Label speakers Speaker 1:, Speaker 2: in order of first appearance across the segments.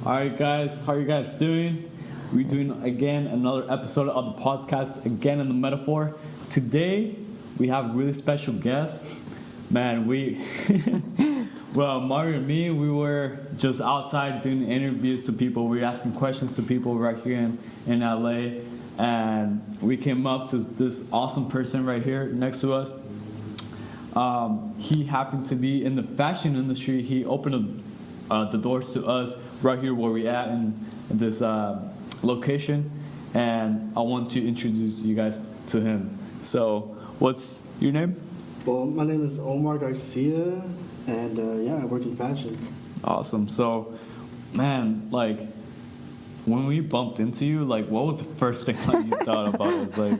Speaker 1: Alright guys, how are you guys doing? We're doing again another episode of the podcast, again in the metaphor. Today, we have a really special guest. Man, well, Mario and me, we were just outside doing interviews to people. We were asking questions to people right here in LA. And we came up to this awesome person right here next to us. He happened to be in the fashion industry. He opened the doors to us right here where we're at in this location. And I want to introduce you guys to him. So, what's your name?
Speaker 2: Well, my name is Omar Garcia, and I work in fashion.
Speaker 1: Awesome. So, man, like, when we bumped into you, like, what was the first thing that you thought about? It was like,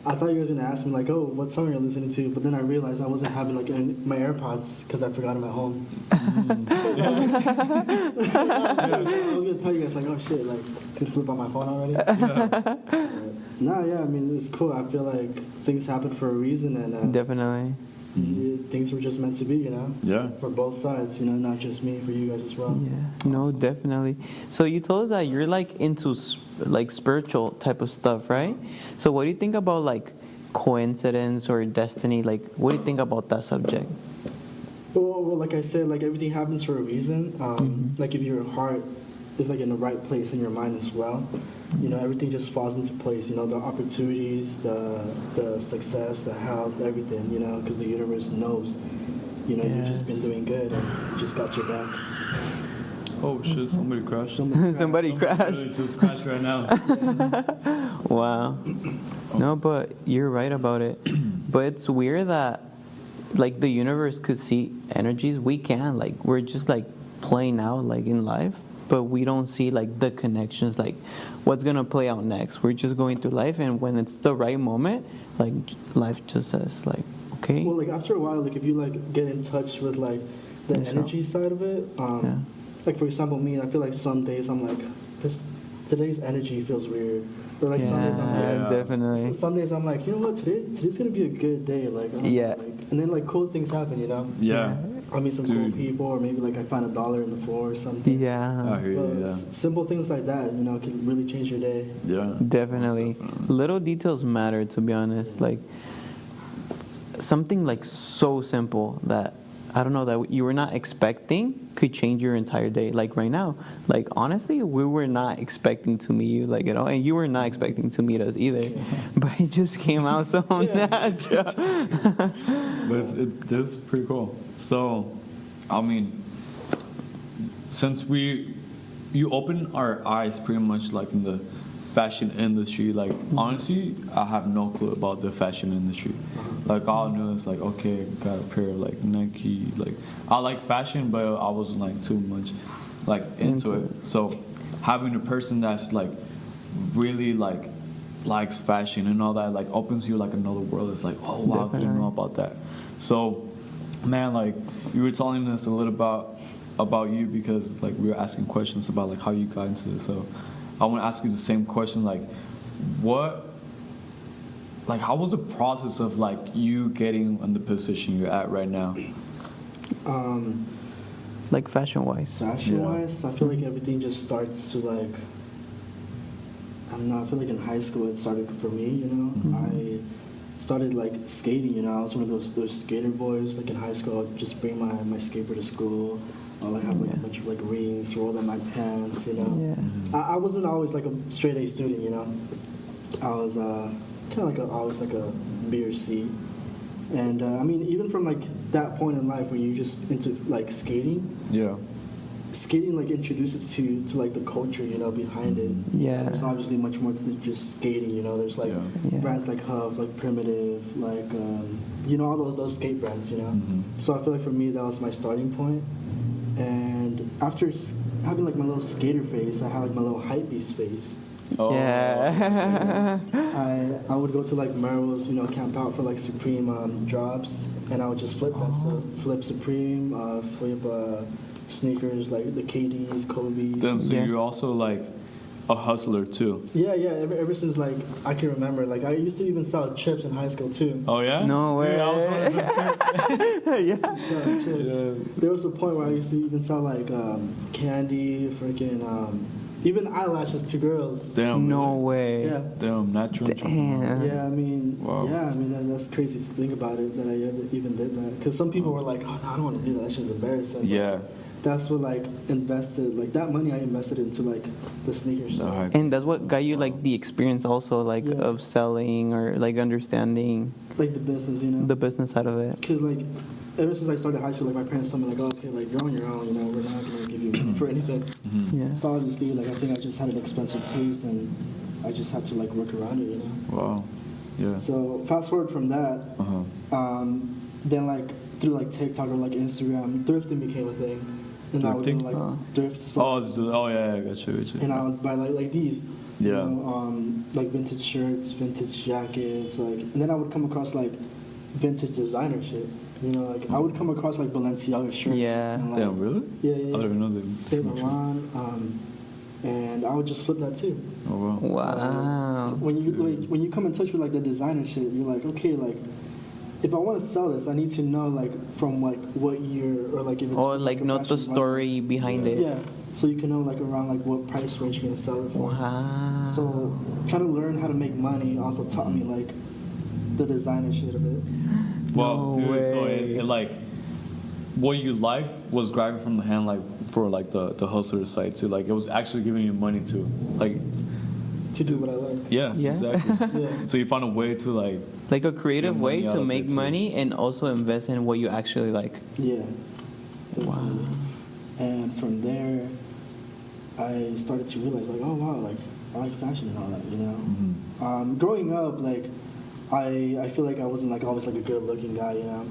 Speaker 2: I thought you guys were gonna ask me like, "Oh, what song are you listening to?" But then I realized I wasn't having like my AirPods because I forgot them at home. I was gonna tell you guys like, "Oh shit, like it's gonna flip on my phone already." I mean it's cool. I feel like things happen for a reason, and
Speaker 3: definitely.
Speaker 2: Things were just meant to be,
Speaker 1: Yeah.
Speaker 2: For both sides, not just me, for you guys as well.
Speaker 3: Yeah. No, definitely. So you told us that you're like into like spiritual type of stuff, right? So what do you think about like coincidence or destiny? Like, what do you think about that subject?
Speaker 2: Well, like I said, like everything happens for a reason. Like if your heart is like in the right place in your mind as well, everything just falls into place. The opportunities, the success, the health, everything. Because the universe knows. You've just been doing good and it just got your back.
Speaker 1: oh shit, somebody crashed.
Speaker 3: Somebody crashed.
Speaker 1: Just crashed right now.
Speaker 3: Wow. No, but you're right about it. But it's weird that like the universe could see energies. We can. Like we're just like playing out like in life. But we don't see like the connections, like what's gonna play out next. We're just going through life, and when it's the right moment, like life just says like, okay.
Speaker 2: Well, like after a while, like if you like get in touch with like the energy side of it, like for example, me, I feel like some days I'm like, today's energy feels weird. Or like some days I'm like,
Speaker 3: definitely.
Speaker 2: Some days I'm like, you know what, today's gonna be a good day. Like, and then like cool things happen,
Speaker 1: Yeah.
Speaker 2: I meet some cool people, or maybe like I find $1 in the floor or something.
Speaker 3: Yeah.
Speaker 1: I hear you,
Speaker 2: Simple things like that, can really change your day.
Speaker 1: Yeah.
Speaker 3: Definitely. Little details matter, to be honest. Like something like so simple that I don't know that you were not expecting could change your entire day. Like right now, like honestly, we were not expecting to meet you like at all, and you were not expecting to meet us either. But it just came out so natural.
Speaker 1: But it's pretty cool. So, I mean, since you opened our eyes pretty much like in the fashion industry, like honestly I have no clue about the fashion industry. Like all I knew is like, okay, got a pair of like Nike, like I like fashion, but I wasn't like too much like into it. So having a person that's like really like likes fashion and all that like opens you like another world. It's like, oh wow, I didn't know about that. So man, like you were telling us a little about you because like we were asking questions about like how you got into this. So I want to ask you the same question, like how was the process of like you getting in the position you're at right now?
Speaker 3: Like fashion-wise.
Speaker 2: Fashion-wise, I feel like everything just starts to like, I don't know, I feel like in high school it started for me, I started like skating, I was one of those skater boys. Like in high school, I'd just bring my skateboard to school. I'd like have like a bunch of like rings rolled on my pants, I wasn't always like a straight A student, I was kind of like always like a B or C. And I mean, even from like that point in life where you just into like skating, skating like introduces to like the culture, behind it.
Speaker 3: Yeah.
Speaker 2: There's obviously much more to just skating, There's like brands like Huff, like Primitive, like all those skate brands, So I feel like for me that was my starting point. And after having like my little skater phase, I had like my little hypebeast phase.
Speaker 3: Oh. Yeah.
Speaker 2: I would go to like Merrill's, camp out for like Supreme drops, and I would just flip that stuff. Flip Supreme, flip sneakers like the KDs, Kobe's.
Speaker 1: Then so you also like a hustler too.
Speaker 2: Yeah. Ever since like I can remember, like I used to even sell chips in high school too.
Speaker 1: Oh yeah?
Speaker 3: No way.
Speaker 1: Dude, I was one of those too.
Speaker 2: Selling chips.
Speaker 1: Yeah.
Speaker 2: There was a point where I used to even sell like candy, freaking even eyelashes to girls.
Speaker 1: Damn.
Speaker 3: No
Speaker 1: really?
Speaker 3: way.
Speaker 2: Yeah.
Speaker 1: Damn, natural.
Speaker 3: Damn.
Speaker 2: Yeah, I mean,
Speaker 1: Wow.
Speaker 2: that's crazy to think about it that I ever even did that. Because some people were like, "Oh no, I don't want to do that. That's just embarrassing." But
Speaker 1: Yeah.
Speaker 2: that's what like invested, like that money I invested into like the sneakers.
Speaker 1: The hype.
Speaker 3: And that's what got you like the experience also like
Speaker 2: Yeah.
Speaker 3: of selling or like understanding
Speaker 2: Like the business, you know.
Speaker 3: the business side of it.
Speaker 2: Because like ever since I started high school, like my parents told me like, oh, okay, like you're on your own, you know, we're not gonna give you money for anything.
Speaker 3: Yeah.
Speaker 2: So obviously, like I think I just had an expensive taste, and I just had to like work around it, you know.
Speaker 1: Wow. Yeah.
Speaker 2: So fast forward from that, then like through like TikTok or like Instagram, thrifting became a thing, and I would do
Speaker 1: Thrifting?
Speaker 2: like
Speaker 3: Oh.
Speaker 2: thrift stuff,
Speaker 1: Yeah, got you.
Speaker 2: and I would buy like these, you
Speaker 1: Yeah.
Speaker 2: know, like vintage shirts, vintage jackets, like, and then I would come across like vintage designer shit. You know, like I would come across like Balenciaga shirts.
Speaker 3: Yeah.
Speaker 2: And, like,
Speaker 1: Damn, really?
Speaker 2: Yeah.
Speaker 1: I don't even know that.
Speaker 2: Saint Laurent, and I would just flip that too.
Speaker 1: Oh wow.
Speaker 3: Wow.
Speaker 2: So when you come in touch with like the designer shit, you're like, okay, like if I want to sell this, I need to know like from like what year or like if it's
Speaker 3: Or
Speaker 2: from,
Speaker 3: like
Speaker 2: a
Speaker 3: not the
Speaker 2: fashion
Speaker 3: story behind
Speaker 2: line.
Speaker 3: it.
Speaker 2: Yeah, so you can know like around like what price range you're gonna sell it for.
Speaker 3: Wow.
Speaker 2: So trying to learn how to make money also taught me like the designer shit of it.
Speaker 1: Well,
Speaker 3: No
Speaker 1: dude, so
Speaker 3: way.
Speaker 1: it like what you like was grabbing from the hand, like for like the hustler side too. Like it was actually giving you money to like
Speaker 2: To do what I like.
Speaker 1: yeah. Exactly.
Speaker 2: Yeah.
Speaker 1: So you found a way to like
Speaker 3: Like a creative
Speaker 1: Get
Speaker 3: way
Speaker 1: money out
Speaker 3: to
Speaker 1: of
Speaker 3: make
Speaker 1: it, too.
Speaker 3: money and also invest in what you actually like.
Speaker 2: Yeah.
Speaker 3: Wow.
Speaker 2: Definitely. And from there, I started to realize like, oh wow, like I like fashion and all that, you know. Growing up, like I feel like I wasn't like always like a good looking guy, you know.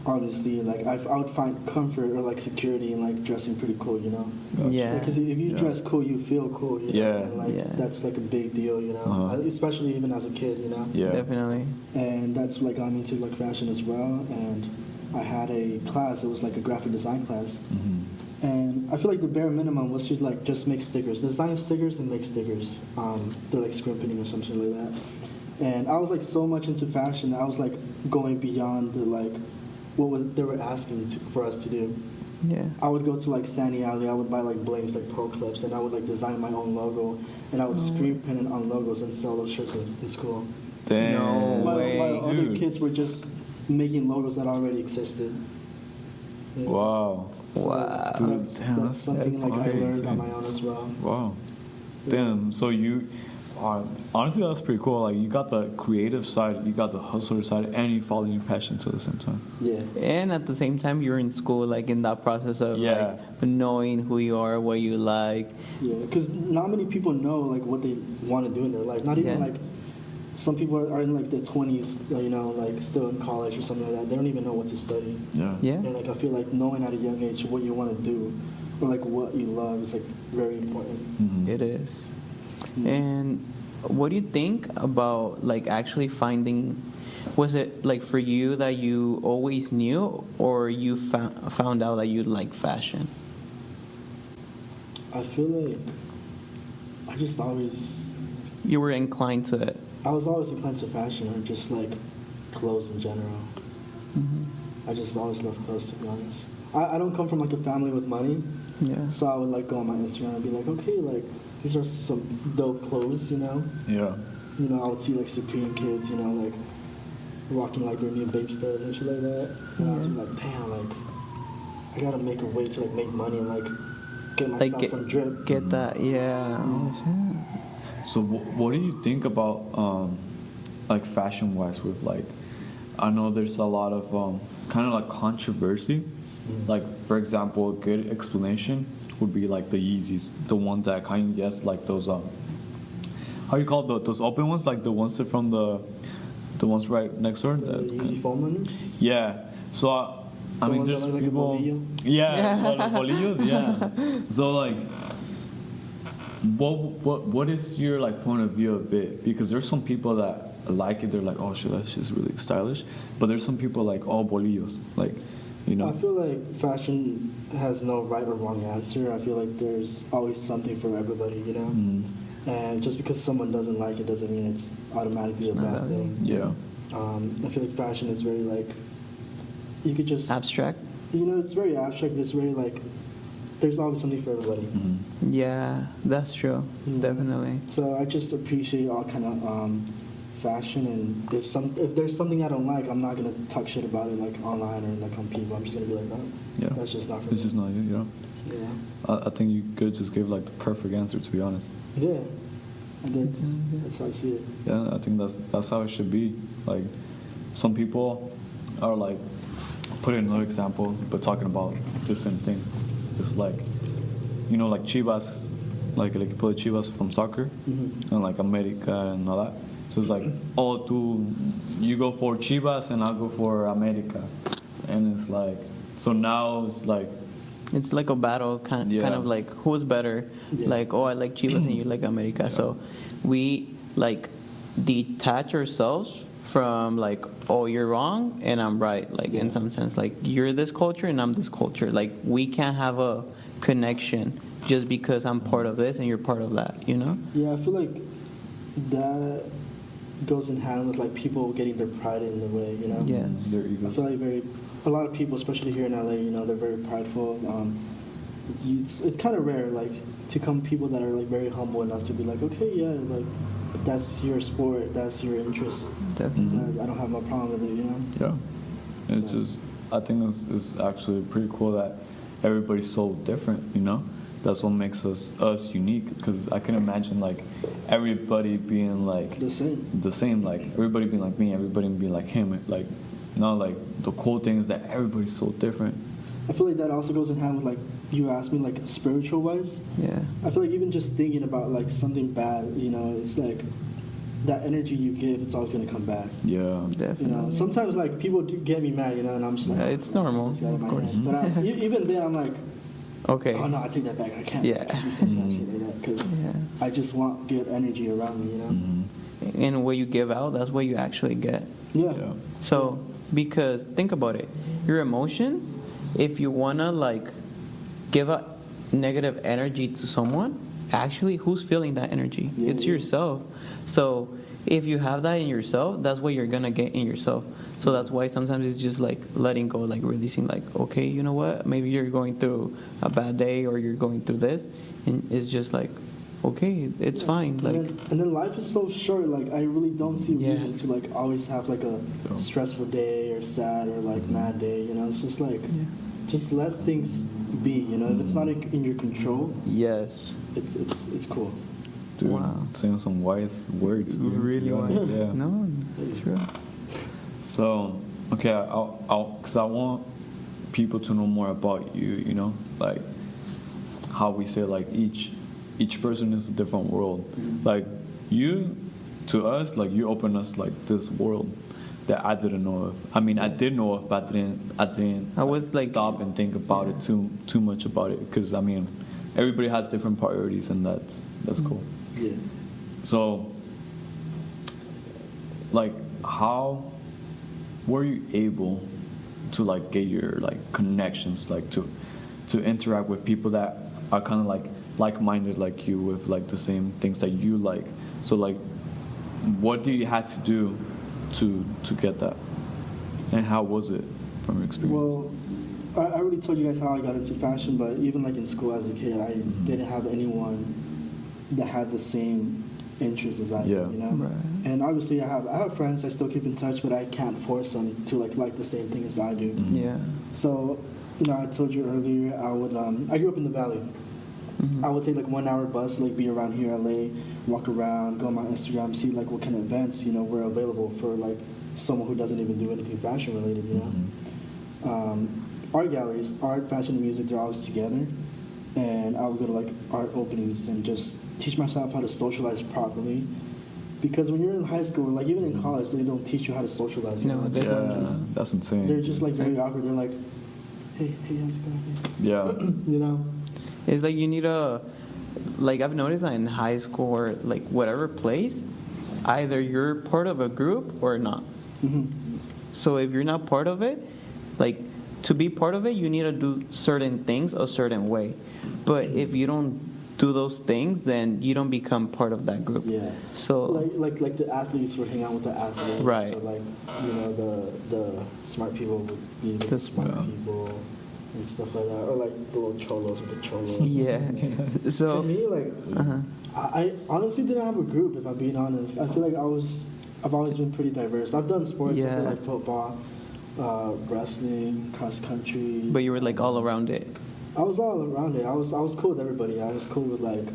Speaker 2: Obviously, like I would find comfort or like security in like dressing pretty cool, you know.
Speaker 3: Yeah.
Speaker 2: Because if you
Speaker 1: Yeah.
Speaker 2: dress cool, you feel cool, you know.
Speaker 1: Yeah.
Speaker 2: And like
Speaker 3: Yeah.
Speaker 2: that's like a big deal, you know.
Speaker 1: Uh-huh.
Speaker 2: Especially even as a kid, you know.
Speaker 1: yeah.
Speaker 3: Definitely.
Speaker 2: And that's like got me into like fashion as well. And I had a class. It was like a graphic design class. And I feel like the bare minimum was just make stickers, design stickers and make stickers. They're like screen printing or something like that. And I was like so much into fashion. I was like going beyond the like they were asking for us to do.
Speaker 3: Yeah.
Speaker 2: I would go to like Sandy Alley. I would buy like blings, like pearl clips, and I would like design my own logo. And I would screen print it on logos and sell those shirts in school.
Speaker 1: Damn.
Speaker 3: No way.
Speaker 2: While other
Speaker 1: Dude.
Speaker 2: kids were just making logos that already existed. Yeah.
Speaker 1: Wow.
Speaker 2: So
Speaker 3: Wow.
Speaker 1: Dude,
Speaker 2: that's,
Speaker 1: damn,
Speaker 2: that's something
Speaker 1: that's
Speaker 2: like I learned
Speaker 1: insane.
Speaker 2: on my own as well.
Speaker 1: Wow. Damn. So you, honestly, that's pretty cool. Like you got the creative side, you got the hustler side, and you follow your passions at the same time.
Speaker 2: Yeah.
Speaker 3: And at the same time, you're in school, like in that process of
Speaker 1: Yeah.
Speaker 3: like knowing who you are, what you like.
Speaker 2: Yeah, because not many people know like what they want to do in their life. Not even
Speaker 3: Yeah.
Speaker 2: like some people are in like their 20s, you know, like still in college or something like that. They don't even know what to study.
Speaker 1: Yeah.
Speaker 3: Yeah.
Speaker 2: And like I feel like knowing at a young age what you want to do or like what you love is like very important.
Speaker 3: It is. And what do you think about like actually finding? Was it like for you that you always knew, or you found out that you like fashion?
Speaker 2: I feel like I just always
Speaker 3: You were inclined to it.
Speaker 2: I was always inclined to fashion or just like clothes in general. I just always loved clothes, to be honest. I don't come from like a family with money,
Speaker 3: Yeah.
Speaker 2: so I would like go on my Instagram and be like, okay, like these are some dope clothes, you know.
Speaker 1: Yeah.
Speaker 2: You know, I would see like Supreme kids, you know, like rocking like their new babe studs and shit like that. And I was like, damn, like I gotta make a way to like make money and like get myself
Speaker 3: Like
Speaker 2: some drip.
Speaker 3: get that. Yeah.
Speaker 1: So what do you think about like fashion wise with like I know there's a lot of kind of like controversy. Like for example, a good explanation would be like the Yeezys, the ones that kind of yes like those how you call those open ones, like the ones that from the ones right next door.
Speaker 2: The Yeezy foam runners.
Speaker 1: Yeah. So I
Speaker 2: The
Speaker 1: mean,
Speaker 2: ones that
Speaker 1: there's
Speaker 2: look like a
Speaker 1: people.
Speaker 2: bolillo?
Speaker 1: Yeah, the bolillos. Yeah. So like, what is your like point of view of it? Because there's some people that like it. They're like, oh shit, that shit's really stylish. But there's some people like, oh bolillos. Like, You know.
Speaker 2: I feel like fashion has no right or wrong answer. I feel like there's always something for everybody, you know? And just because someone doesn't like it doesn't mean it's automatically a bad thing.
Speaker 1: Yeah.
Speaker 2: I feel like fashion is very like, you could just...
Speaker 3: Abstract?
Speaker 2: You know, it's very abstract. It's very like, there's always something for everybody.
Speaker 3: Yeah, that's true. Definitely.
Speaker 2: So I just appreciate all kind of fashion, and if there's something I don't like, I'm not gonna talk shit about it like online or like on people. I'm just gonna be like, oh,
Speaker 1: Yeah.
Speaker 2: that's just not for
Speaker 1: It's
Speaker 2: me.
Speaker 1: just not you. You know.
Speaker 2: Yeah.
Speaker 1: I think you could just give like the perfect answer, to be honest.
Speaker 2: Yeah. And that's how I see it.
Speaker 1: Yeah, I think that's how it should be. Like, some people are like, put in another example, but talking about the same thing. It's like, you know, like Chivas, like you put Chivas from soccer, and like America and all that. So it's like, oh, you go for Chivas and I'll go for America, and it's like, so now it's like,
Speaker 3: It's like a battle, kind of like who's better.
Speaker 2: Yeah.
Speaker 3: Like, oh, I like Chivas and you like America. So we like detach ourselves from like, oh, you're wrong and I'm right. Like in some sense, like you're this culture and I'm this culture. Like we can't have a connection just because I'm part of this and you're part of that. You know?
Speaker 2: Yeah, I feel like that goes in hand with like people getting their pride in the way, you know?
Speaker 3: Yes.
Speaker 1: their
Speaker 2: I
Speaker 1: egos.
Speaker 2: feel like a lot of people, especially here in LA, you know, they're very prideful. It's kind of rare, like, to come people that are like very humble enough to be like, okay, yeah, like that's your sport, that's your interest.
Speaker 3: Definitely.
Speaker 2: I don't have no problem with it, you know.
Speaker 1: Yeah. It's
Speaker 2: So-
Speaker 1: just, I think it's actually pretty cool that everybody's so different, you know? That's what makes us unique, because I can imagine like everybody being like
Speaker 2: The same.
Speaker 1: like everybody being like me, everybody being like him, like, you know, like the cool thing is that everybody's so different.
Speaker 2: I feel like that also goes in hand with like you asked me like spiritual wise.
Speaker 3: Yeah.
Speaker 2: I feel like even just thinking about like something bad, you know, it's like that energy you give, it's always gonna come back.
Speaker 1: Yeah.
Speaker 3: Definitely.
Speaker 2: You know, sometimes like people do get me mad, you know, and I'm just like,
Speaker 3: Yeah, it's normal,
Speaker 2: this guy in
Speaker 3: of
Speaker 2: my
Speaker 3: course.
Speaker 2: head. But even then, I'm like,
Speaker 3: Okay.
Speaker 2: oh no, I take that back. I can't
Speaker 3: Yeah.
Speaker 2: be saying that shit like that because
Speaker 3: Yeah.
Speaker 2: I just want good energy around me, you know.
Speaker 3: And what you give out, that's what you actually get.
Speaker 2: Yeah.
Speaker 1: Yeah.
Speaker 3: So, because think about it, your emotions, if you wanna like give a negative energy to someone, actually, who's feeling that energy?
Speaker 2: Yeah,
Speaker 3: It's
Speaker 2: yeah.
Speaker 3: yourself. So, if you have that in yourself, that's what you're gonna get in yourself. So that's why sometimes it's just like letting go, like releasing, like, okay, you know what? Maybe you're going through a bad day or you're going through this, and it's just like, okay, it's fine. Like,
Speaker 2: And then life is so short. Like I really don't see reason
Speaker 3: Yes.
Speaker 2: to like always have like a stressful day or sad or like mad day. You know, it's just like just let things be. You know, if it's not in your control,
Speaker 3: yes.
Speaker 2: it's cool.
Speaker 1: Dude,
Speaker 3: Wow.
Speaker 1: saying some wise words, dude.
Speaker 3: Really
Speaker 1: to be honest.
Speaker 3: wise.
Speaker 1: Yeah.
Speaker 3: No, it's true.
Speaker 1: So, okay, because I want people to know more about you, you know, like how we say like each person is a different world. Like you, to us, like you open us like this world that I didn't know of. I mean, I did know of, but I didn't.
Speaker 3: I was like-
Speaker 1: stop and think about it too much about it, because I mean, everybody has different priorities, and that's cool.
Speaker 2: Yeah.
Speaker 1: So, like, how were you able to like get your like connections, like to interact with people that are kind of like-minded like you, with like the same things that you like? So like, what do you had to do to get that, and how was it from your experience?
Speaker 2: Well, I already told you guys how I got into fashion, but even like in school as a kid, I didn't have anyone that had the same interests as I did,
Speaker 1: Yeah.
Speaker 2: you know.
Speaker 3: Right.
Speaker 2: And obviously, I have friends I still keep in touch, but I can't force them to like the same thing as I do.
Speaker 3: Yeah.
Speaker 2: So, you know, I told you earlier, I grew up in the Valley. I would take like 1 hour bus, like be around here, LA, walk around, go on my Instagram, see like what kind of events, you know, were available for like someone who doesn't even do anything fashion related, you know. Art galleries, art, fashion, and music, they're always together. And I would go to like art openings and just teach myself how to socialize properly. Because when you're in high school, like even in college, they don't teach you how to socialize. You
Speaker 3: No,
Speaker 2: know?
Speaker 3: they don't.
Speaker 1: That's insane.
Speaker 2: They're just like very awkward. They're like, hey, how's it going?
Speaker 1: Yeah.
Speaker 2: You know?
Speaker 3: It's like you need a, like I've noticed that in high school or like whatever place, either you're part of a group or not. So if you're not part of it, like to be part of it, you need to do certain things a certain way. But if you don't do those things, then you don't become part of that group.
Speaker 2: Yeah.
Speaker 3: So
Speaker 2: like the athletes would hang out with the athletes.
Speaker 3: Right.
Speaker 2: So like, you know, the smart people would be with the smart people and stuff like that. Or like the little cholos with the cholos.
Speaker 3: yeah.
Speaker 2: For
Speaker 3: So
Speaker 2: me, like, I honestly didn't have a group, if I'm being honest. I feel like I've always been pretty diverse. I've done sports, I
Speaker 3: Yeah.
Speaker 2: did like football, wrestling, cross country.
Speaker 3: but you were like all around it.
Speaker 2: I was all around it. I was cool with everybody. I was cool with like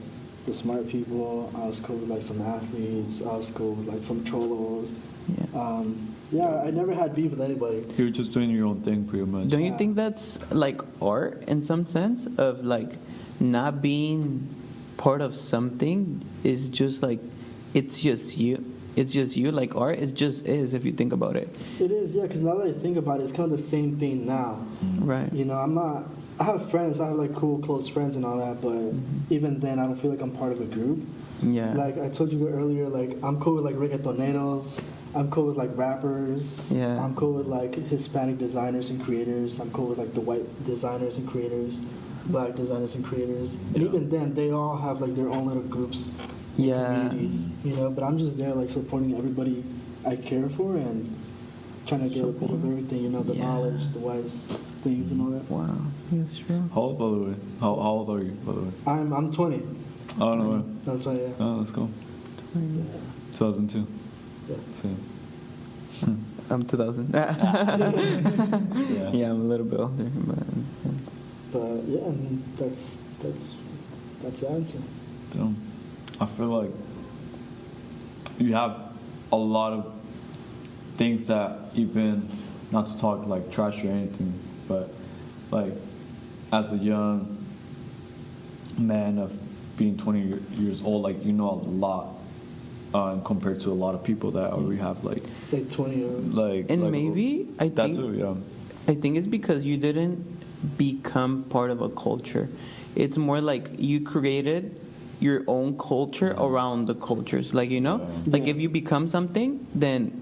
Speaker 2: the smart people. I was cool with like some athletes. I was cool with like some cholos.
Speaker 3: Yeah.
Speaker 2: I never had beef with anybody.
Speaker 1: You were just doing your own thing, pretty much.
Speaker 3: Don't you think that's like art in some sense of like not being part of something is just like it's just you. It's just you. Like art, it just is if you think about it.
Speaker 2: It is, yeah. Because now that I think about it, it's kind of the same thing now.
Speaker 3: Right.
Speaker 2: You know, I have friends. I have like cool, close friends and all that. But even then, I don't feel like I'm part of a group.
Speaker 3: Yeah.
Speaker 2: Like I told you earlier, like I'm cool with like reggaetoneros. I'm cool with like rappers.
Speaker 3: Yeah.
Speaker 2: I'm cool with like Hispanic designers and creators. I'm cool with like the white designers and creators, black designers and creators. And even then, they all have like their own little groups, and
Speaker 3: Yeah.
Speaker 2: communities. You know, but I'm just there like supporting everybody I care for and trying to get a bit of everything. You know, the
Speaker 3: Yeah.
Speaker 2: knowledge, the wise things, and all that.
Speaker 3: Wow. That's true.
Speaker 1: How old, by the way? How old are you, by the way?
Speaker 2: I'm 20.
Speaker 1: Oh, no way.
Speaker 2: I'm 20. Yeah.
Speaker 1: Oh, let's go.
Speaker 2: Yeah.
Speaker 1: 2002.
Speaker 2: Yeah.
Speaker 1: Same.
Speaker 3: I'm 2000.
Speaker 1: Yeah.
Speaker 3: Yeah, I'm a little bit older.
Speaker 2: But yeah, and that's the answer.
Speaker 1: Damn. I feel like you have a lot of things that even, not to talk like trash or anything, but like as a young man of being 20 years old, like you know a lot compared to a lot of people that already have like
Speaker 2: 20 years olds.
Speaker 3: And
Speaker 1: like,
Speaker 3: maybe I
Speaker 1: that
Speaker 3: think
Speaker 1: too, yeah.
Speaker 3: I think it's because you didn't become part of a culture. It's more like you created your own culture around the cultures. Like, you know,
Speaker 1: Yeah.
Speaker 3: like
Speaker 2: Yeah.
Speaker 3: if you become something, then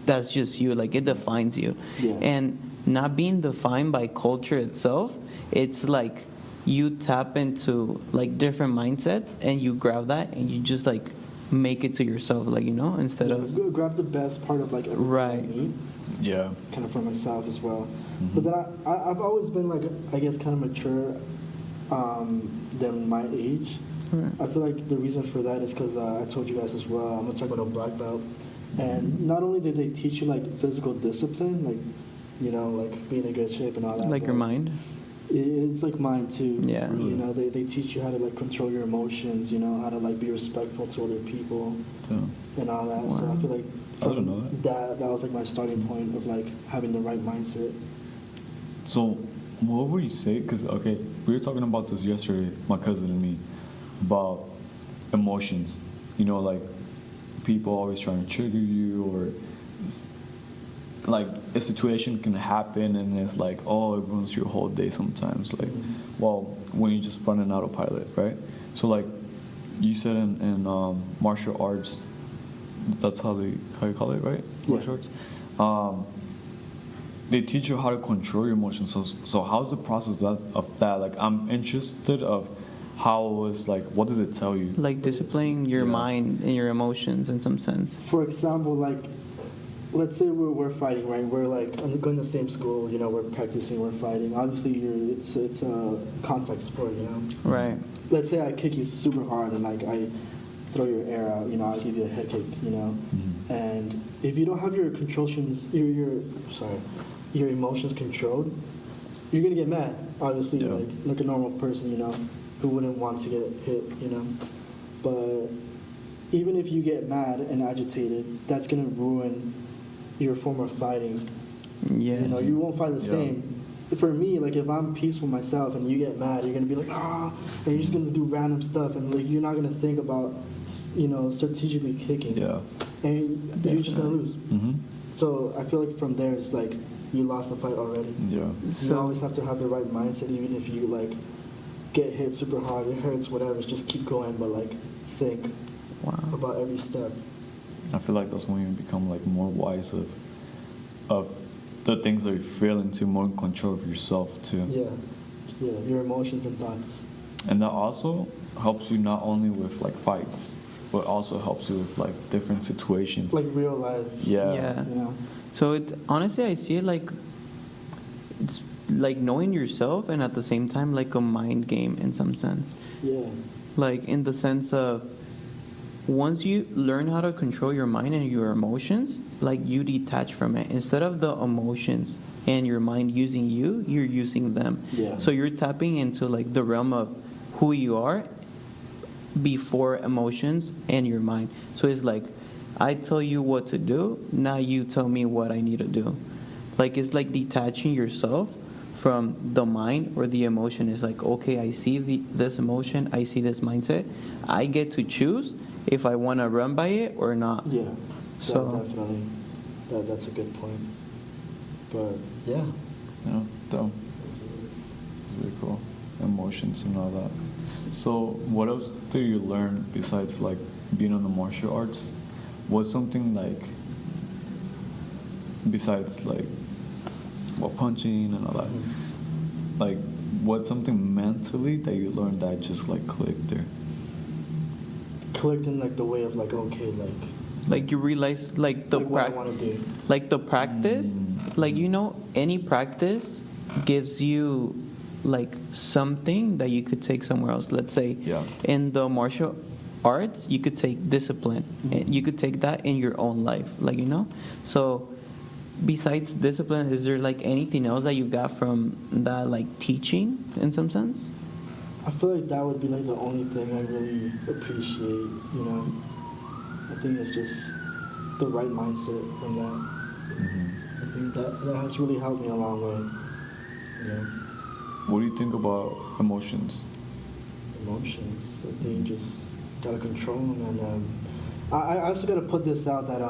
Speaker 3: that's just you. Like it defines you.
Speaker 2: Yeah.
Speaker 3: And not being defined by culture itself, it's like you tap into like different mindsets and you grab that and you just like make it to yourself, like, you know, instead
Speaker 2: Yeah,
Speaker 3: of
Speaker 2: grab the best part of like everything I
Speaker 3: Right.
Speaker 2: need,
Speaker 1: Yeah.
Speaker 2: kind of for myself as well. But then I've always been like, I guess, kind of mature than my age.
Speaker 3: Right.
Speaker 2: I feel like the reason for that is because I told you guys as well, I'm a Taekwondo black belt. And not only did they teach you like physical discipline, like, you know, like being in good shape and all that.
Speaker 3: like your
Speaker 2: but
Speaker 3: mind.
Speaker 2: It's like mine too.
Speaker 3: Yeah.
Speaker 2: You know, they teach you how to like control your emotions, you know, how to like be respectful to other people
Speaker 1: Yeah.
Speaker 2: and all that. So I feel like
Speaker 1: I didn't know
Speaker 2: that was like my starting point of like having the right mindset.
Speaker 1: So, what would you say? Because, okay, we were talking about this yesterday, my cousin and me, about emotions. You know, like, people always trying to trigger you, or, like, a situation can happen, and it's like, oh, it ruins your whole day sometimes. Like, well, when you're just running autopilot, right? So, like, you said in martial arts, that's how you call it, right?
Speaker 2: Yeah.
Speaker 1: Martial arts. They teach you how to control your emotions. So how's the process of that? Like, I'm interested of how it's like. What does it tell you?
Speaker 3: Like disciplining your
Speaker 1: Yeah.
Speaker 3: mind and your emotions in some sense.
Speaker 2: For example, like, let's say we're fighting, right? We're like going to the same school, you know, we're practicing, we're fighting. Obviously, it's a contact sport, you know.
Speaker 3: Right.
Speaker 2: Let's say I kick you super hard and like I throw your air out, you know, I give you a head kick, you know. And if you don't have your your emotions controlled, you're gonna get mad. Obviously,
Speaker 1: Yeah.
Speaker 2: like a normal person, you know, who wouldn't want to get hit, you know. But even if you get mad and agitated, that's gonna ruin your form of fighting.
Speaker 3: Yeah.
Speaker 2: You know, you won't fight the
Speaker 1: Yeah.
Speaker 2: same. For me, like if I'm peaceful myself and you get mad, you're gonna be like, and you're just gonna do random stuff, and like you're not gonna think about, you know, strategically kicking.
Speaker 1: Yeah.
Speaker 2: And you're just gonna lose.
Speaker 1: Mm-hmm.
Speaker 2: So I feel like from there, it's like you lost the fight already.
Speaker 1: Yeah.
Speaker 2: You
Speaker 3: So
Speaker 2: always have to have the right mindset, even if you like get hit super hard, it hurts, whatever. Just keep going, but like think
Speaker 3: wow.
Speaker 2: about every step.
Speaker 1: I feel like that's when you become like more wise of the things that you're feeling to more in control of yourself too.
Speaker 2: Yeah, your emotions and thoughts.
Speaker 1: And that also helps you not only with like fights, but also helps you with like different situations.
Speaker 2: Like real life.
Speaker 3: Yeah.
Speaker 2: You know?
Speaker 3: So it honestly, I see it like it's like knowing yourself, and at the same time like a mind game in some sense.
Speaker 2: Yeah.
Speaker 3: Like in the sense of once you learn how to control your mind and your emotions, like you detach from it. Instead of the emotions and your mind using you, you're using them.
Speaker 2: Yeah.
Speaker 3: So you're tapping into like the realm of who you are before emotions and your mind. So it's like I tell you what to do, now you tell me what I need to do. Like it's like detaching yourself from the mind or the emotion. Is like, okay, I see this emotion, I see this mindset, I get to choose if I want to run by it or not.
Speaker 2: Yeah.
Speaker 3: So
Speaker 2: definitely. That's a good point. But yeah.
Speaker 1: Yeah, dope.
Speaker 2: That's what it is.
Speaker 1: It's really cool. Emotions and all that. So what else do you learn besides like being on the martial arts? What's something like besides like punching and all that? Like what's something mentally that you learned that just like clicked there?
Speaker 2: Clicked in like the way of like, okay,
Speaker 3: like you realize like the
Speaker 2: what I want to do.
Speaker 3: like the practice, like you know, any practice gives you like something that you could take somewhere else. Let's say in the martial arts you could take discipline, and you could take that in your own life, like you know. So besides discipline, is there like anything else that you got from that like teaching in some sense?
Speaker 2: I feel like that would be like the only thing I really appreciate, you know. I think it's just the right mindset from that. I think that has really helped me a long way, you know.
Speaker 1: What do you think about emotions?
Speaker 2: Emotions, I think just gotta control them. And I also gotta put this out that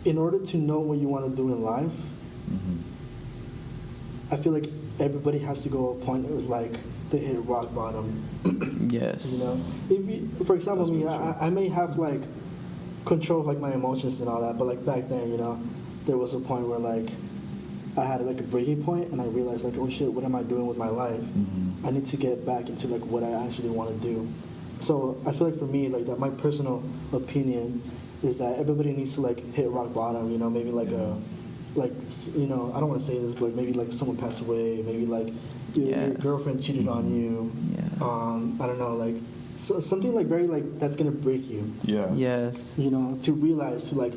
Speaker 2: in order to know what you want to do in life, I feel like everybody has to go to a point where like they hit rock bottom.
Speaker 3: Yes.
Speaker 2: You know, if you, for example, me, I may have like control of like my emotions and all that, but like back then, you know, there was a point where like I had like a breaking point, and I realized like, oh shit, what am I doing with my life? I need to get back into like what I actually want to do. So I feel like for me, like that, my personal opinion is that everybody needs to like hit rock bottom. You know, maybe like like, you know, I don't want to say this, but maybe like someone passed away, maybe like your girlfriend cheated on you. I don't know, like something like very like that's gonna break you.
Speaker 3: Yes.
Speaker 2: You know, to realize like,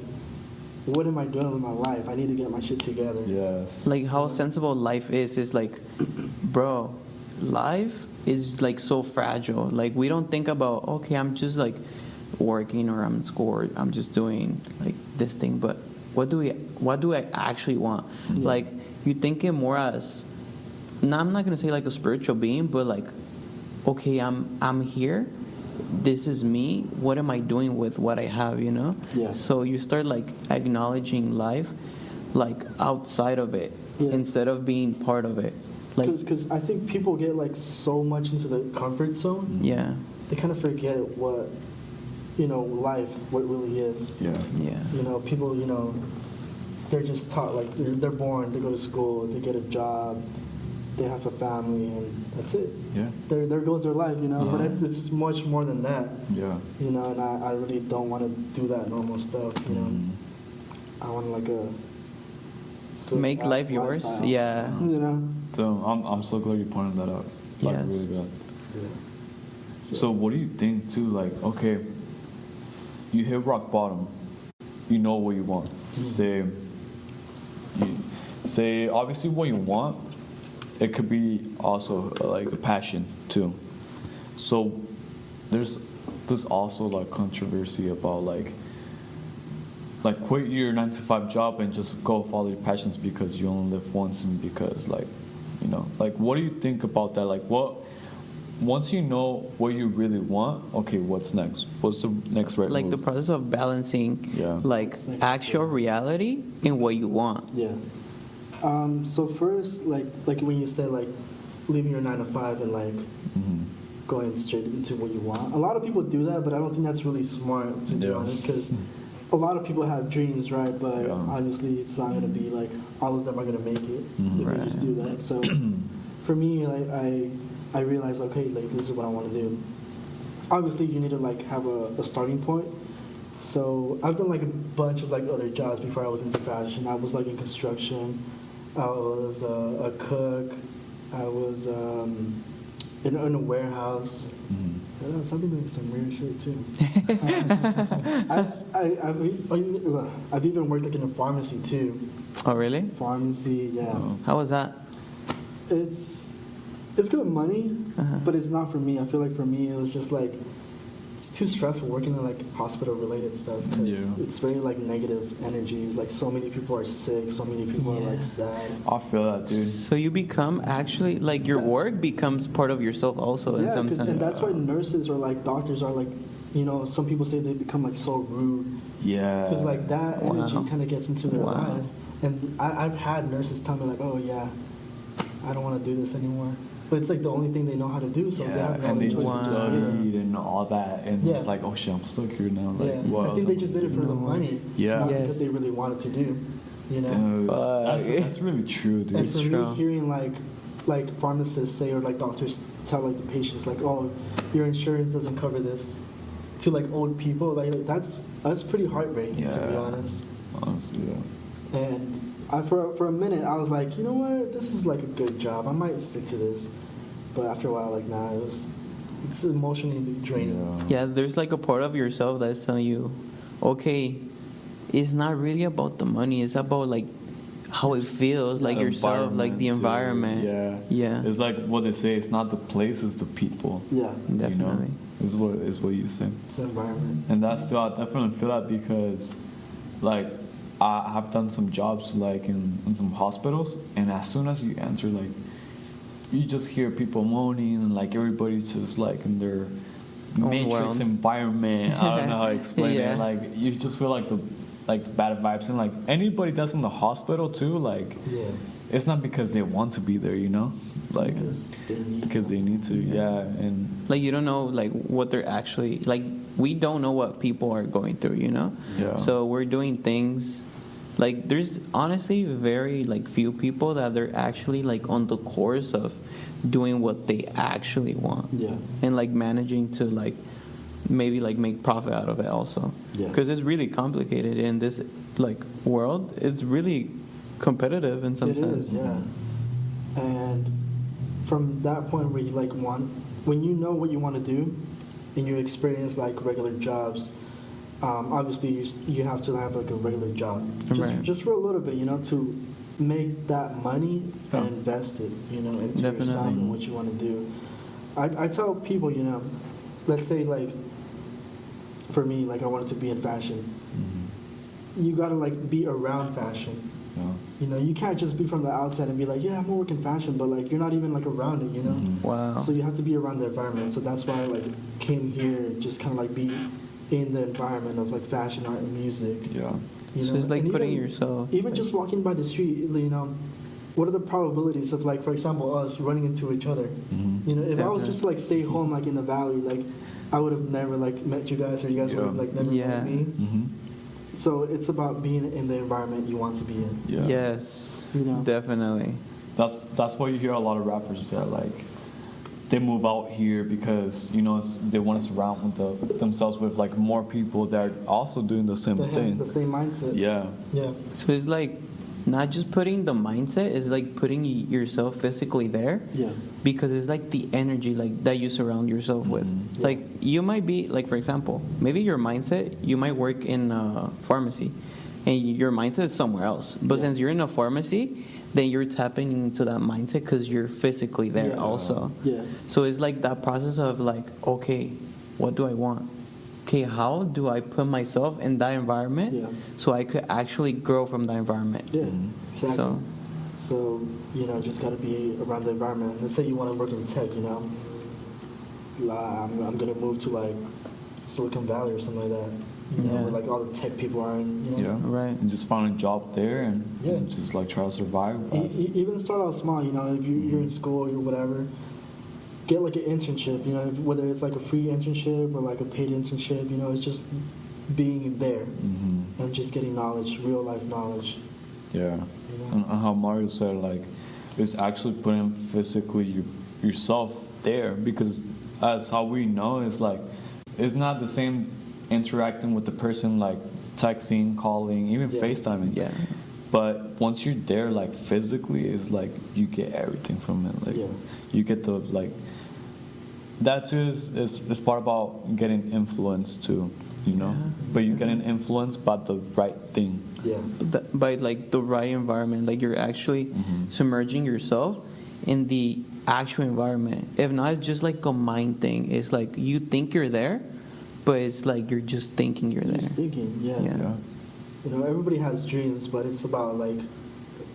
Speaker 2: what am I doing with my life? I need to get my shit together.
Speaker 1: Yes.
Speaker 3: Like how sensible life is like, bro, life is like so fragile. Like we don't think about, okay, I'm just like working or I'm in school or I'm just doing like this thing, but what do I actually want? Like you think it more as, now I'm not gonna say like a spiritual being, but like, okay, I'm here, this is me, what am I doing with what I have, you know? So you start like acknowledging life like outside of it instead of being part of it. Like,
Speaker 2: because I think people get like so much into the comfort zone. They kind of forget what, you know, life, what really is. You know, people, you know, they're just taught, like, they're born, they go to school, they get a job, they have a family, and that's it. There goes their life, you know. But it's much more than that. You know, and I really don't want to do that normal stuff, you know. I want like a
Speaker 3: make life yours.
Speaker 2: Lifestyle,
Speaker 3: you
Speaker 2: know.
Speaker 1: So I'm so glad you pointed that out. Like really good. So what do you think too? Like, okay, you hit rock bottom. You know what you want. Say obviously what you want. It could be also like a passion too. So there's also like controversy about like quit your 9-to-5 job and just go follow your passions because you only live once, and because like, you know, like what do you think about that? Like once you know what you really want, okay, what's next? What's the next right
Speaker 3: like
Speaker 1: move?
Speaker 3: the process of balancing like actual reality and what you want.
Speaker 2: So first, like when you said like leaving your 9-to-5 and like going straight into what you want, a lot of people do that, but I don't think that's really smart, to be honest, because a lot of people have dreams, right? But
Speaker 1: Yeah.
Speaker 2: obviously, it's not gonna be like all of them are gonna make it if
Speaker 3: Right.
Speaker 2: they just do that. So for me, like I realized, okay, like this is what I want to do. Obviously, you need to like have a starting point. So I've done like a bunch of like other jobs before I was into fashion. I was like in construction. I was a cook. I was in a warehouse. Yeah, so I've been doing some weird shit too. I've even worked like in a pharmacy too.
Speaker 3: Oh, really?
Speaker 2: Pharmacy, yeah.
Speaker 3: How was that?
Speaker 2: It's good money, but it's not for me. I feel like for me it was just like it's too stressful working in like hospital related stuff because it's very like negative energies. Like so many people are sick, so many people are like sad.
Speaker 1: I feel that, dude.
Speaker 3: So you become actually like your work becomes part of yourself also in some sense.
Speaker 2: And that's why nurses or like doctors are like, you know, some people say they become like so rude.
Speaker 1: Yeah.
Speaker 2: Because like that energy
Speaker 3: Wow.
Speaker 2: kind of gets into their
Speaker 3: Wow.
Speaker 2: life. And I've had nurses tell me like, oh yeah, I don't want to do this anymore. But it's like the only thing they know how to do, so they have no
Speaker 1: and
Speaker 2: other
Speaker 1: they
Speaker 2: choice
Speaker 1: just
Speaker 2: to just do
Speaker 1: studied
Speaker 2: it.
Speaker 1: and all that, and
Speaker 2: Yeah.
Speaker 1: it's like, oh shit, I'm stuck here now. Like,
Speaker 2: Yeah,
Speaker 1: what
Speaker 2: I
Speaker 1: else
Speaker 2: think they
Speaker 1: am
Speaker 2: just
Speaker 1: I
Speaker 2: did it for the
Speaker 1: doing?
Speaker 2: money,
Speaker 1: Yeah.
Speaker 2: not
Speaker 3: Yes.
Speaker 2: because they really wanted to do, you know.
Speaker 1: Dude,
Speaker 3: Fuck.
Speaker 1: that's really true, dude.
Speaker 2: And
Speaker 3: It's
Speaker 2: for
Speaker 3: true.
Speaker 2: me, hearing like pharmacists say or like doctors tell like the patients like, oh, your insurance doesn't cover this, to like old people, like that's pretty heartbreaking to be
Speaker 1: Yeah.
Speaker 2: honest.
Speaker 1: Honestly, yeah.
Speaker 2: And for a minute, I was like, you know what, this is like a good job. I might stick to this. But after a while, like, nah, it's emotionally draining.
Speaker 3: Yeah, there's like a part of yourself that's telling you, okay, it's not really about the money. It's about like how it feels, like
Speaker 1: The
Speaker 3: yourself, like the
Speaker 1: environment,
Speaker 3: environment.
Speaker 1: too.
Speaker 3: Yeah.
Speaker 1: It's like what they say. It's not the place, it's the people.
Speaker 2: Yeah,
Speaker 3: Definitely.
Speaker 1: You know, is what you say.
Speaker 2: it's the environment.
Speaker 1: And that's I definitely feel that because, like, I have done some jobs like in some hospitals, and as soon as you enter, like, you just hear people moaning, and like everybody's just like in their matrix
Speaker 3: Overwhelmed.
Speaker 1: environment. I don't know how to explain
Speaker 3: Yeah.
Speaker 1: it. Like you just feel like the bad vibes, and like anybody that's in the hospital too, like
Speaker 2: Yeah,
Speaker 1: it's not because they want to be there, you know, like because they need to, yeah, and
Speaker 3: Like you don't know like what they're actually like. We don't know what people are going through, you know.
Speaker 1: Yeah.
Speaker 3: So we're doing things. Like there's honestly very like few people that they're actually like on the course of doing what they actually want.
Speaker 2: Yeah.
Speaker 3: And like managing to like maybe like make profit out of it also.
Speaker 2: Yeah.
Speaker 3: Because it's really complicated in this like world. It's really competitive in some
Speaker 2: It
Speaker 3: sense.
Speaker 2: is, yeah. And from that point where you like when you know what you want to do, and you experience like regular jobs, obviously you have to have like a regular job, just for a little bit, you know, to make that money and invest it, you know, into yourself and what you want to do. I tell people, you know, let's say like for me, like I wanted to be in fashion. You gotta like be around fashion.
Speaker 1: yeah.
Speaker 2: You know, you can't just be from the outside and be like, yeah, I'm gonna work in fashion, but like you're not even like around it, you know.
Speaker 3: Wow.
Speaker 2: So you have to be around the environment. So that's why I like came here, just kind of like be in the environment of like fashion, art, and music.
Speaker 1: Yeah.
Speaker 2: You
Speaker 3: So
Speaker 2: know?
Speaker 3: it's like
Speaker 2: And
Speaker 3: putting yourself.
Speaker 2: even just walking by the street, you know, what are the probabilities of like, for example, us running into each other? You know, if I was just to, like stay home like in the valley, like I would have never like met you guys, or you guys would have like never met me. So it's about being in the environment you want to be in.
Speaker 1: Yeah.
Speaker 3: Yes.
Speaker 2: You know?
Speaker 3: Definitely.
Speaker 1: That's why you hear a lot of rappers that like they move out here because, you know, they want to surround themselves with like more people that are also doing the same
Speaker 2: They have
Speaker 1: thing.
Speaker 2: the same mindset.
Speaker 1: Yeah.
Speaker 2: Yeah.
Speaker 3: So it's like not just putting the mindset, it's like putting yourself physically there.
Speaker 2: Yeah.
Speaker 3: Because it's like the energy like that you surround yourself with.
Speaker 2: Yeah.
Speaker 3: Like you might be like, for example, maybe your mindset, you might work in a pharmacy and your mindset is somewhere else. But since you're in a pharmacy, then you're tapping into that mindset because you're physically there also.
Speaker 2: Yeah.
Speaker 3: So it's like that process of like, okay, what do I want? Okay, how do I put myself in that environment so I could actually grow from that environment?
Speaker 2: Yeah. Exactly.
Speaker 3: So,
Speaker 2: So, you know, just got to be around the environment. Let's say you want to work in tech, you know. I'm going to move to like Silicon Valley or something like that. You know, where like all the tech people are in, you know.
Speaker 1: Yeah.
Speaker 3: Right.
Speaker 1: And just find a job there and just like try to survive.
Speaker 2: Even start out small, you know, if you're in school or whatever, get like an internship, you know, whether it's like a free internship or like a paid internship, you know, it's just being there
Speaker 1: Mm-hmm.
Speaker 2: and just getting knowledge, real life knowledge.
Speaker 1: Yeah.
Speaker 2: You know?
Speaker 1: And how Mario said, like, it's actually putting physically yourself there, because as how we know, it's like, it's not the same interacting with the person, like texting, calling, even
Speaker 2: Yeah.
Speaker 1: FaceTiming.
Speaker 3: Yeah.
Speaker 1: But once you're there, like physically, it's like you get everything from it. Like
Speaker 2: Yeah.
Speaker 1: you get the like. That too is part about getting influenced too, you know.
Speaker 3: Yeah.
Speaker 1: But you're getting influenced by the right thing.
Speaker 2: Yeah.
Speaker 3: By like the right environment, like you're actually
Speaker 1: Mhm.
Speaker 3: submerging yourself in the actual environment. If not, it's just like a mind thing. It's like you think you're there, but it's like you're just thinking you're there.
Speaker 2: Just thinking, yeah.
Speaker 3: Yeah.
Speaker 1: Yeah.
Speaker 2: You know, everybody has dreams, but it's about like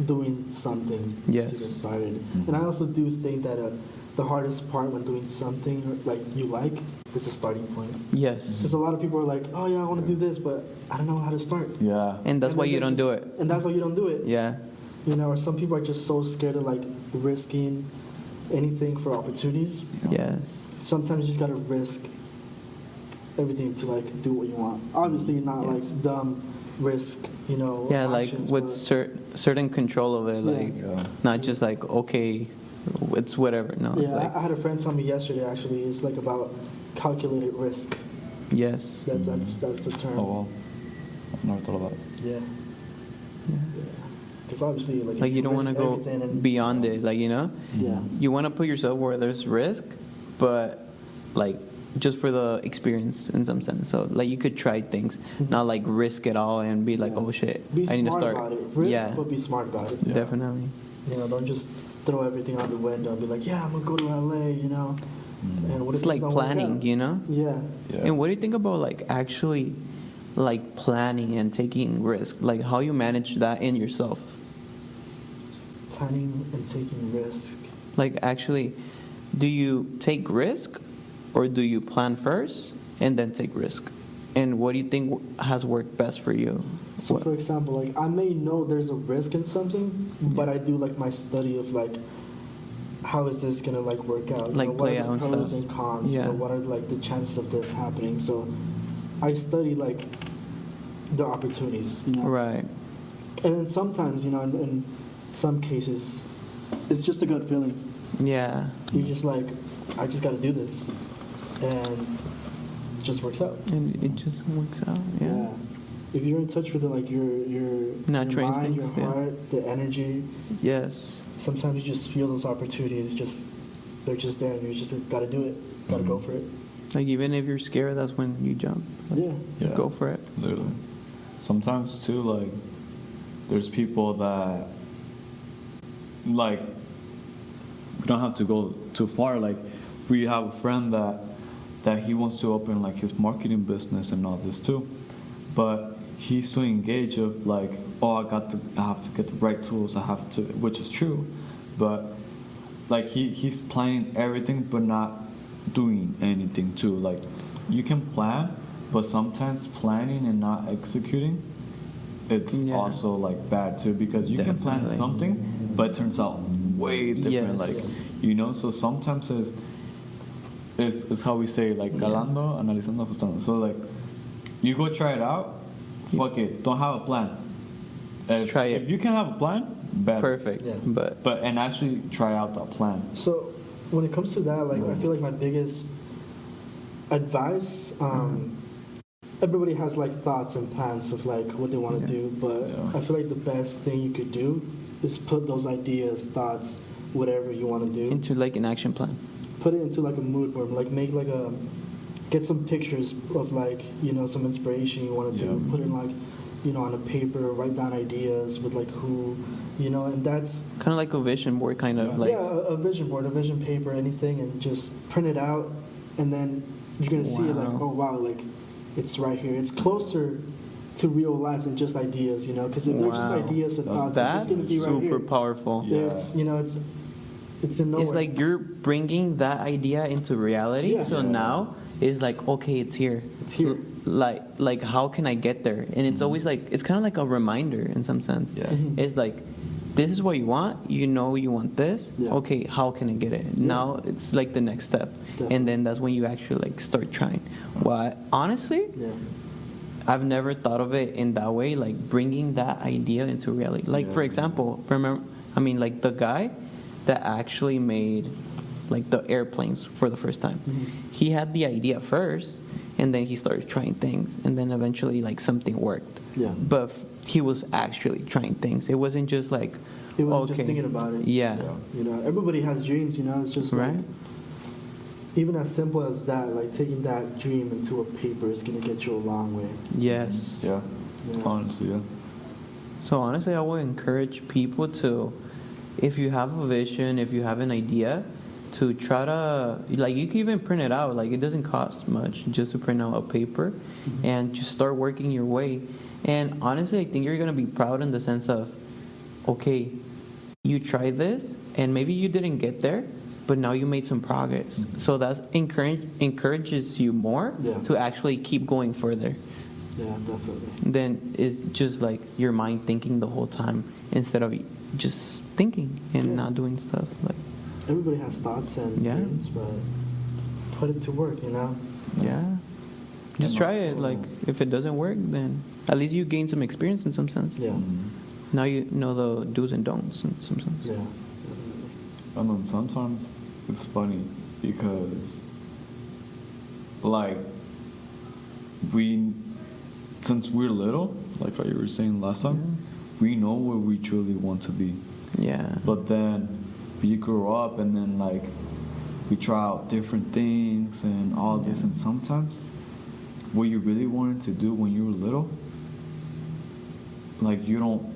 Speaker 2: doing something
Speaker 3: Yes.
Speaker 2: to get started.
Speaker 1: Mhm.
Speaker 2: And I also do think that the hardest part when doing something like you like is the starting point.
Speaker 3: Yes.
Speaker 2: Because a lot of people are like, oh yeah, I want to do this, but I don't know how to start.
Speaker 1: Yeah.
Speaker 3: And that's
Speaker 2: And
Speaker 3: why
Speaker 2: then
Speaker 3: you
Speaker 2: they
Speaker 3: don't do
Speaker 2: just-
Speaker 3: it.
Speaker 2: And that's why you don't do it.
Speaker 3: Yeah.
Speaker 2: You know, or some people are just so scared of like risking anything for opportunities.
Speaker 3: Yes.
Speaker 2: Sometimes you just gotta risk everything to like do what you want. Obviously, not
Speaker 3: Yes.
Speaker 2: like dumb risk. You know.
Speaker 3: Yeah, like
Speaker 2: actions,
Speaker 3: with
Speaker 2: but-
Speaker 3: certain control of it,
Speaker 2: Yeah.
Speaker 3: like
Speaker 1: Yeah.
Speaker 3: not just like okay, it's whatever. No, it's
Speaker 2: Yeah,
Speaker 3: like
Speaker 2: I had a friend tell me yesterday. Actually, it's like about calculated risk.
Speaker 3: yes.
Speaker 2: That's the term.
Speaker 1: Oh well. I've never thought about it.
Speaker 2: Yeah.
Speaker 3: Yeah.
Speaker 2: Because obviously, like,
Speaker 3: Like
Speaker 2: if
Speaker 3: you don't
Speaker 2: risk
Speaker 3: want to go
Speaker 2: everything and-
Speaker 3: beyond it, like you know.
Speaker 2: Yeah.
Speaker 3: You want to put yourself where there's risk, but like just for the experience in some sense. So like you could try things, not like risk it all and be like,
Speaker 2: Yeah.
Speaker 3: oh shit,
Speaker 2: Be
Speaker 3: I need to
Speaker 2: smart
Speaker 3: start.
Speaker 2: about it. Risk,
Speaker 3: Yeah,
Speaker 2: but be smart about it.
Speaker 1: Yeah.
Speaker 3: definitely.
Speaker 2: You know, don't just throw everything out the window and be like, yeah, I'm gonna go to LA. You know. And what if
Speaker 3: It's like
Speaker 2: things don't work
Speaker 3: planning,
Speaker 2: out?
Speaker 3: you know.
Speaker 2: Yeah.
Speaker 1: Yeah.
Speaker 3: And what do you think about like actually, like planning and taking risk? Like how you manage that in yourself?
Speaker 2: Planning and taking risk.
Speaker 3: Like actually, do you take risk, or do you plan first and then take risk? And what do you think has worked best for you?
Speaker 2: So,
Speaker 3: What-
Speaker 2: for example, like I may know there's a risk in something, but I do like my study of like how is this gonna like work out? You
Speaker 3: Like
Speaker 2: know,
Speaker 3: play
Speaker 2: what are
Speaker 3: out
Speaker 2: the
Speaker 3: and
Speaker 2: pros
Speaker 3: stuff.
Speaker 2: and cons?
Speaker 3: Yeah.
Speaker 2: You know, what are like the chances of this happening? So I study like the opportunities. You know?
Speaker 3: Right.
Speaker 2: And then sometimes, you know, in some cases, it's just a good feeling.
Speaker 3: Yeah.
Speaker 2: You just like, I just got to do this, and it just works out.
Speaker 3: And it just works out. Yeah.
Speaker 2: If you're in touch with like your
Speaker 3: Natural
Speaker 2: mind, your
Speaker 3: instincts, yeah.
Speaker 2: heart, the energy,
Speaker 3: Yes.
Speaker 2: sometimes you just feel those opportunities. Just they're just there, and you just got to do it. Got to go for it.
Speaker 3: Like even if you're scared, that's when you jump. Like,
Speaker 2: Yeah.
Speaker 3: You
Speaker 1: Yeah.
Speaker 3: go for it.
Speaker 1: Literally. Sometimes too, like, there's people that, like, we don't have to go too far. Like, we have a friend that he wants to open like his marketing business and all this too, but he's so engaged of like, oh, I have to get the right tools. I have to, which is true, but like he's planning everything but not doing anything too. Like, you can plan, but sometimes planning and not executing, it's
Speaker 3: Yeah.
Speaker 1: also like bad too, because you can plan
Speaker 3: Definitely.
Speaker 1: something but it turns out way different.
Speaker 3: Yes.
Speaker 1: Like, you know, so sometimes it's how we say, like, calando, analizando, ajustando. So like, you go try it out, fuck it, don't have a plan.
Speaker 3: Just try it.
Speaker 1: If you can have a plan, better.
Speaker 3: Perfect.
Speaker 2: Yeah.
Speaker 3: But
Speaker 1: And actually try out that plan.
Speaker 2: So when it comes to that, like I feel like my biggest advice, everybody has like thoughts and plans of like what they want to do, but
Speaker 1: Yeah.
Speaker 2: I feel like the best thing you could do is put those ideas, thoughts, whatever you want to do,
Speaker 3: into like an action plan.
Speaker 2: put it into like a mood board, like make like get some pictures of like, you know, some inspiration you want to do,
Speaker 1: Yeah.
Speaker 2: put it like, you know, on a paper, write down ideas with like who, you know, and that's
Speaker 3: Kind of like a vision board, kind of
Speaker 1: Yeah.
Speaker 3: like.
Speaker 2: a vision board, a vision paper, anything, and just print it out, and then you're gonna see it like,
Speaker 3: Wow.
Speaker 2: oh wow, like it's right here. It's closer to real life than just ideas, you know, because if they're just
Speaker 3: Wow.
Speaker 2: ideas and thoughts,
Speaker 3: That's
Speaker 2: it's just gonna be right
Speaker 3: super
Speaker 2: here.
Speaker 3: powerful.
Speaker 1: Yeah.
Speaker 2: It's, you know, it's in nowhere.
Speaker 3: It's like you're bringing that idea into reality.
Speaker 2: Yeah.
Speaker 3: So
Speaker 1: Yeah.
Speaker 3: now it's like, okay, it's here.
Speaker 2: It's here.
Speaker 3: Like how can I get there? And it's always like, it's kind of like a reminder in some sense.
Speaker 1: Yeah.
Speaker 2: Mhm.
Speaker 3: It's like, this is what you want. You know you want this.
Speaker 2: Yeah.
Speaker 3: Okay, how can I get it? Now it's like the next step.
Speaker 2: Definitely.
Speaker 3: And then that's when you actually like start trying. Well, honestly,
Speaker 2: yeah,
Speaker 3: I've never thought of it in that way, like bringing that idea into reality. Like for example, like the guy that actually made like the airplanes for the first time. He had the idea first, and then he started trying things, and then eventually like something worked.
Speaker 2: Yeah.
Speaker 3: But he was actually trying things. It wasn't just like
Speaker 2: It wasn't just thinking about it.
Speaker 3: Yeah.
Speaker 2: You know, everybody has dreams. You know, it's just like
Speaker 3: Right.
Speaker 2: even as simple as that, like taking that dream into a paper is gonna get you a long way.
Speaker 3: Yes.
Speaker 1: Yeah.
Speaker 2: Yeah.
Speaker 1: Honestly, yeah.
Speaker 3: So honestly, I would encourage people to, if you have a vision, if you have an idea, to try to, like, you can even print it out. Like, it doesn't cost much just to print out a paper and just start working your way. And honestly, I think you're going to be proud in the sense of, okay, you tried this and maybe you didn't get there, but now you made some progress. So that encourages you more to actually keep going further.
Speaker 2: Yeah, definitely.
Speaker 3: Then it's just like your mind thinking the whole time instead of just thinking and not doing stuff. Like,
Speaker 2: everybody has thoughts and dreams, but put it to work, you know?
Speaker 3: Yeah. Just try it. Like, if it doesn't work, then at least you gain some experience in some sense.
Speaker 2: Yeah.
Speaker 3: Now you know the do's and don'ts in some sense.
Speaker 2: Yeah.
Speaker 1: And then sometimes it's funny because, like, since we're little, like what you were saying last time, we know where we truly want to be.
Speaker 3: Yeah.
Speaker 1: But then we grow up and then, like, we try out different things and all this, and sometimes what you really wanted to do when you were little, like, you don't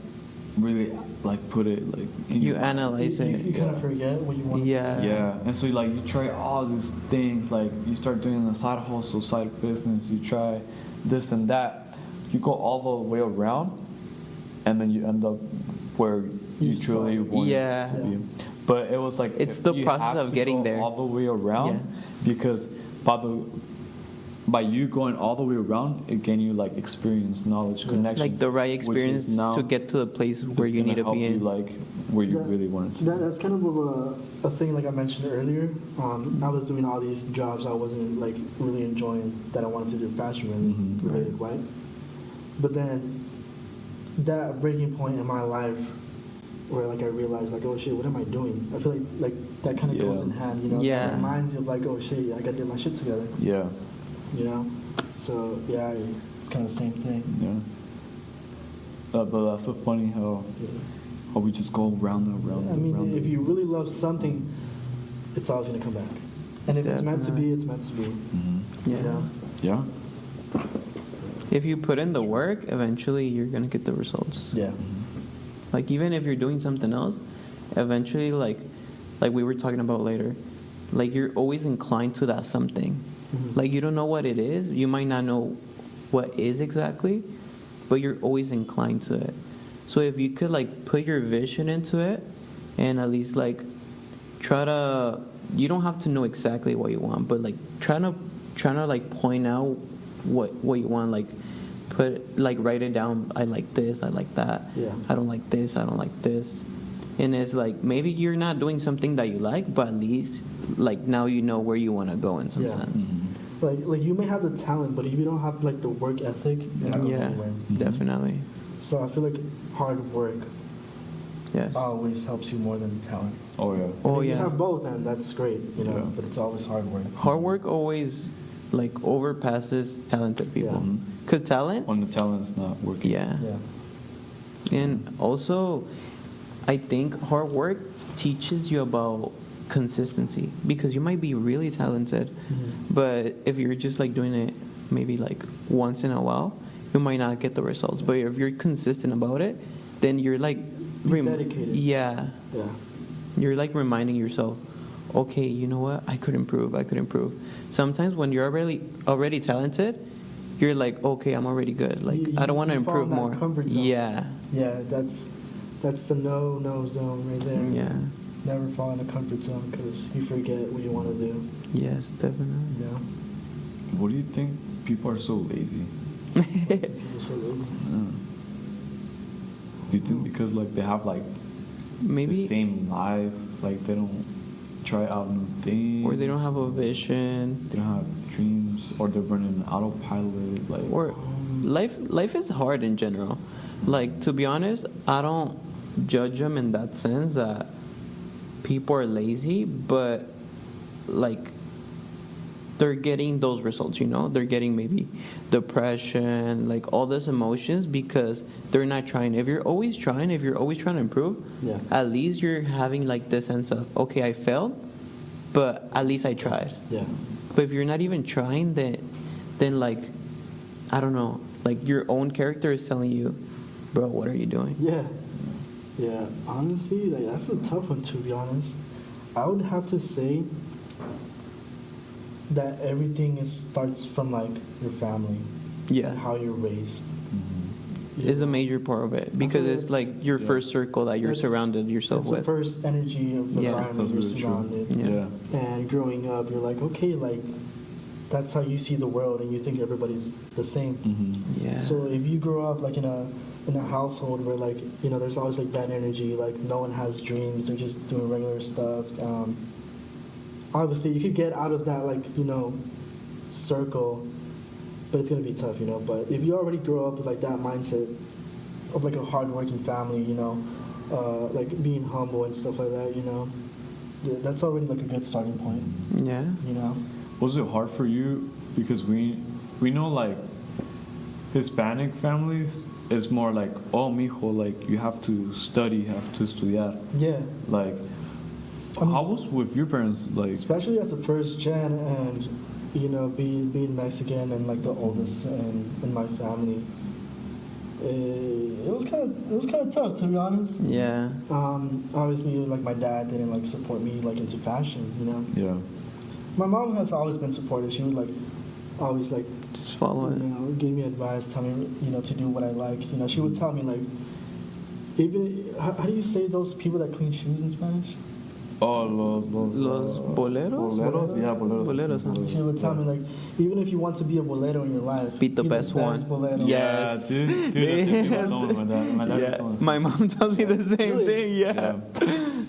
Speaker 1: really like put it like in
Speaker 3: You
Speaker 1: your mind.
Speaker 3: analyze it.
Speaker 2: You kind of forget what you want to do.
Speaker 1: Yeah, and so like you try all these things, like you start doing the side hustle, side business, you try this and that, you go all the way around, and then you end up where you truly want to be. But it was like
Speaker 3: it's the process of getting there
Speaker 1: all the way around, because by you going all the way around, it gain you like experience, knowledge, connections,
Speaker 3: like the right experience to get to the place where you need to be in.
Speaker 1: You, like where you really wanted to.
Speaker 2: That's kind of a thing, like I mentioned earlier. I was doing all these jobs I wasn't like really enjoying that I wanted to do fashion related, right? But then that breaking point in my life where like I realized like, oh shit, what am I doing? I feel like that kind of goes in hand, you know. It reminds you of like, oh shit, I gotta get my shit together.
Speaker 1: Yeah.
Speaker 2: You know, so it's kind of the same thing.
Speaker 1: Yeah. But that's so funny how we just go round and round.
Speaker 2: I mean, if you really love something, it's always gonna come back. And if it's meant to be, it's meant to be.
Speaker 3: Mm-hmm.
Speaker 2: You know?
Speaker 1: Yeah.
Speaker 3: If you put in the work, eventually you're gonna get the results.
Speaker 2: Yeah.
Speaker 3: Like even if you're doing something else, eventually like we were talking about later, like you're always inclined to that something. Like you don't know what it is, you might not know what is exactly, but you're always inclined to it. So if you could like put your vision into it and at least like try to, you don't have to know exactly what you want, but like trying to like point out what you want, like write it down. I like this, I like that. I don't like this, I don't like this. And it's like maybe you're not doing something that you like, but at least like now you know where you want to go in some sense.
Speaker 2: Like you may have the talent, but if you don't have like the work ethic, you're not going anywhere.
Speaker 3: Definitely.
Speaker 2: So I feel like hard work always helps you more than talent.
Speaker 1: Oh yeah.
Speaker 2: And if you have both, and that's great, you know. But it's always hard work.
Speaker 3: Hard work always like overpasses talented people. Because talent,
Speaker 1: when the talent's not working.
Speaker 3: And also, I think hard work teaches you about consistency, because you might be really talented, but if you're just like doing it maybe like once in a while, you might not get the results. But if you're consistent about it, then you're like
Speaker 2: dedicated.
Speaker 3: You're like reminding yourself, okay, you know what, I could improve. Sometimes when you're already talented, you're like, okay, I'm already good, like I don't want to improve more.
Speaker 2: Comfort zone. That's the no zone right there. Never fall in a comfort zone, because you forget what you want to do.
Speaker 3: Yes, definitely.
Speaker 2: Yeah.
Speaker 1: What do you think people are so lazy?
Speaker 2: People so lazy.
Speaker 1: Do you think because like they have like
Speaker 3: maybe
Speaker 1: the same life, like they don't try out new things.
Speaker 3: Or they don't have a vision.
Speaker 1: They don't have dreams, or they're running autopilot. Like,
Speaker 3: Or life is hard in general. Like, to be honest, I don't judge them in that sense that people are lazy, but like they're getting those results, they're getting maybe depression, like all these emotions because they're not trying. If you're always trying to improve,
Speaker 2: Yeah.
Speaker 3: at least you're having like this sense of, okay, I failed, but at least I tried.
Speaker 2: Yeah.
Speaker 3: But if you're not even trying, then like, I don't know, like your own character is telling you, bro, what are you doing?
Speaker 2: Yeah. Yeah. Honestly, like, that's a tough one, to be honest. I would have to say that everything starts from like your family,
Speaker 3: Yeah.
Speaker 2: and how you're raised.
Speaker 3: Is a major part of it because
Speaker 2: Okay,
Speaker 3: it's like your first circle that you're
Speaker 2: That's-
Speaker 3: surrounded yourself
Speaker 2: It's the
Speaker 3: with.
Speaker 2: first energy of the
Speaker 3: Yeah.
Speaker 2: environment
Speaker 1: That's
Speaker 2: you're
Speaker 1: really true.
Speaker 2: surrounded.
Speaker 3: Yeah.
Speaker 2: And growing up, you're like, okay, like that's how you see the world, and you think everybody's the same.
Speaker 1: Mm-hmm.
Speaker 3: Yeah.
Speaker 2: So if you grow up like in a household where like there's always like bad energy, like no one has dreams, they're just doing regular stuff. Obviously, you could get out of that like circle, but it's gonna be tough, But if you already grow up with like that mindset of like a hardworking family, like being humble and stuff like that, that's already like a good starting point,
Speaker 3: Yeah.
Speaker 1: Was it hard for you because we know like Hispanic families is more like, oh mijo, like you have to study, you have to estudiar.
Speaker 2: Yeah.
Speaker 1: Like,
Speaker 2: I mean,
Speaker 1: how was with your parents? Like,
Speaker 2: especially as a first gen, and being Mexican and like the oldest in my family, it was kind of tough, to be honest.
Speaker 3: Yeah.
Speaker 2: Obviously, like my dad didn't like support me like into fashion,
Speaker 1: yeah.
Speaker 2: My mom has always been supportive. She would like always like
Speaker 3: Just follow it.
Speaker 2: give me advice, tell me to do what I like. She would tell me like, even how do you say those people that clean shoes in Spanish?
Speaker 1: Oh, los
Speaker 3: boleros?
Speaker 1: Boleros? Yeah, boleros.
Speaker 3: Boleros, huh?
Speaker 2: She would tell me like, even if you want to be a bolero in your life,
Speaker 3: Be the best one.
Speaker 2: Bolero.
Speaker 3: Yeah. Yes.
Speaker 1: Yeah, dude, that's the thing I told my dad. My dad
Speaker 3: Yeah.
Speaker 1: told me the
Speaker 3: My
Speaker 1: same.
Speaker 3: mom tells me the same
Speaker 2: Really?
Speaker 3: thing. Yeah.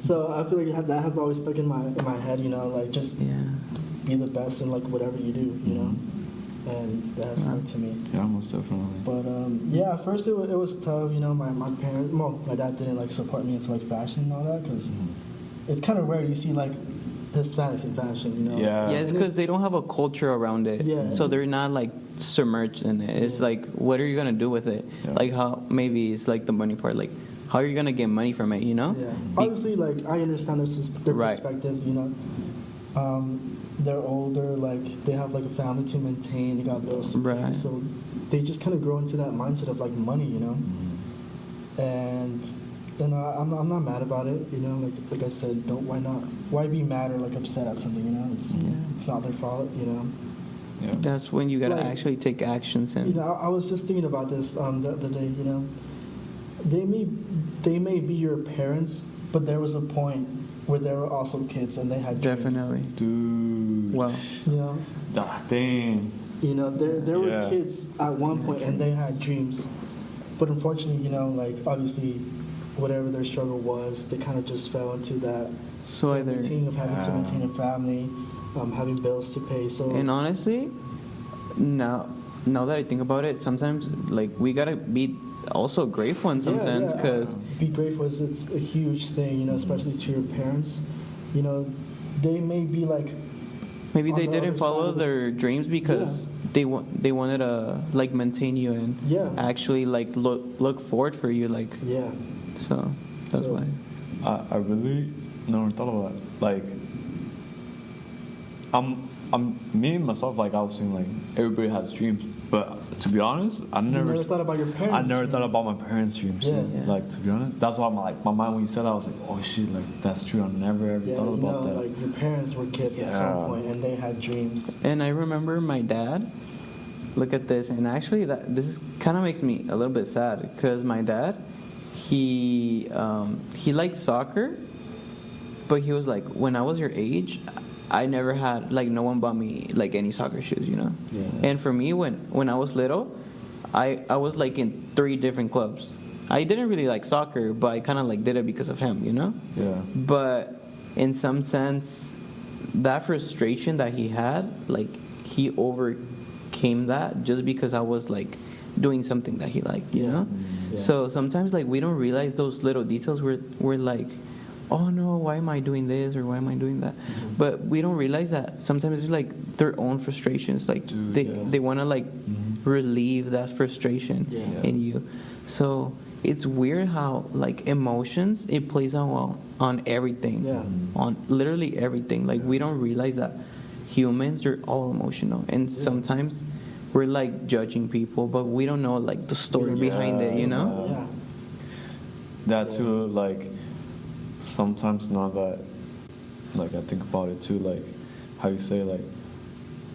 Speaker 2: So I feel like that has always stuck in my head. Like just
Speaker 3: Yeah.
Speaker 2: be the best in like whatever you do. And that has stuck to me.
Speaker 1: Yeah, most definitely.
Speaker 2: But yeah, at first it was tough. My parents, my dad didn't like support me into like fashion and all that because it's kind of rare you see like Hispanics in fashion.
Speaker 1: Yeah.
Speaker 3: Yeah, it's because they don't have a culture around it.
Speaker 2: Yeah.
Speaker 3: So they're not like submerged in it. It's like, what are you gonna do with it?
Speaker 1: Yeah.
Speaker 3: Like how maybe it's like the money part. Like how are you gonna get money from it?
Speaker 2: Yeah. Obviously, like I understand their
Speaker 3: Right.
Speaker 2: perspective. They're older, like they have like a family to maintain. They got bills to pay,
Speaker 3: Right.
Speaker 2: so they just kind of grow into that mindset of like money, And then I'm not mad about it, Like I said, why be mad or like upset at something, It's not their fault,
Speaker 1: Yeah.
Speaker 3: That's when you gotta
Speaker 2: Like-
Speaker 3: actually take actions and
Speaker 2: I was just thinking about this the other day, They may be your parents, but there was a point where they were also kids and they had dreams.
Speaker 3: definitely.
Speaker 1: Dude.
Speaker 3: Well,
Speaker 1: That thing.
Speaker 2: There were
Speaker 1: Yeah.
Speaker 2: kids at one point and they had dreams, but unfortunately, like obviously, whatever their struggle was, they kind of just fell into that
Speaker 3: So
Speaker 2: same
Speaker 3: either-
Speaker 2: routine of having to
Speaker 1: Yeah.
Speaker 2: maintain a family, having bills to pay. So
Speaker 3: and honestly, now that I think about it, sometimes like we gotta be also grateful in some sense because
Speaker 2: be grateful is it's a huge thing, especially to your parents. They may be like
Speaker 3: maybe
Speaker 2: on
Speaker 3: they
Speaker 2: the
Speaker 3: didn't
Speaker 2: other
Speaker 3: follow
Speaker 2: side of
Speaker 3: their dreams because they wanted to like maintain you and
Speaker 2: Yeah.
Speaker 3: actually like look forward for you like
Speaker 2: yeah.
Speaker 3: so that's
Speaker 2: So-
Speaker 3: why.
Speaker 1: I really never thought of that. Like, me myself, like I was saying, like everybody has dreams, but to be honest, I never
Speaker 2: thought about your parents.
Speaker 1: I never thought
Speaker 2: dreams.
Speaker 1: about my parents' dreams.
Speaker 2: Yeah.
Speaker 3: Yeah.
Speaker 1: Like to be honest, that's why my mind when you said that, I was like, oh shit, like that's true. I never ever
Speaker 2: Yeah,
Speaker 1: thought about that.
Speaker 2: like your parents were kids at some point and they had dreams.
Speaker 3: And I remember my dad. Look at this, and actually, this kind of makes me a little bit sad because my dad, he liked soccer, but he was like, when I was your age, I never had like no one bought me like any soccer shoes,
Speaker 1: Yeah.
Speaker 3: And for me, when I was little, I was like in 3 different clubs. I didn't really like soccer, but I kind of like did it because of him,
Speaker 1: Yeah.
Speaker 3: But in some sense, that frustration that he had, like he overcame that just because I was like doing something that he liked, you know.
Speaker 2: Yeah.
Speaker 3: So sometimes like we don't realize those little details. We're like, oh no, why am I doing this or why am I doing that? But we don't realize that sometimes it's like their own frustrations. Like they want to like relieve that frustration in you. So it's weird how like emotions, it plays out on everything, on literally everything. Like we don't realize that humans are all emotional, and sometimes we're like judging people, but we don't know like the story behind it, you know.
Speaker 1: That too, like sometimes now that like I think about it too, like how you say, like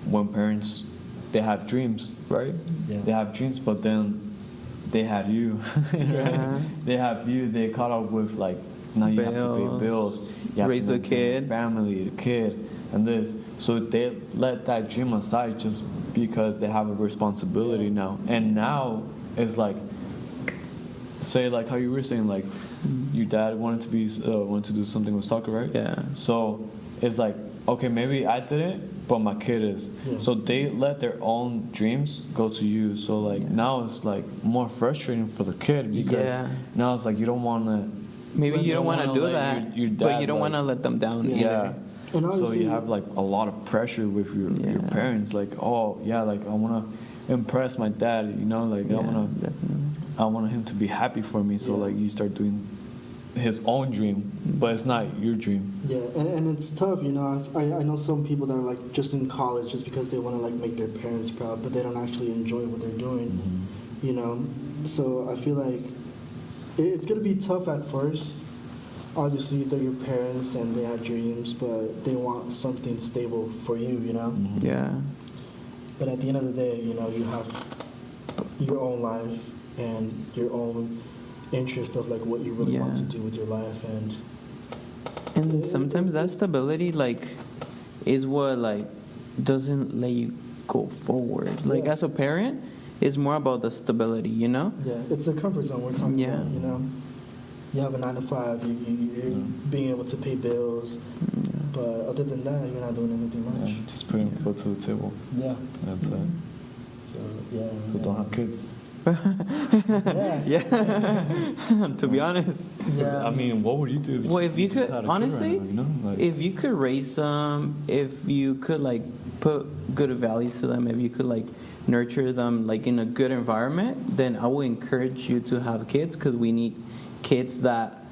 Speaker 1: when parents, they have dreams, right? They have dreams, but then they had you, right? They have you. They caught up with like, now you have to pay bills, you have
Speaker 3: raise
Speaker 1: to
Speaker 3: the kid,
Speaker 1: family, the kid, and this. So they let that dream aside just because they have a responsibility now. And now it's like, say like how you were saying, like your dad wanted to do something with soccer, right?
Speaker 3: Yeah.
Speaker 1: So it's like, okay, maybe I didn't, but my kid is. So they let their own dreams go to you. So like now it's like more frustrating for the kid because now it's like you don't want to.
Speaker 3: Maybe you don't want to do that,
Speaker 1: your dad,
Speaker 3: but you don't want to let them down either.
Speaker 1: So you have like a lot of pressure with your parents. Like, oh yeah, like I want to impress my dad. You know, like I want him to be happy for me. So like you start doing his own dream, but it's not your dream.
Speaker 2: Yeah, and it's tough, you know. I know some people that are like just in college just because they want to like make their parents proud, but they don't actually enjoy what they're doing, you know. So I feel like it's gonna be tough at first. Obviously, they're your parents and they have dreams, but they want something stable for you, you know.
Speaker 3: Yeah.
Speaker 2: But at the end of the day, you know, you have your own life and your own interest of like what you really want to do with your life,
Speaker 3: and sometimes that stability like is what like doesn't let you go forward. Like as a parent, it's more about the stability, you know.
Speaker 2: It's the comfort zone we're talking about, you know. You have a 9 to 5, you're being able to pay bills, but other than that, you're not doing anything much.
Speaker 1: Just putting food to the table. That's it. So don't have kids.
Speaker 3: To be honest,
Speaker 1: I mean, what would you do?
Speaker 3: If you could, honestly,
Speaker 1: right now, you know? Like,
Speaker 3: if you could raise them, if you could like put good values to them, if you could like nurture them like in a good environment, then I would encourage you to have kids, because we need kids that,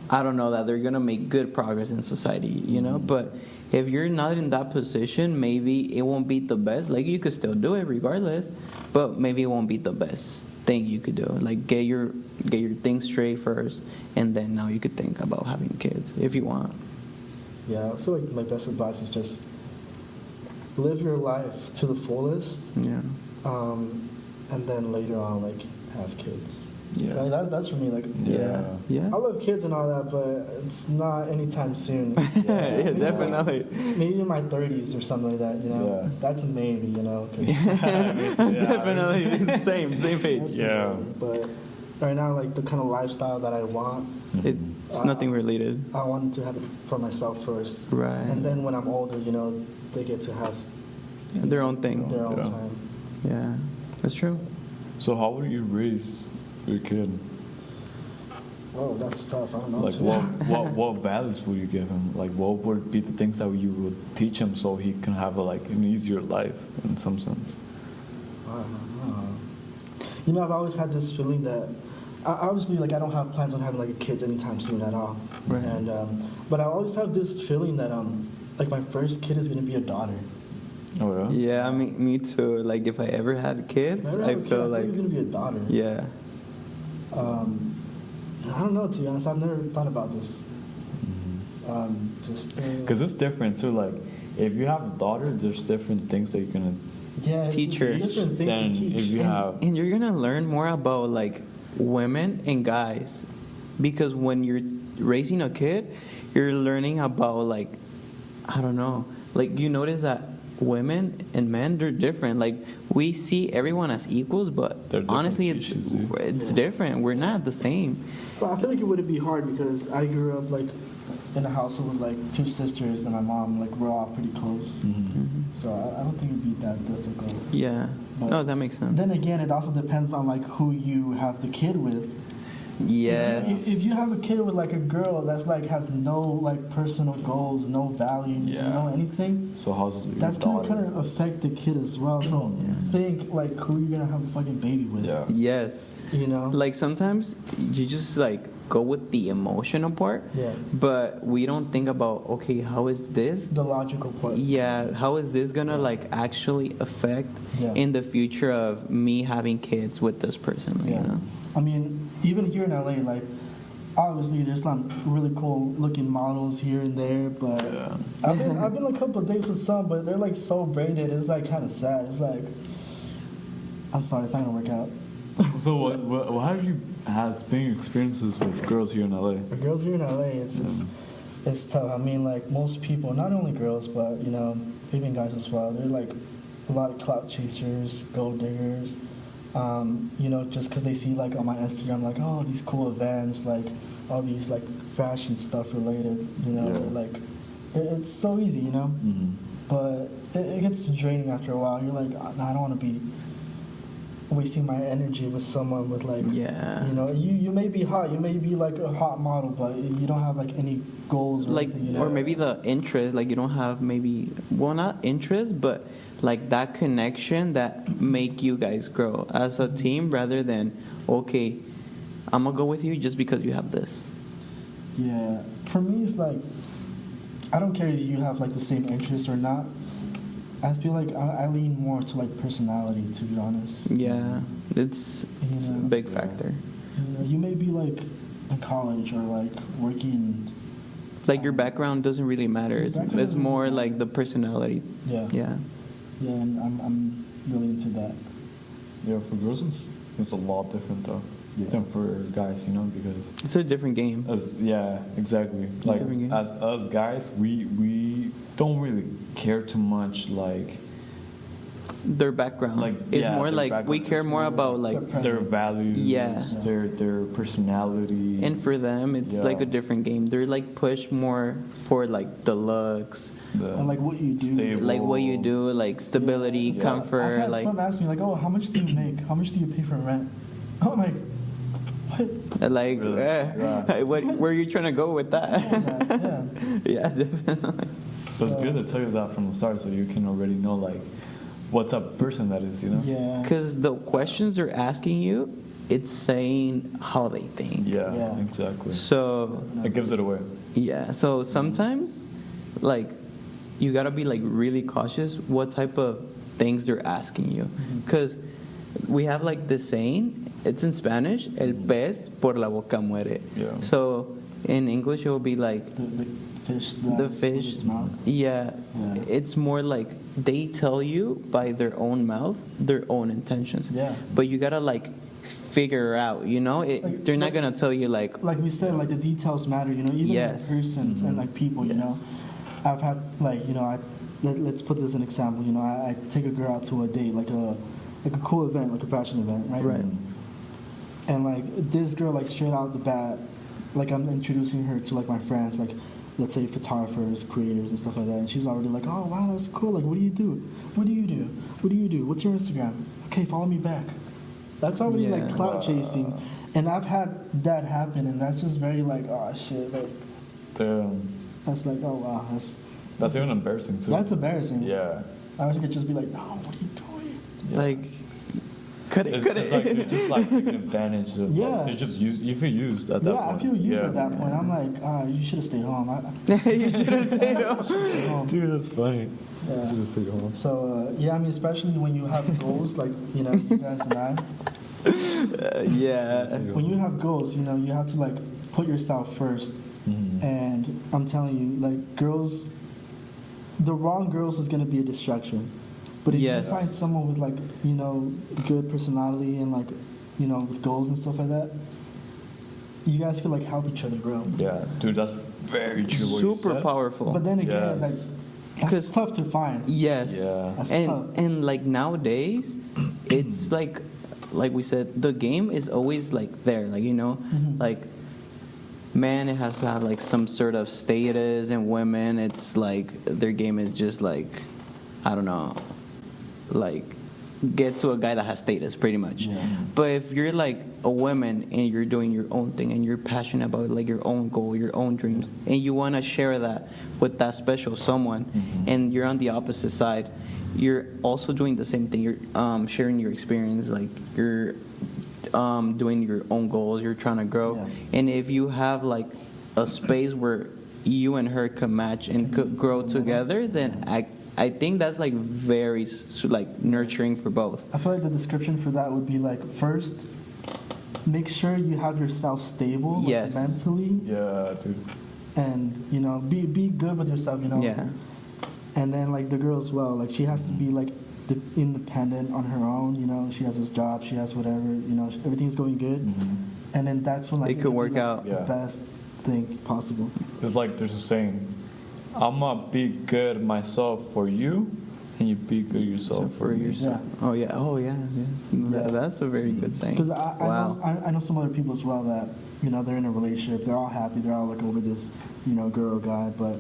Speaker 3: I don't know, that they're gonna make good progress in society, you know. But if you're not in that position, maybe it won't be the best. Like you could still do it regardless, but maybe it won't be the best thing you could do. Like get your things straight first, and then now you could think about having kids if you want.
Speaker 2: Yeah, I feel like my best advice is just live your life to the fullest. And then later on, like, have kids. That's for me. Like, I love kids and all that, but it's not anytime soon.
Speaker 3: Definitely.
Speaker 2: Maybe in my 30s or something like that. You know, that's a maybe. You know,
Speaker 3: definitely same page.
Speaker 2: But right now, like the kind of lifestyle that I want,
Speaker 3: it's nothing related.
Speaker 2: I want to have it for myself first,
Speaker 3: right?
Speaker 2: And then when I'm older, you know, they get to have
Speaker 3: their own thing,
Speaker 2: their own time.
Speaker 3: Yeah, that's true.
Speaker 1: So how would you raise your kid?
Speaker 2: Oh, that's tough. I don't know.
Speaker 1: Like what values would you give him? Like what would be the things that you would teach him so he can have an easier life in some sense?
Speaker 2: I don't know. You know, I've always had this feeling that obviously, like, I don't have plans on having like kids anytime soon at all.
Speaker 3: Right.
Speaker 2: And but I always have this feeling that like my first kid is gonna be a daughter.
Speaker 1: Oh yeah.
Speaker 3: Yeah, I mean, me too. Like if I ever had kids, I feel like
Speaker 2: it's gonna be a daughter.
Speaker 3: Yeah.
Speaker 2: I don't know, to be honest. I've never thought about this. Just
Speaker 1: because it's different too. Like if you have a daughter, there's different things that you're gonna
Speaker 3: teach her.
Speaker 2: Different things
Speaker 1: than
Speaker 2: to teach.
Speaker 1: if you have.
Speaker 3: And you're gonna learn more about like women and guys, because when you're raising a kid, you're learning about like, I don't know, like you notice that women and men, they're different. Like we see everyone as equals, but honestly it's different. We're not the same.
Speaker 2: Well, I feel like it wouldn't be hard because I grew up like in a household with like 2 sisters and my mom. Like we're all pretty close. So I don't think it'd be that difficult.
Speaker 3: Yeah.
Speaker 2: But
Speaker 3: No, that makes sense.
Speaker 2: then again, it also depends on like who you have the kid with.
Speaker 3: Yes.
Speaker 2: If you have a kid with like a girl that's like has no like personal goals, no values,
Speaker 1: Yeah.
Speaker 2: no anything,
Speaker 1: So how's your
Speaker 2: that's gonna
Speaker 1: daughter?
Speaker 2: kind of affect the kid as well. So think like who you're gonna have a fucking baby with.
Speaker 1: Yeah.
Speaker 3: Yes.
Speaker 2: You know.
Speaker 3: Like sometimes you just like go with the emotional part,
Speaker 2: Yeah.
Speaker 3: but we don't think about, okay, how is this?
Speaker 2: The logical part.
Speaker 3: Yeah, how is this gonna like actually affect
Speaker 2: Yeah.
Speaker 3: in the future of me having kids with this person?
Speaker 2: Yeah.
Speaker 3: You know?
Speaker 2: I mean, even here in LA, like obviously there's some really cool looking models here and there, but
Speaker 1: Yeah.
Speaker 2: I've been a couple of dates with some, but they're like so braided. It's like kind of sad. It's like, I'm sorry, it's not gonna work out.
Speaker 1: So what have you had been experiences with girls here in LA?
Speaker 2: For girls here in LA, it's tough. I mean, like most people, not only girls, but you know, even guys as well. They're like a lot of clout chasers, gold diggers. You know, just because they see like on my Instagram, like oh these cool events, like all these like fashion stuff related. You know,
Speaker 1: Yeah.
Speaker 2: like it's so easy, you know. But it gets draining after a while. You're like, no, I don't want to be wasting my energy with someone with like,
Speaker 3: Yeah.
Speaker 2: you know, you may be hot, you may be like a hot model, but you don't have like any goals or
Speaker 3: Like,
Speaker 2: anything, you know?
Speaker 3: or maybe the interest, like you don't have maybe, well, not interest, but like that connection that make you guys grow as a team rather than, okay, I'm gonna go with you just because you have this.
Speaker 2: Yeah, for me it's like, I don't care if you have like the same interest or not. I feel like I lean more to like personality, to be honest.
Speaker 3: Yeah, it's
Speaker 2: You
Speaker 3: a
Speaker 2: know?
Speaker 3: big factor.
Speaker 2: You know, you may be like in college or like working.
Speaker 3: Like your background doesn't really matter. It's more like the personality.
Speaker 2: Yeah.
Speaker 3: Yeah.
Speaker 2: Yeah, and I'm really into that.
Speaker 1: Yeah, for girls it's a lot different though than for guys, you know, because
Speaker 3: It's a different game.
Speaker 1: exactly. Like
Speaker 3: Different game.
Speaker 1: as us guys, we don't really care too much like
Speaker 3: Their background.
Speaker 1: Like,
Speaker 3: it's
Speaker 1: yeah,
Speaker 3: more
Speaker 1: their
Speaker 3: like we
Speaker 1: background
Speaker 3: care
Speaker 1: is
Speaker 3: more
Speaker 1: more
Speaker 3: about like,
Speaker 1: their values,
Speaker 3: Yeah.
Speaker 1: their personality.
Speaker 3: and for them it's
Speaker 1: Yeah.
Speaker 3: like a different game. They're like pushed more for like the looks,
Speaker 2: And like what you do.
Speaker 1: Stable.
Speaker 3: like what you do, like stability,
Speaker 2: Yeah.
Speaker 3: comfort,
Speaker 2: I've had
Speaker 3: like
Speaker 2: some ask me like, oh, how much do you make? How much do you pay for rent? I'm like, what?
Speaker 3: like
Speaker 1: Really? Yeah.
Speaker 3: where are you trying to go with that?
Speaker 2: Yeah.
Speaker 3: Yeah, definitely.
Speaker 1: So it's good to tell you that from the start, so you can already know like what type of person that is, you know.
Speaker 2: Yeah.
Speaker 3: Because the questions they're asking you, it's saying how they think.
Speaker 1: Yeah,
Speaker 2: Yeah.
Speaker 1: exactly.
Speaker 3: So
Speaker 1: It gives it away.
Speaker 3: yeah, so sometimes like you gotta be like really cautious what type of things they're asking you, because we have like this saying. It's in Spanish, el pez por la boca muere.
Speaker 1: Yeah.
Speaker 3: So in English it will be like
Speaker 2: The fish.
Speaker 3: the
Speaker 2: That's
Speaker 3: fish.
Speaker 2: with its mouth.
Speaker 3: Yeah,
Speaker 2: Yeah.
Speaker 3: it's more like they tell you by their own mouth their own intentions.
Speaker 2: Yeah.
Speaker 3: But you gotta like figure out, you know,
Speaker 2: Like-
Speaker 3: they're not
Speaker 2: like-
Speaker 3: gonna tell you like,
Speaker 2: Like we said, like the details matter. You know, even
Speaker 3: Yes.
Speaker 2: like persons and like people. You know,
Speaker 3: Yes.
Speaker 2: I've had like you know let's put this an example. You know, I take a girl out to a date, like a cool event, like a fashion event, right?
Speaker 3: Right.
Speaker 2: And like this girl, like straight out the bat, like I'm introducing her to like my friends, like let's say photographers, creators, and stuff like that. And she's already like, oh wow, that's cool. Like, what do you do? What do you do? What do you do? What's your Instagram? Okay, follow me back. That's already like
Speaker 3: Yeah.
Speaker 2: clout chasing, and I've had that happen, and that's just very like, oh shit, like
Speaker 1: Damn.
Speaker 2: that's like, oh wow,
Speaker 1: That's even embarrassing too.
Speaker 2: that's embarrassing.
Speaker 1: Yeah.
Speaker 2: I wish I could just be like, no, what are you doing?
Speaker 3: like, cut it.
Speaker 1: It's like they're just like taking advantage of.
Speaker 2: Yeah.
Speaker 1: Like, they're just you feel used at that
Speaker 2: Yeah,
Speaker 1: point.
Speaker 2: I feel used
Speaker 1: Yeah.
Speaker 2: at that point. I'm like, you should have stayed home.
Speaker 3: You should have stayed home.
Speaker 2: Stayed home.
Speaker 1: Dude, that's funny.
Speaker 2: Yeah.
Speaker 1: You should have stayed home.
Speaker 2: So yeah, I mean, especially when you have goals, like you know, you guys and I.
Speaker 3: Yeah.
Speaker 2: When you have goals, you know, you have to like put yourself first. And I'm telling you, like girls, the wrong girls is gonna be a distraction. But if
Speaker 3: Yes.
Speaker 2: you find someone with like you know good personality and like you know with goals and stuff like that, you guys can like help each other grow.
Speaker 1: Yeah, dude, that's very true. What you
Speaker 3: Super
Speaker 1: said.
Speaker 3: powerful.
Speaker 2: But then again,
Speaker 1: Yes.
Speaker 2: like that's
Speaker 3: 'Cause-
Speaker 2: tough to find.
Speaker 3: Yes.
Speaker 1: Yeah.
Speaker 2: That's tough.
Speaker 3: And like nowadays, it's like we said, the game is always like there. Like you know,
Speaker 2: Mhm.
Speaker 3: like men, it has to have like some sort of status, and women, it's like their game is just like, I don't know, like get to a guy that has status, pretty much.
Speaker 2: Yeah.
Speaker 3: But if you're like a woman and you're doing your own thing and you're passionate about like your own goal, your own dreams, and you want to share that with that special someone, and you're on the opposite side, you're also doing the same thing. You're sharing your experience, like you're doing your own goals. You're trying to grow, and if you have like a space where you and her could match and could grow together, then I think that's like very like nurturing for both.
Speaker 2: I feel like the description for that would be like, first, make sure you have yourself stable, like,
Speaker 3: Yes.
Speaker 2: mentally,
Speaker 1: Yeah, dude.
Speaker 2: and you know, be good with yourself, you know.
Speaker 3: Yeah.
Speaker 2: And then like the girl as well, like she has to be like independent on her own. You know, she has this job, she has whatever. You know, everything's going good, and then that's when like
Speaker 3: It could
Speaker 2: would be,
Speaker 3: work
Speaker 2: like,
Speaker 3: out.
Speaker 2: the
Speaker 1: Yeah.
Speaker 2: best thing possible.
Speaker 1: It's like there's a saying, I'm gonna be good myself for you, and you be good yourself
Speaker 3: For yourself. Oh yeah. Oh yeah.
Speaker 2: Yeah.
Speaker 3: That's a very good saying.
Speaker 2: Because
Speaker 3: Wow.
Speaker 2: I know some other people as well that, you know, they're in a relationship, they're all happy, they're all like over this, you know, girl or guy, but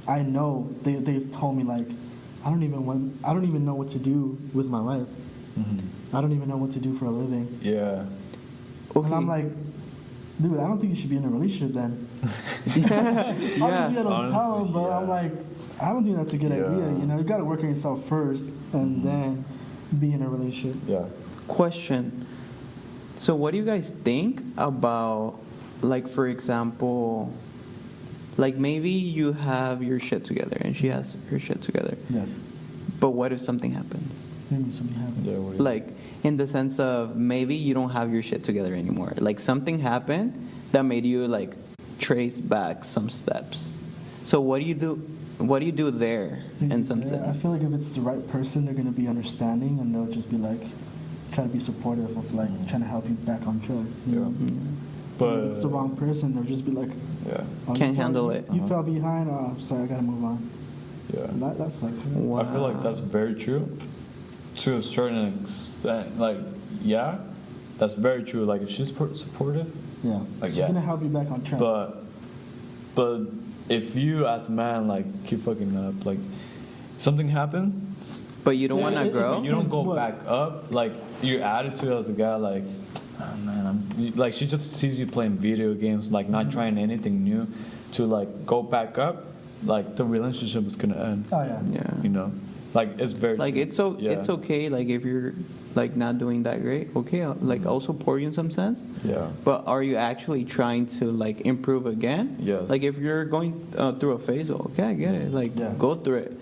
Speaker 2: I know they've told me like, I don't even know what to do with my life. I don't even know what to do for a living.
Speaker 1: Yeah.
Speaker 2: And I'm like, dude, I don't think you should be in a relationship then. Obviously, I don't tell them, but I'm like, I don't think that's a good idea. You know, you got to work on yourself first, and then be in a relationship.
Speaker 1: Yeah.
Speaker 3: Question. So what do you guys think about, like, for example, like maybe you have your shit together and she has her shit together.
Speaker 2: Yeah.
Speaker 3: But what if something happens?
Speaker 2: Maybe something happens.
Speaker 1: Yeah. What do you
Speaker 3: Like, in the sense of maybe you don't have your shit together anymore. Like, something happened that made you, like, trace back some steps. So what do you do? What do you do there, in some sense?
Speaker 2: I feel like if it's the right person, they're going to be understanding, and they'll just be like, try to be supportive of like trying to help you back on track. You know?
Speaker 1: But
Speaker 2: if it's the wrong person, they'll just be like,
Speaker 1: yeah.
Speaker 2: oh,
Speaker 3: Can't
Speaker 2: you
Speaker 3: handle
Speaker 2: fell,
Speaker 3: it.
Speaker 2: You fell behind. Oh, sorry, I gotta move on.
Speaker 1: Yeah.
Speaker 2: And that sucks. Man.
Speaker 3: Wow.
Speaker 1: I feel like that's very true. To a certain extent, like, yeah, that's very true. Like, if she's supportive,
Speaker 2: Yeah.
Speaker 1: Like,
Speaker 2: She's
Speaker 1: yeah.
Speaker 2: gonna help you back on track.
Speaker 1: but if you as a man like keep fucking up, like something happens,
Speaker 3: But you don't want to grow?
Speaker 1: you don't go
Speaker 2: What?
Speaker 1: back up. Like your attitude as a guy, like, oh man, like she just sees you playing video games, like not trying anything new, to like go back up, like the relationship is gonna end.
Speaker 2: Oh yeah.
Speaker 3: Yeah.
Speaker 1: You know, like it's very
Speaker 3: Like,
Speaker 1: true.
Speaker 3: it's okay, like, if you're, like, not doing that great, okay, like, I'll support you in some sense.
Speaker 1: Yeah.
Speaker 3: But are you actually trying to, like, improve again?
Speaker 1: Yes.
Speaker 3: Like, if you're going through a phase, okay, I get it. Like,
Speaker 2: Yeah.
Speaker 3: go through it.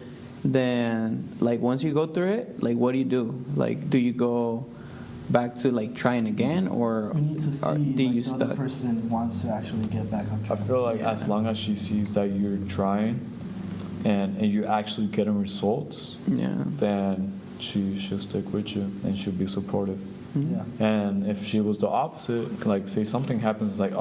Speaker 3: Then, like, once you go through it, like, what do? Like, do you go back to, like, trying again, or
Speaker 2: We need to see
Speaker 3: do you
Speaker 2: like, the other
Speaker 3: stuck?
Speaker 2: person wants to actually get back on
Speaker 1: I
Speaker 2: track.
Speaker 1: feel like
Speaker 3: Yeah.
Speaker 1: as long as she sees that you're trying, and you're actually getting results,
Speaker 3: Yeah.
Speaker 1: then she'll stick with you and she'll be supportive.
Speaker 2: Yeah.
Speaker 1: And if she was the opposite, like say something happens, it's like,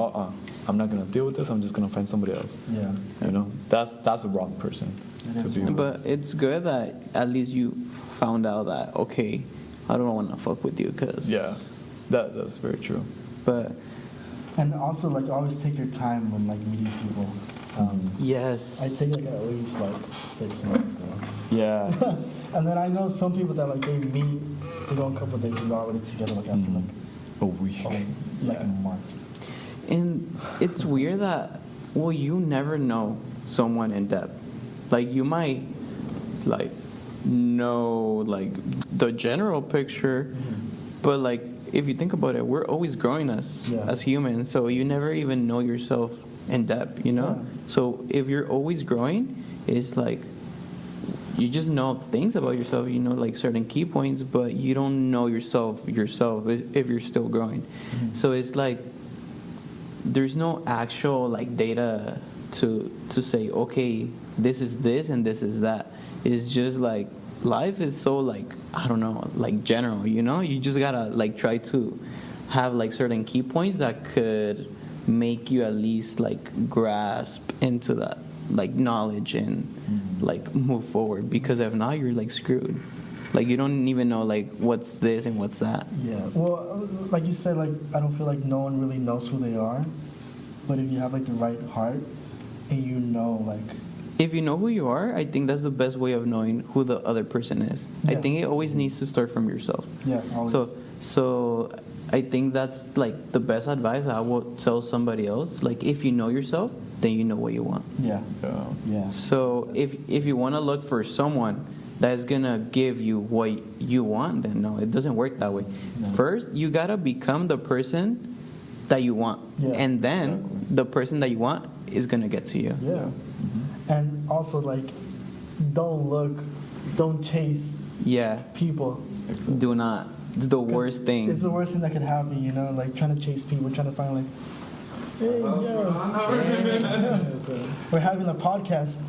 Speaker 1: I'm not gonna deal with this. I'm just gonna find somebody else.
Speaker 2: Yeah.
Speaker 1: You know, that's the wrong person
Speaker 2: It
Speaker 1: to
Speaker 2: is
Speaker 1: be
Speaker 2: wrong.
Speaker 1: with.
Speaker 3: But it's good that at least you found out that, okay, I don't want to fuck with you, because...
Speaker 1: Yeah, that's very true.
Speaker 3: But,
Speaker 2: And also like always take your time when like meeting people.
Speaker 3: yes.
Speaker 2: I take like at least like 6 months, bro.
Speaker 1: Yeah,
Speaker 2: And then I know some people that like they meet, they go a couple of days, they're already together like after like
Speaker 1: a week.
Speaker 2: like a month.
Speaker 3: And it's weird that, well, you never know someone in depth. Like, you might, like, know, like, the general picture, but, like, if you think about it, we're always growing as humans, so you never even know yourself in depth, you know?
Speaker 2: Yeah.
Speaker 3: So if you're always growing, it's like, you just know things about yourself, you know, like, certain key points, but you don't know yourself if you're still growing. So it's like, there's no actual, like, data to say, okay, this is this and this is that. It's just like, life is so, like, I don't know, like, general, you know? You just gotta, like, try to have, like, certain key points that could make you at least, like, grasp into that, like, knowledge and like move forward, because if not, you're like screwed. Like, you don't even know, like, what's this and what's that.
Speaker 2: Yeah. Well, like you said, like I don't feel like no one really knows who they are. But if you have like the right heart, and you know, like,
Speaker 3: If you know who you are, I think that's the best way of knowing who the other person is. I
Speaker 2: Yeah.
Speaker 3: think it always needs to start from yourself.
Speaker 2: yeah, always.
Speaker 3: So I think that's like the best advice I would tell somebody else. Like, if you know yourself, then you know what you want.
Speaker 2: yeah,
Speaker 1: Yeah.
Speaker 2: yeah.
Speaker 3: So if you want to look for someone that's gonna give you what you want, then no, it doesn't work that way.
Speaker 2: No.
Speaker 3: First, you gotta become the person that you want,
Speaker 2: Yeah,
Speaker 3: and then
Speaker 1: exactly.
Speaker 3: the person that you want is gonna get to you.
Speaker 2: Yeah. And also, like, don't chase
Speaker 3: Yeah,
Speaker 2: people.
Speaker 3: do not. It's the
Speaker 2: 'Cause
Speaker 3: worst thing.
Speaker 2: It's the worst thing that could happen, you know? Like, trying to chase people, trying to find, like, hey, yo. So, we're having a podcast.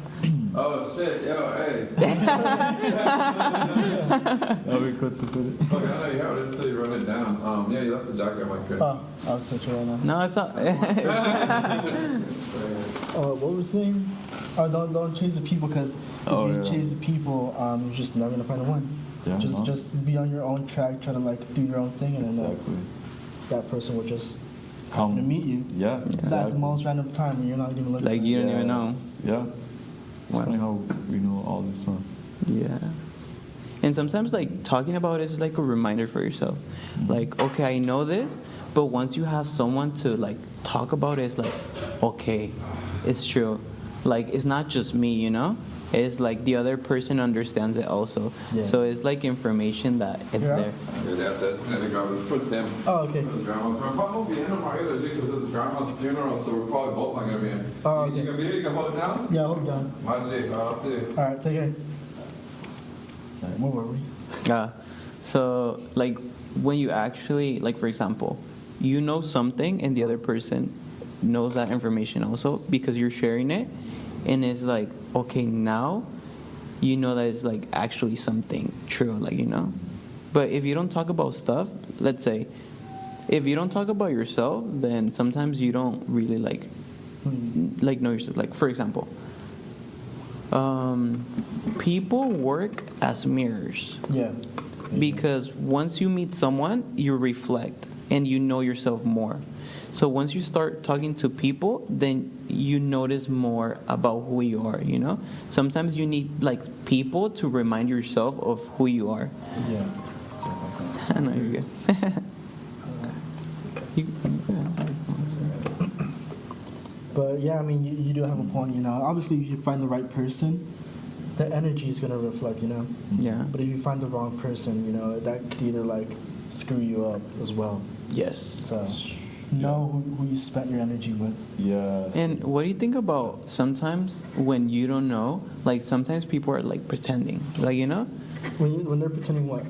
Speaker 4: Oh shit, yo, hey.
Speaker 1: That'd be good to put it.
Speaker 4: Okay, I know you have it, so you run it down. Yeah, you left the jacket on my crib.
Speaker 2: Oh, I'll search it right now.
Speaker 3: No, it's not.
Speaker 2: What was I saying? Oh, don't chase the people, because if
Speaker 1: Oh,
Speaker 2: you
Speaker 1: yeah.
Speaker 2: chase the people, you're just never gonna find the one.
Speaker 1: Yeah,
Speaker 2: just
Speaker 1: huh?
Speaker 2: just be on your own track, try to like do your own thing, and then
Speaker 1: Exactly.
Speaker 2: that person will just happen to
Speaker 1: Come.
Speaker 2: meet you
Speaker 1: Yeah.
Speaker 2: at the
Speaker 1: Exactly.
Speaker 2: most random time, and you're not even looking.
Speaker 3: Like,
Speaker 2: for
Speaker 3: you
Speaker 2: it.
Speaker 3: don't even know.
Speaker 1: Yeah. It's
Speaker 3: Wow.
Speaker 1: funny how we know all this stuff.
Speaker 3: Yeah. And sometimes, like, talking about it is like a reminder for yourself. Like, okay, I know this, but once you have someone to, like, talk about it, it's like, okay, it's true. Like, it's not just me, you know? It's like the other person understands it also.
Speaker 2: Yeah.
Speaker 3: So it's like information that it's
Speaker 2: Yeah.
Speaker 3: there.
Speaker 4: Yeah, that's the grandma. It's for Tim.
Speaker 2: Oh, okay.
Speaker 4: For his grandma's. My mom won't be in tomorrow either, because it's his grandma's funeral, so we're probably both not gonna be in.
Speaker 2: Oh,
Speaker 4: You
Speaker 2: okay.
Speaker 4: gonna be here? You can hold it down?
Speaker 2: Yeah, hold on.
Speaker 4: Magic. I'll see you.
Speaker 2: All right, take care. Sorry, where were we?
Speaker 3: Yeah. So, like, when you actually, like, for example, you know something and the other person knows that information also because you're sharing it, and it's like, okay, now you know that it's like actually something true, like, you know. But if you don't talk about stuff, let's say, if you don't talk about yourself, then sometimes you don't really like know yourself. Like, for example, people work as mirrors.
Speaker 2: Yeah.
Speaker 3: Because once you meet someone, you reflect and you know yourself more. So once you start talking to people, then you notice more about who you are, you know? Sometimes you need like people to remind yourself of who you are.
Speaker 2: Yeah.
Speaker 3: I know you're good.
Speaker 2: But yeah, I mean, you do have a point, you know. Obviously, if you find the right person, the energy is gonna reflect, you know.
Speaker 3: Yeah.
Speaker 2: But if you find the wrong person, you know, that could either like screw you up as well.
Speaker 3: Yes.
Speaker 2: So know who you spent your energy with.
Speaker 1: Yes.
Speaker 3: And what do you think about sometimes when you don't know, like sometimes people are like pretending, like, you know?
Speaker 2: When they're pretending what?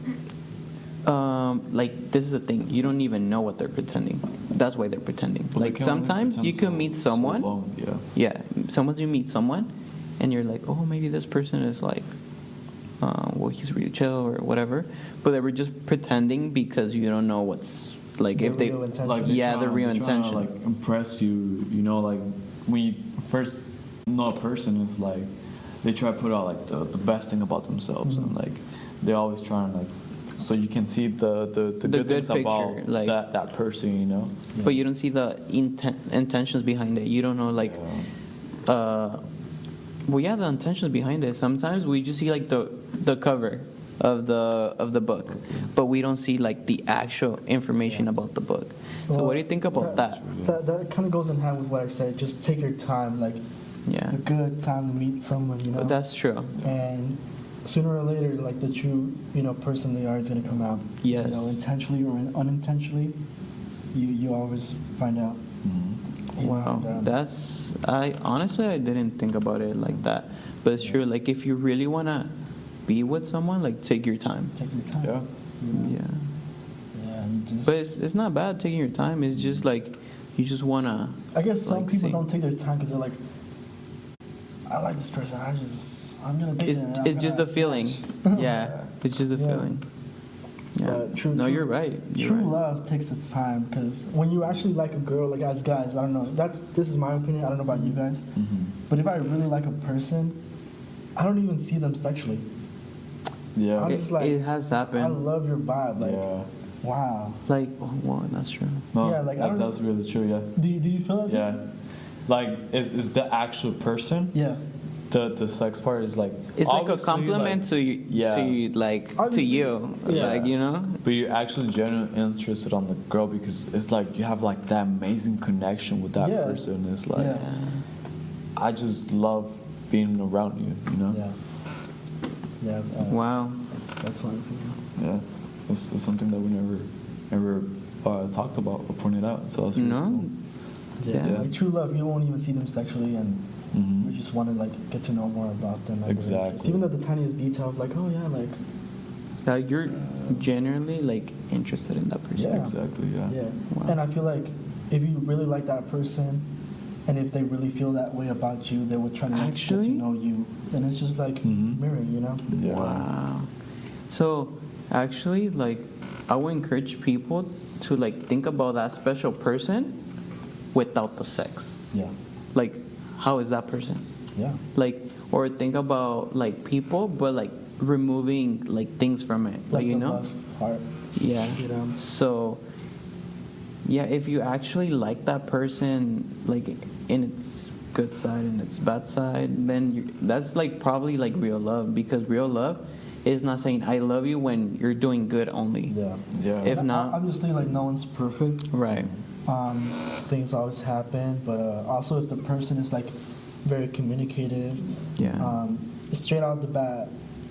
Speaker 3: Like, this is the thing, you don't even know what they're pretending. That's why they're pretending.
Speaker 1: But they
Speaker 3: Like,
Speaker 1: can only
Speaker 3: sometimes you
Speaker 1: pretend
Speaker 3: can meet
Speaker 1: so
Speaker 3: someone.
Speaker 1: long, yeah.
Speaker 3: Yeah, sometimes you meet someone, and you're like, oh, maybe this person is like, well, he's really chill or whatever. But they were just pretending because you don't know what's like,
Speaker 2: The
Speaker 3: if they
Speaker 2: real intention.
Speaker 1: Like
Speaker 3: yeah, the real
Speaker 1: they're trying
Speaker 3: intention.
Speaker 1: to, like, impress you, you know, like when you first know a person, it's like they try to put out like the best thing about themselves, and like they're always trying like so you can see the good
Speaker 3: good
Speaker 1: things
Speaker 3: picture,
Speaker 1: about
Speaker 3: like-
Speaker 1: that person, you know.
Speaker 3: But you don't see the intentions behind it. You don't know, like, well, yeah, the intentions behind it. Sometimes we just see like the cover of the book, but we don't see like the actual information about the book. So
Speaker 2: Well,
Speaker 3: what do you think about that?
Speaker 2: That kind of goes in hand with what I said. Just take your time, like
Speaker 3: Yeah,
Speaker 2: a good time to meet someone, you know.
Speaker 3: that's true.
Speaker 2: And sooner or later, like the true, you know, person they are is gonna come out.
Speaker 3: Yes.
Speaker 2: You know, intentionally or unintentionally, you always find out.
Speaker 1: Mm-hmm.
Speaker 2: You know,
Speaker 3: Wow,
Speaker 2: and,
Speaker 3: that's I honestly I didn't think about it like that, but it's true. Like, if you really wanna be with someone, like, take your time.
Speaker 2: take your time.
Speaker 1: Yeah.
Speaker 2: You know?
Speaker 3: Yeah,
Speaker 2: Yeah. And just,
Speaker 3: but it's not bad taking your time. It's just like you just wanna.
Speaker 2: I guess some
Speaker 3: like,
Speaker 2: people
Speaker 3: see.
Speaker 2: don't take their time because they're like, I like this person. I'm gonna date them.
Speaker 3: It's just a feeling. Yeah, it's just a
Speaker 2: Yeah.
Speaker 3: feeling. Yeah. No, you're right. You're
Speaker 2: True
Speaker 3: right.
Speaker 2: love takes its time because when you actually like a girl, like as guys, I don't know. This is my opinion. I don't know about you guys, but if I really like a person, I don't even see them sexually.
Speaker 1: Yeah.
Speaker 2: I'm
Speaker 3: It,
Speaker 2: just like,
Speaker 3: it has
Speaker 2: I
Speaker 3: happened.
Speaker 2: love your vibe. Like,
Speaker 1: Yeah.
Speaker 2: wow.
Speaker 3: Like, oh, wow, that's true.
Speaker 1: No,
Speaker 2: Yeah, like, I don't-
Speaker 1: that's really true. Yeah.
Speaker 2: Do you feel that? Too?
Speaker 1: Yeah. like is the actual person.
Speaker 2: Yeah.
Speaker 1: The sex part is like
Speaker 3: It's like a
Speaker 1: obviously,
Speaker 3: compliment
Speaker 1: like,
Speaker 3: to you,
Speaker 1: yeah.
Speaker 3: to
Speaker 2: Obviously,
Speaker 3: you,
Speaker 2: yeah.
Speaker 3: like, you know.
Speaker 1: But you're actually genuinely interested on the girl because it's like you have like that amazing connection with that
Speaker 2: Yeah.
Speaker 1: person. It's like
Speaker 2: Yeah.
Speaker 1: I just love being around you. You know.
Speaker 2: Yeah. Yeah.
Speaker 3: Wow.
Speaker 2: That's what I'm thinking.
Speaker 1: Yeah. It's something that we never ever talked about or pointed out. So that's really
Speaker 3: No.
Speaker 1: cool.
Speaker 2: Yeah.
Speaker 1: Yeah.
Speaker 2: Like true love, you won't even see them sexually, and you just want to like get to know more about them. Like,
Speaker 1: Exactly.
Speaker 2: even at the tiniest detail of like, oh yeah, like
Speaker 3: That you're genuinely like interested in that person.
Speaker 2: Yeah.
Speaker 1: Exactly. Yeah.
Speaker 2: yeah.
Speaker 3: Wow.
Speaker 2: And I feel like if you really like that person, and if they really feel that way about you, they would try to like, get to
Speaker 3: Actually?
Speaker 2: know you. And it's just like mirroring, you know.
Speaker 1: Yeah.
Speaker 3: Wow. So actually, like, I would encourage people to like think about that special person without the sex.
Speaker 2: Yeah.
Speaker 3: Like, how is that person?
Speaker 2: Yeah.
Speaker 3: Like, or think about like people, but like removing like things from it. Like, you
Speaker 2: the
Speaker 3: know?
Speaker 2: lust part,
Speaker 3: Yeah.
Speaker 2: you know.
Speaker 3: So, yeah, if you actually like that person, like in its good side and its bad side, then that's like probably like real love, because real love is not saying I love you when you're doing good only.
Speaker 2: Yeah.
Speaker 1: Yeah.
Speaker 3: If
Speaker 2: And
Speaker 3: not,
Speaker 2: obviously, like no one's perfect.
Speaker 3: right.
Speaker 2: Things always happen, but also if the person is like very communicative,
Speaker 3: Yeah.
Speaker 2: straight out the bat,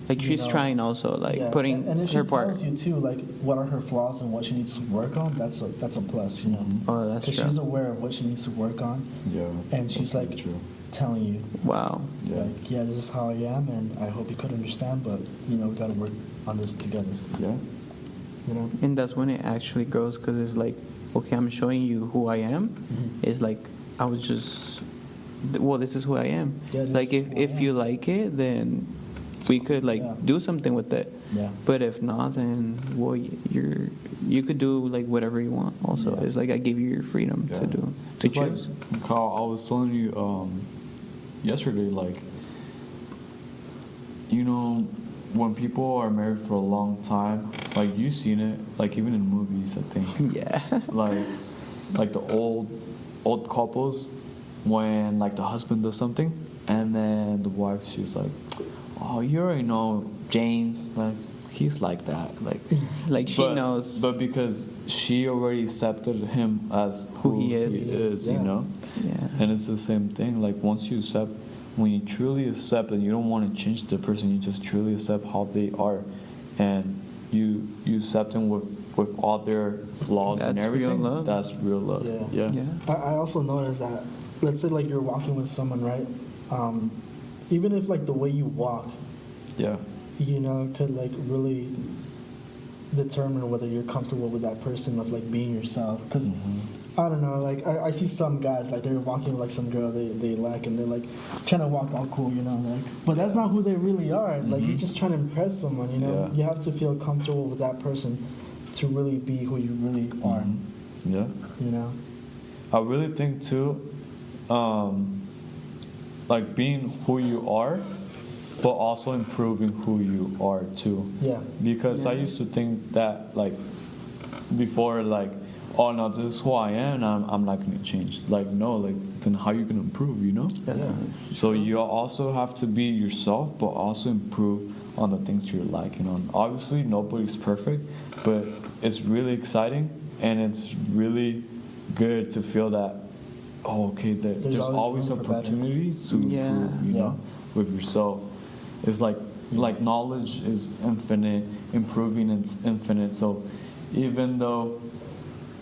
Speaker 3: Like
Speaker 2: you
Speaker 3: she's
Speaker 2: know,
Speaker 3: trying also, like
Speaker 2: yeah.
Speaker 3: putting
Speaker 2: and if she
Speaker 3: her part.
Speaker 2: tells you too, like what are her flaws and what she needs to work on, that's a plus, you know.
Speaker 3: Oh, that's
Speaker 2: Because
Speaker 3: true.
Speaker 2: she's aware of what she needs to work on,
Speaker 1: Yeah.
Speaker 2: and she's
Speaker 1: That's
Speaker 2: like
Speaker 1: true.
Speaker 2: telling you,
Speaker 3: Wow.
Speaker 1: Yeah.
Speaker 2: like, yeah, this is how I am, and I hope you could understand, but you know, we gotta work on this together,
Speaker 1: Yeah.
Speaker 2: you know.
Speaker 3: And that's when it actually grows, because it's like, okay, I'm showing you who I am. It's like, I was just, well, this is who I am.
Speaker 2: Yeah, this
Speaker 3: Like,
Speaker 2: is who I
Speaker 3: if
Speaker 2: am.
Speaker 3: you like it, then we could like
Speaker 2: Yeah.
Speaker 3: do something with it.
Speaker 2: Yeah.
Speaker 3: But if not, then well, you could do like whatever you want. Also,
Speaker 2: Yeah.
Speaker 3: it's like I give you your freedom
Speaker 1: Yeah.
Speaker 3: to do to
Speaker 1: It's like,
Speaker 3: choose.
Speaker 1: Carl, I was telling you yesterday, like, you know, when people are married for a long time, like you've seen it, like even in movies, I think,
Speaker 3: Yeah.
Speaker 1: like the old couples, when like the husband does something, and then the wife, she's like, oh, you already know James, like he's like that, like
Speaker 3: Like she knows.
Speaker 1: but because she already accepted him as
Speaker 3: Who he is.
Speaker 1: you
Speaker 2: Yeah.
Speaker 1: know.
Speaker 3: Yeah.
Speaker 1: And it's the same thing. Like once you accept, when you truly accept, and you don't want to change the person, you just truly accept how they are, and you accept them with all their flaws and
Speaker 3: That's real
Speaker 1: everything.
Speaker 3: love.
Speaker 1: That's real love.
Speaker 2: Yeah.
Speaker 3: Yeah.
Speaker 2: I also noticed that, let's say like you're walking with someone, right? Even if like the way you walk,
Speaker 1: Yeah.
Speaker 2: you know, could like really determine whether you're comfortable with that person of like being yourself. Because I don't know, like I see some guys like they're walking with like some girl they like, and they're like trying to walk all cool, you know, like, but that's not who they really are. Like you're just trying to impress someone, you know.
Speaker 1: Yeah.
Speaker 2: You have to feel comfortable with that person to really be who you really are,
Speaker 1: Yeah.
Speaker 2: you know.
Speaker 1: I really think too, like being who you are, but also improving who you are too.
Speaker 2: Yeah.
Speaker 1: Because I used to think that like before, like, oh no, this is who I am, and I'm not gonna change. Like no, like then how you gonna improve, you know?
Speaker 2: Yeah.
Speaker 1: So you also have to be yourself, but also improve on the things you like. You know, and obviously nobody's perfect, but it's really exciting, and it's really good to feel that. Oh, okay, there's always
Speaker 2: room for better.
Speaker 1: opportunities to
Speaker 3: Yeah.
Speaker 1: improve. You know, with yourself. It's like knowledge is infinite, improving is infinite. So even though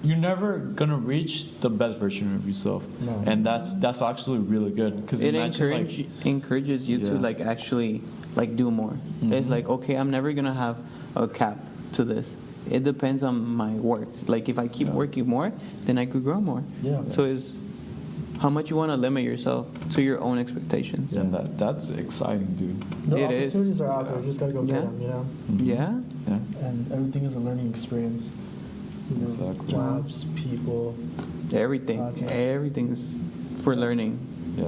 Speaker 1: you're never gonna reach the best version of yourself,
Speaker 2: No.
Speaker 1: and that's actually really good because
Speaker 3: It encourages you to
Speaker 1: Yeah.
Speaker 3: like actually like do more. It's like, okay, I'm never gonna have a cap to this. It depends on my work. Like if I keep working more, then I could grow more.
Speaker 2: Yeah.
Speaker 3: So it's how much you want to limit yourself to your own expectations.
Speaker 1: and that's exciting, dude.
Speaker 2: The
Speaker 3: It is.
Speaker 2: opportunities are out there. You just gotta go
Speaker 3: Yeah.
Speaker 2: get them, you know.
Speaker 3: Yeah.
Speaker 1: Yeah,
Speaker 2: And everything is a learning experience. You know,
Speaker 1: Exactly.
Speaker 2: jobs, people.
Speaker 3: Everything.
Speaker 2: Podcasts.
Speaker 3: Everything's for learning.
Speaker 1: yeah.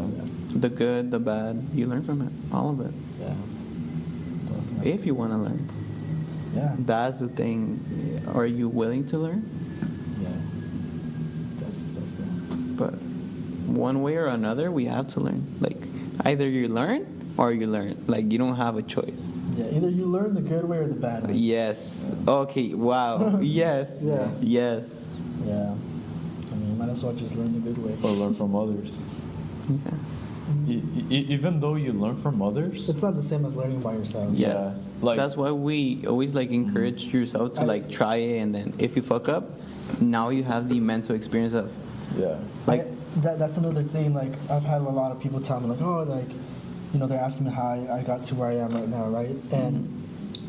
Speaker 3: The good, the bad. You learn from it. All of it.
Speaker 2: Yeah. Definitely.
Speaker 3: If you want to learn.
Speaker 2: Yeah.
Speaker 3: That's the thing. Are you willing to learn?
Speaker 2: Yeah. That's it.
Speaker 3: But one way or another, we have to learn. Like, either you learn or you learn. Like, you don't have a choice.
Speaker 2: Yeah, either you learn the good way or the bad way.
Speaker 3: Yes. Okay. Wow. Yes.
Speaker 2: Yes.
Speaker 3: Yes.
Speaker 2: Yeah. I mean, you might as well just learn the good way.
Speaker 1: Or learn from others.
Speaker 3: Yeah.
Speaker 1: Even though you learn from others,
Speaker 2: It's not the same as learning by yourself.
Speaker 3: Yes.
Speaker 1: like-
Speaker 3: That's why we always like encourage yourself to like try it, and then if you fuck up, now you have the mental experience of
Speaker 1: yeah.
Speaker 3: like
Speaker 2: That's another thing. Like, I've had a lot of people tell me, like, oh, like, you know, they're asking me how I got to where I am right now, right? And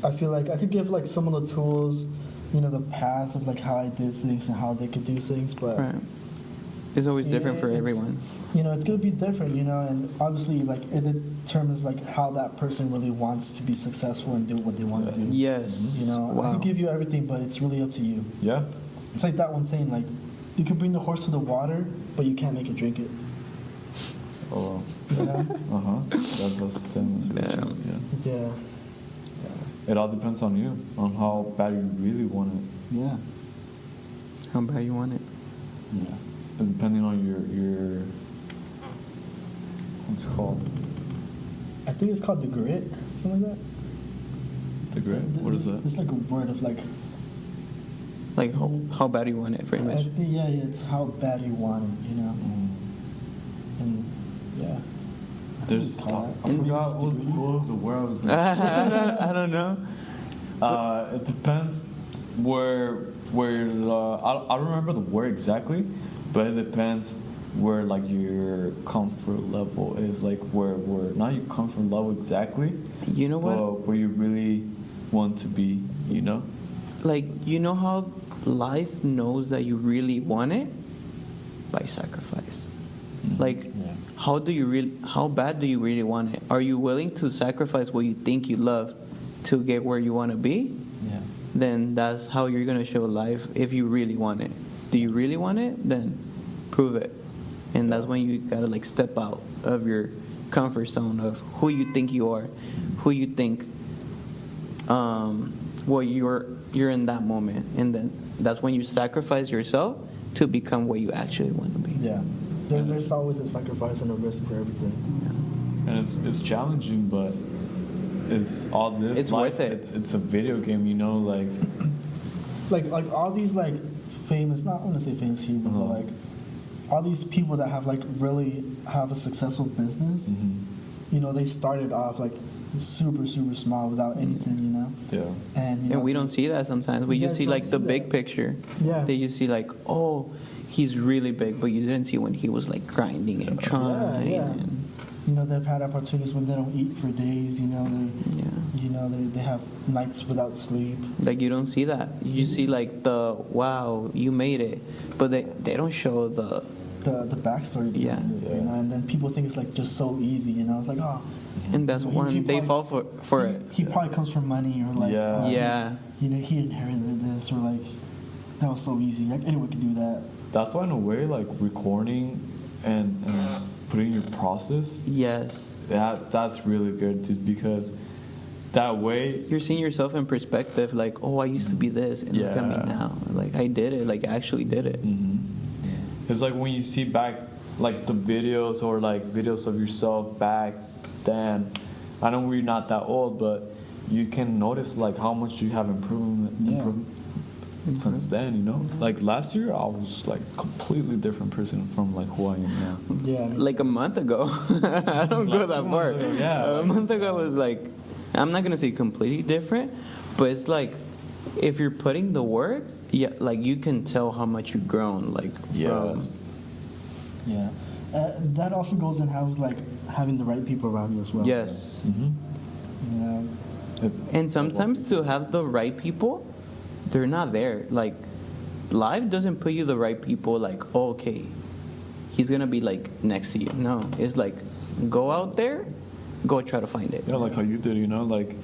Speaker 2: I feel like I could give like some of the tools, you know, the path of like how I did things and how they could do things, but
Speaker 3: right. It's always different for
Speaker 2: it's-
Speaker 3: everyone.
Speaker 2: You know, it's gonna be different, you know, and obviously, like, it determines like how that person really wants to be successful and do what they want to do.
Speaker 3: Yes.
Speaker 2: You know, I
Speaker 3: Wow.
Speaker 2: could give you everything, but it's really up to you.
Speaker 1: Yeah.
Speaker 2: It's like that one saying, like, you could bring the horse to the water, but you can't make it drink it.
Speaker 1: Oh.
Speaker 2: You know?
Speaker 1: That's the thing. That's
Speaker 3: Yeah.
Speaker 1: yeah.
Speaker 2: Yeah.
Speaker 1: It all depends on you, on how bad you really want it.
Speaker 2: Yeah.
Speaker 3: How bad you want it?
Speaker 2: Yeah.
Speaker 1: It's depending on your what's it called?
Speaker 2: I think it's called the grit, something like that.
Speaker 1: The grit? What is that?
Speaker 2: It's like a word of like.
Speaker 3: Like how bad you want it, pretty
Speaker 2: I
Speaker 3: much.
Speaker 2: think, yeah, it's how bad you want it, you know. And yeah.
Speaker 1: There's,
Speaker 2: call it.
Speaker 1: I forgot
Speaker 2: It's the gritty.
Speaker 1: what was the word I was gonna
Speaker 3: I don't know.
Speaker 1: It depends where I don't remember the word exactly, but it depends where like your comfort level is, like where not your comfort level exactly,
Speaker 3: You know what?
Speaker 1: but where you really want to be, you know.
Speaker 3: Like, you know how life knows that you really want it? By sacrifice. Like,
Speaker 2: Yeah.
Speaker 3: how bad do you really want it? Are you willing to sacrifice what you think you love to get where you want to be?
Speaker 2: Yeah.
Speaker 3: Then that's how you're going to show life if you really want it. Do you really want it? Then prove it. And that's when you got to like step out of your comfort zone of who you think you are, who you think well you're in that moment, and then that's when you sacrifice yourself to become what you actually want to be.
Speaker 2: Yeah. There's always a sacrifice and a risk for everything.
Speaker 1: And it's challenging, but it's all this.
Speaker 3: It's
Speaker 1: life,
Speaker 3: worth it.
Speaker 1: It's a video game, you know, like.
Speaker 2: Like all these like famous, not I want to say famous people, but like all these people that have like really have a successful business. You know, they started off like super small without anything, you know.
Speaker 1: Yeah.
Speaker 2: And you know,
Speaker 3: And we don't see that sometimes. We
Speaker 2: You
Speaker 3: just
Speaker 2: guys
Speaker 3: see like
Speaker 2: don't
Speaker 3: the
Speaker 2: see
Speaker 3: big
Speaker 2: that.
Speaker 3: picture.
Speaker 2: Yeah.
Speaker 3: That you see like, oh, he's really big, but you didn't see when he was like grinding and trying.
Speaker 2: yeah.
Speaker 3: And,
Speaker 2: You know, they've had opportunities when they don't eat for days. You know, they have nights without sleep.
Speaker 3: like you don't see that. You see like the wow, you made it, but they don't show the
Speaker 2: The backstory.
Speaker 3: Yeah.
Speaker 2: behind it, you know, and then people think it's like just so easy. You know, it's like, oh,
Speaker 3: and that's
Speaker 2: He
Speaker 3: when they fall
Speaker 2: probably-
Speaker 3: for it.
Speaker 2: He probably comes from money or like,
Speaker 1: Yeah.
Speaker 3: Yeah.
Speaker 2: You know, he inherited this or like that was so easy. Like anyone could do that.
Speaker 1: That's why in a way, like recording and putting your process,
Speaker 3: Yes.
Speaker 1: that's really good, just because that way.
Speaker 3: You're seeing yourself in perspective, like, oh, I used to be this, and look at me
Speaker 1: Yeah.
Speaker 3: now. Like, I did it. Like, I actually did it.
Speaker 1: It's like when you see back, like the videos or like videos of yourself back then. I know we're not that old, but you can notice like how much you have improved since then. You know, like last year I was like completely different person from like who I am now.
Speaker 2: Yeah.
Speaker 3: Like a month ago. I don't go
Speaker 1: Like
Speaker 3: that
Speaker 1: 2
Speaker 3: far.
Speaker 1: months ago, yeah.
Speaker 3: A month ago was like, I'm not going to say completely different, but it's like, if you're putting the work, yeah, like you can tell how much you've grown. Like, from,
Speaker 2: Yeah. That also goes in how like having the right people around you as well.
Speaker 3: yes.
Speaker 2: You know.
Speaker 3: And sometimes to have the right people, they're not there. Like, life doesn't put you the right people, like, oh, okay, he's going to be like next to you. No, it's like, go out there, go try to find it.
Speaker 1: Yeah, like how you did, you know, like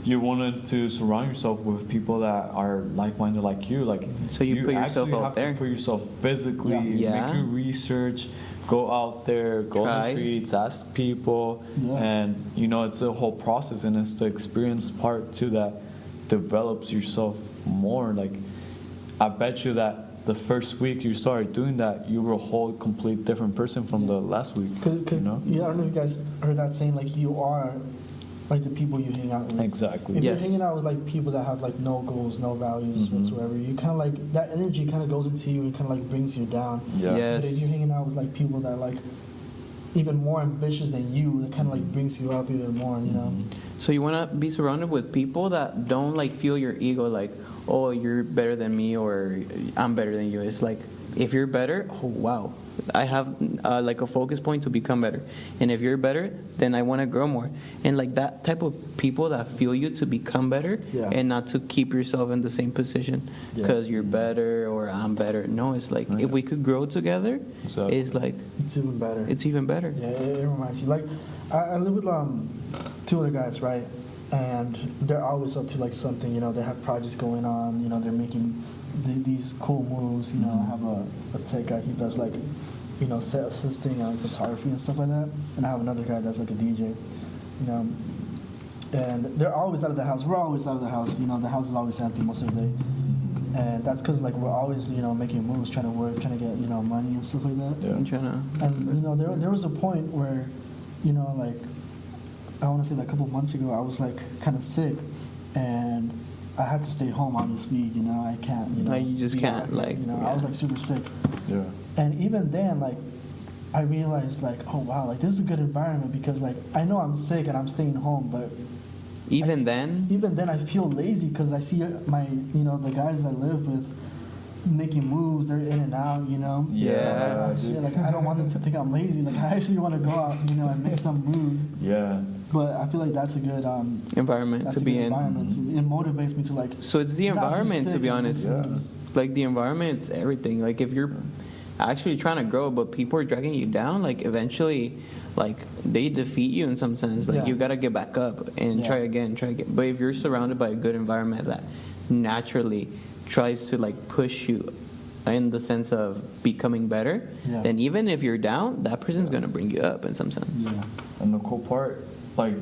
Speaker 1: you wanted to surround yourself with people that are like-minded like you. Like,
Speaker 3: So you put yourself
Speaker 1: actually
Speaker 3: out
Speaker 1: have
Speaker 3: there.
Speaker 1: to put yourself physically,
Speaker 3: Yeah.
Speaker 1: make your research, go out there, go on the
Speaker 3: Try.
Speaker 1: streets, ask people,
Speaker 2: Yeah.
Speaker 1: and you know it's a whole process, and it's the experience part too that develops yourself more. Like, I bet you that the first week you started doing that, you were a whole complete different person from the last week.
Speaker 2: Because
Speaker 1: you know?
Speaker 2: I don't know if you guys heard that saying, like, you are like the people you hang out with.
Speaker 1: Exactly.
Speaker 2: If
Speaker 3: Yes.
Speaker 2: you're hanging out with like people that have like no goals, no values whatsoever, you kind of like that energy kind of goes into you and kind of like brings you down.
Speaker 1: Yeah.
Speaker 3: Yes.
Speaker 2: But if you're hanging out with like people that are like even more ambitious than you, it kind of like brings you up even more, you know.
Speaker 3: So you want to be surrounded with people that don't like feel your ego, like, oh, you're better than me or I'm better than you. It's like, if you're better, oh wow, I have like a focus point to become better. And if you're better, then I want to grow more. And like that type of people that feel you to become better,
Speaker 2: Yeah.
Speaker 3: and not to keep yourself in the same position because you're better or I'm better. No, it's like if we could grow together,
Speaker 1: Exactly.
Speaker 3: it's like
Speaker 2: It's even better.
Speaker 3: it's even better.
Speaker 2: Yeah, it reminds you. Like, I live with two other guys, right? And they're always up to like something, you know. They have projects going on, you know. They're making these cool moves, you know. I have a tech guy. He does like, you know, set assisting and like photography and stuff like that. And I have another guy that's like a DJ, you know. And they're always out of the house. We're always out of the house. You know, the house is always empty most of the day. And that's because like we're always, you know, making moves, trying to work, trying to get, you know, money and stuff like that.
Speaker 1: Yeah.
Speaker 3: I'm trying to.
Speaker 2: And you know, there was a point where, you know, like I want to say like a couple months ago, I was like kind of sick, and I had to stay home. Obviously, you know, I can't. You know,
Speaker 3: Like, you just
Speaker 2: be
Speaker 3: can't,
Speaker 2: out here,
Speaker 3: like,
Speaker 2: you know,
Speaker 3: yeah.
Speaker 2: I was like super sick,
Speaker 1: Yeah.
Speaker 2: and even then, like, I realized like, oh wow, like this is a good environment because like I know I'm sick and I'm staying home, but
Speaker 3: Even then,
Speaker 2: I feel lazy because I see my, you know, the guys I live with making moves. They're in and out, you know.
Speaker 1: Yeah,
Speaker 2: Like,
Speaker 1: dude.
Speaker 2: shit, like I don't want them to think I'm lazy. Like I actually want to go out, you know, and make some moves.
Speaker 1: Yeah.
Speaker 2: But I feel like that's a good
Speaker 3: environment
Speaker 2: that's
Speaker 3: to
Speaker 2: a
Speaker 3: be
Speaker 2: good
Speaker 3: in.
Speaker 2: environment. It motivates me to like.
Speaker 3: So it's the
Speaker 2: not be
Speaker 3: environment, to
Speaker 2: sick
Speaker 3: be
Speaker 2: and
Speaker 3: honest.
Speaker 2: make
Speaker 1: Yeah.
Speaker 2: moves.
Speaker 3: Like the environment, it's everything. Like if you're actually trying to grow, but people are dragging you down, like eventually, like they defeat you in some sense. Like
Speaker 2: Yeah.
Speaker 3: you gotta get back up and
Speaker 2: Yeah.
Speaker 3: try again. But if you're surrounded by a good environment that naturally tries to like push you in the sense of becoming better,
Speaker 2: Yeah.
Speaker 3: then even if you're down, that person's gonna bring you up in some sense.
Speaker 2: Yeah.
Speaker 1: And the cool part, like,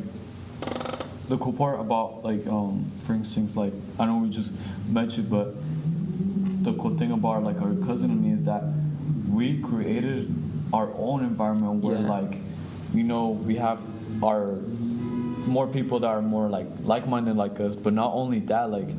Speaker 1: the cool part about, like, for instance, like, I know we just mentioned, but the cool thing about, like, our cousin and me is that we created our own environment where,
Speaker 3: Yeah.
Speaker 1: like, you know, we have our more people that are more, like-minded like us, but not only that, like,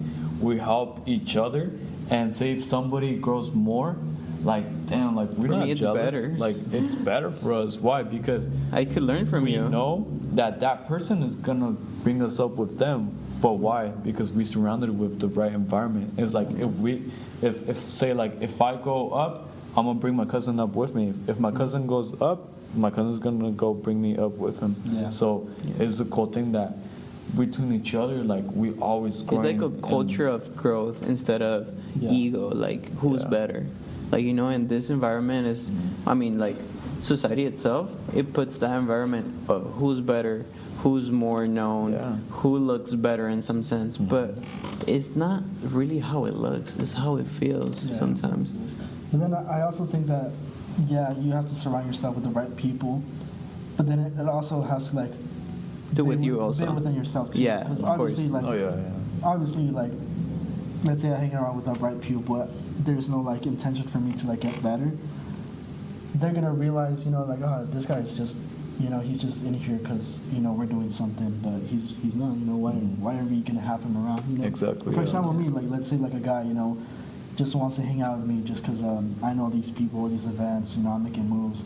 Speaker 1: we help each other, and say if somebody grows more, like, damn, like, we're
Speaker 3: For
Speaker 1: not
Speaker 3: me, it's
Speaker 1: jealous.
Speaker 3: better.
Speaker 1: Like, it's better for us. Why? Because
Speaker 3: I could learn from
Speaker 1: we
Speaker 3: you.
Speaker 1: know that that person is gonna bring us up with them. But why? Because we surrounded with the right environment. It's like if say like if I go up, I'm gonna bring my cousin up with me. If my cousin goes up, my cousin's gonna go bring me up with him.
Speaker 2: Yeah.
Speaker 1: So it's a cool thing that between each other, like we always
Speaker 3: It's
Speaker 1: growing.
Speaker 3: like a culture of growth instead of
Speaker 2: Yeah.
Speaker 3: ego, like who's
Speaker 1: Yeah.
Speaker 3: better. Like, you know, in this environment is, I mean, like society itself, it puts that environment of who's better, who's more known,
Speaker 1: Yeah.
Speaker 3: who looks better in some sense. But it's not really how it looks, it's how it feels
Speaker 2: Yeah.
Speaker 3: sometimes.
Speaker 2: But then I also think that, yeah, you have to surround yourself with the right people, but then it also has to like
Speaker 3: Do with
Speaker 2: be
Speaker 3: you also.
Speaker 2: be within yourself too.
Speaker 3: Yeah,
Speaker 2: 'Cause
Speaker 3: of
Speaker 2: obviously,
Speaker 3: course.
Speaker 2: like,
Speaker 1: Oh yeah, yeah.
Speaker 2: obviously, like, let's say I hang around with the right people, but there's no like intention for me to like get better. They're gonna realize, you know, like, oh, this guy's just, you know, he's just in here because, you know, we're doing something, but he's not. You know, why are we gonna have him around? You know?
Speaker 1: Exactly,
Speaker 2: For
Speaker 1: yeah.
Speaker 2: example, me, like, let's say like a guy, you know, just wants to hang out with me just because I know these people, these events, you know, I'm making moves,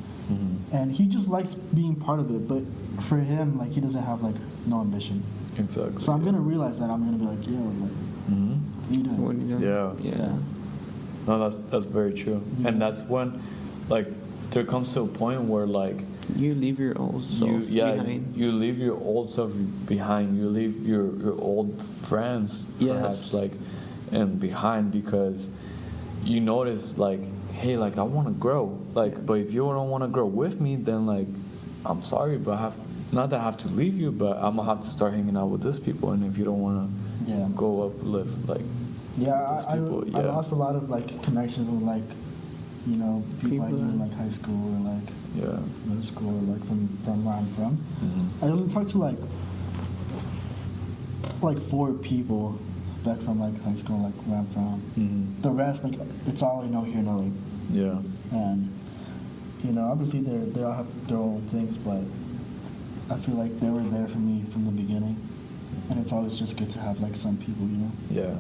Speaker 2: and he just likes being part of it. But for him, like, he doesn't have like no ambition.
Speaker 1: Exactly.
Speaker 2: So I'm gonna realize that I'm gonna be like, yo, like, what are you doing?
Speaker 3: What are you doing?
Speaker 1: Yeah.
Speaker 3: Yeah.
Speaker 1: No, that's very true. And that's when, like, there comes to a point where like
Speaker 3: You leave your old self behind.
Speaker 1: you leave your old self behind. You leave your old friends
Speaker 3: Yes.
Speaker 1: perhaps like and behind because you notice like, hey, like I want to grow. Like, but if you don't want to grow with me, then like I'm sorry, but I have not that I have to leave you, but I'm gonna have to start hanging out with these people. And if you don't want to
Speaker 2: Yeah.
Speaker 1: go up, live like
Speaker 2: Yeah,
Speaker 1: those people,
Speaker 2: I
Speaker 1: yeah.
Speaker 2: lost a lot of like connections with like, you know, people I
Speaker 3: People
Speaker 2: knew in
Speaker 3: that-
Speaker 2: like high school or like
Speaker 1: yeah.
Speaker 2: middle school or like from where I'm from.
Speaker 1: Mm-hmm.
Speaker 2: I only talked to like 4 people back from like high school, like where I'm from.
Speaker 1: Mm-hmm.
Speaker 2: The rest, like, it's all I know here in LA.
Speaker 1: Yeah.
Speaker 2: And, you know, obviously they all have their own things, but I feel like they were there for me from the beginning. And it's always just good to have, like, some people, you know?
Speaker 1: Yeah.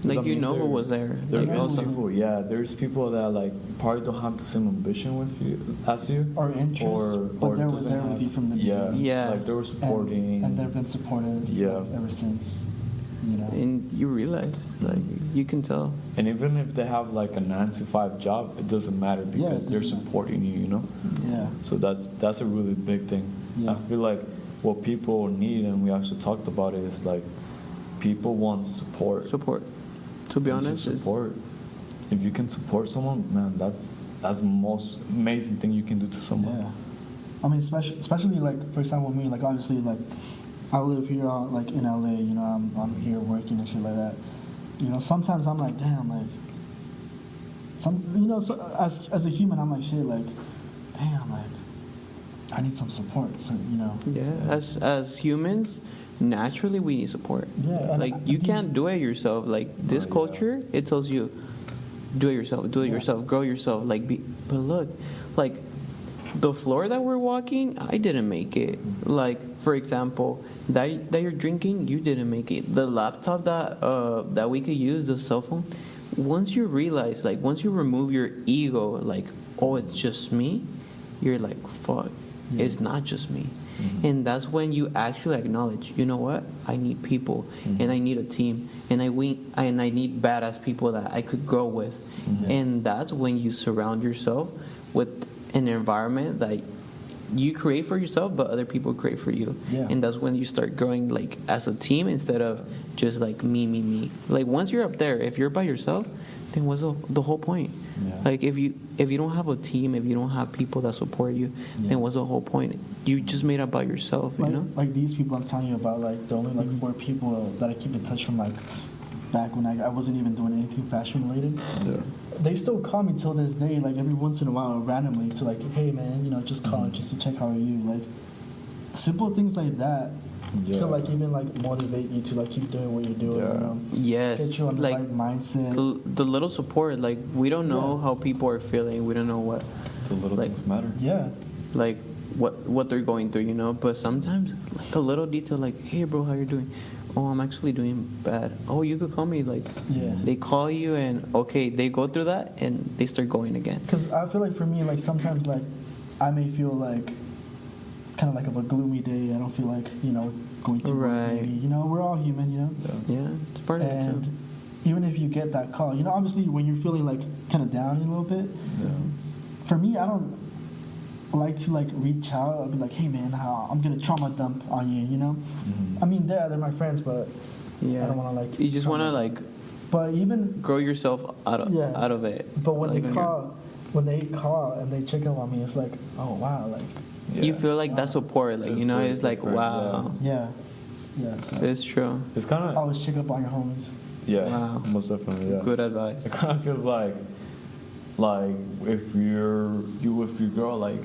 Speaker 3: Like,
Speaker 1: I
Speaker 3: you
Speaker 1: mean,
Speaker 3: know who was there.
Speaker 1: There
Speaker 3: Like,
Speaker 1: is
Speaker 3: also,
Speaker 1: people, yeah. There's people that like probably don't have the same ambition with you as you,
Speaker 2: Or interest, but they were
Speaker 1: doesn't
Speaker 2: there with you from the beginning.
Speaker 3: Yeah.
Speaker 1: like they were supporting.
Speaker 2: And they've been supportive
Speaker 1: Yeah.
Speaker 2: like, ever since, you know?
Speaker 3: and you realize, like, you can tell.
Speaker 1: And even if they have like a 9-to-5 job, it doesn't matter because they're
Speaker 2: doesn't matter.
Speaker 1: supporting you, you know.
Speaker 2: Yeah.
Speaker 1: So that's a really big thing.
Speaker 2: Yeah.
Speaker 1: I feel like what people need, and we actually talked about it, is like people want support.
Speaker 3: Support. To be
Speaker 1: It's
Speaker 3: honest,
Speaker 1: just
Speaker 3: it's-
Speaker 1: support. If you can support someone, man, that's the most amazing thing you can do to someone.
Speaker 2: Yeah. I mean, especially like, for example, me, like, obviously, like, I live here, like, in LA, you know, I'm here working and shit like that. You know, sometimes I'm like, damn, like, you know, so as a human, I'm like, shit, like, damn, like, I need some support, so, you know.
Speaker 3: Yeah, as humans, naturally we need support.
Speaker 2: Yeah, and
Speaker 3: Like,
Speaker 2: I
Speaker 3: you
Speaker 2: think-
Speaker 3: can't do it yourself. Like, this
Speaker 1: Oh, yeah.
Speaker 3: culture, it tells you, do it yourself, grow yourself. Like, but look, like, the floor that we're walking, I didn't make it. Like, for example, that you're drinking, you didn't make it. The laptop that we could use, the cell phone, once you realize, like, once you remove your ego, like, oh, it's just me, you're like, fuck, it's not just me. And that's when you actually acknowledge, you know what? I need people, and I need a team, and I need badass people that I could grow with. And that's when you surround yourself with an environment that you create for yourself, but other people create for you.
Speaker 2: Yeah.
Speaker 3: And that's when you start growing, like, as a team instead of just like me. Like, once you're up there, if you're by yourself, then what's the whole point?
Speaker 2: Yeah.
Speaker 3: Like, if you don't have a team, if you don't have people that support you, then what's the whole point? You just made it by yourself, you
Speaker 2: Like,
Speaker 3: know?
Speaker 2: like these people I'm telling you about, like, the only, like, 4 people that I keep in touch from, like, back when I wasn't even doing anything fashion related.
Speaker 1: Yeah.
Speaker 2: They still call me till this day, like, every once in a while, randomly, to, like, hey, man, you know, just call just to check how are you. Like, simple things like that can, like, even, like, motivate you to, like, keep doing what you're doing, you know?
Speaker 3: Yes.
Speaker 2: Get you on the
Speaker 3: Like,
Speaker 2: right mindset.
Speaker 3: the little support, like, we don't know
Speaker 2: Yeah.
Speaker 3: how people are feeling. We don't know what,
Speaker 1: The little
Speaker 3: like,
Speaker 1: things matter.
Speaker 2: Yeah.
Speaker 3: like, what they're going through, you know? But sometimes, like, a little detail, like, hey, bro, how you doing? Oh, I'm actually doing bad. Oh, you could call me. Like,
Speaker 2: Yeah.
Speaker 3: they call you, and okay, they go through that, and they start going again.
Speaker 2: Because I feel like for me, like, sometimes, like, I may feel like it's kind of like a gloomy day. I don't feel like, you know, going to work.
Speaker 3: Right.
Speaker 2: Maybe. You know, we're all human, you know?
Speaker 3: Yeah, it's part of it
Speaker 2: And
Speaker 3: too.
Speaker 2: even if you get that call, you know, obviously when you're feeling, like, kind of down a little bit, for me, I don't like to, like, reach out. I'll be like, hey, man, I'm going to trauma dump on you, you know? I mean, they're my friends, but
Speaker 3: Yeah.
Speaker 2: I don't want to, like...
Speaker 3: You just want to,
Speaker 2: trauma.
Speaker 3: like,
Speaker 2: But even...
Speaker 3: grow yourself out of it.
Speaker 2: But when
Speaker 3: Like,
Speaker 2: they call and they check up on me, it's like, oh, wow, like...
Speaker 3: you feel like that support, like,
Speaker 1: It's
Speaker 3: you know,
Speaker 1: really
Speaker 3: it's like,
Speaker 1: different,
Speaker 3: wow,
Speaker 2: Yeah. Yeah, so...
Speaker 3: it's true.
Speaker 1: It's kind of
Speaker 2: Always check up on your homies.
Speaker 3: Wow.
Speaker 1: most definitely. Yeah.
Speaker 3: Good advice.
Speaker 1: It kind of feels like if you with your girl, like,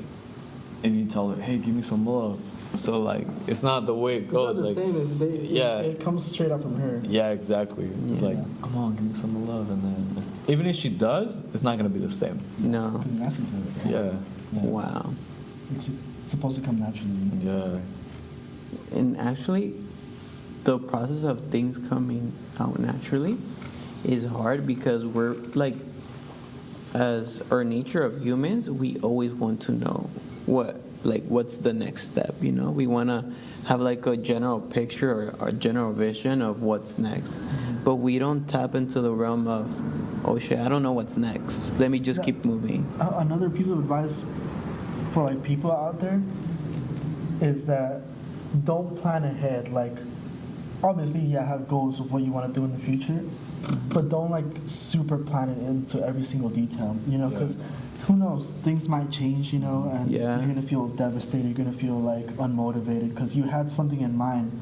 Speaker 1: and you tell her, hey, give me some love. So, like, it's not the way it
Speaker 2: It's
Speaker 1: goes.
Speaker 2: not the
Speaker 1: Like,
Speaker 2: same if it comes straight up from her.
Speaker 1: yeah, exactly. It's
Speaker 2: Yeah.
Speaker 1: like, come on, give me some love, and then even if she does, it's not gonna be the same.
Speaker 3: No.
Speaker 2: Because you're asking for it.
Speaker 1: Yeah,
Speaker 2: Yeah.
Speaker 3: Wow.
Speaker 2: It's supposed to come naturally. You know?
Speaker 1: yeah,
Speaker 3: And actually, the process of things coming out naturally is hard because we're like, as our nature of humans, we always want to know what's the next step, you know? We want to have like a general picture or a general vision of what's next. But we don't tap into the realm of, oh shit, I don't know what's next. Let me just keep moving.
Speaker 2: Another piece of advice for, like, people out there is that don't plan ahead. Like, obviously, yeah, have goals of what you want to do in the future, but don't, like, super plan it into every single detail, you know, because who knows, things might change, you know, and
Speaker 3: Yeah.
Speaker 2: you're going to feel devastated, you're going to feel, like, unmotivated because you had something in mind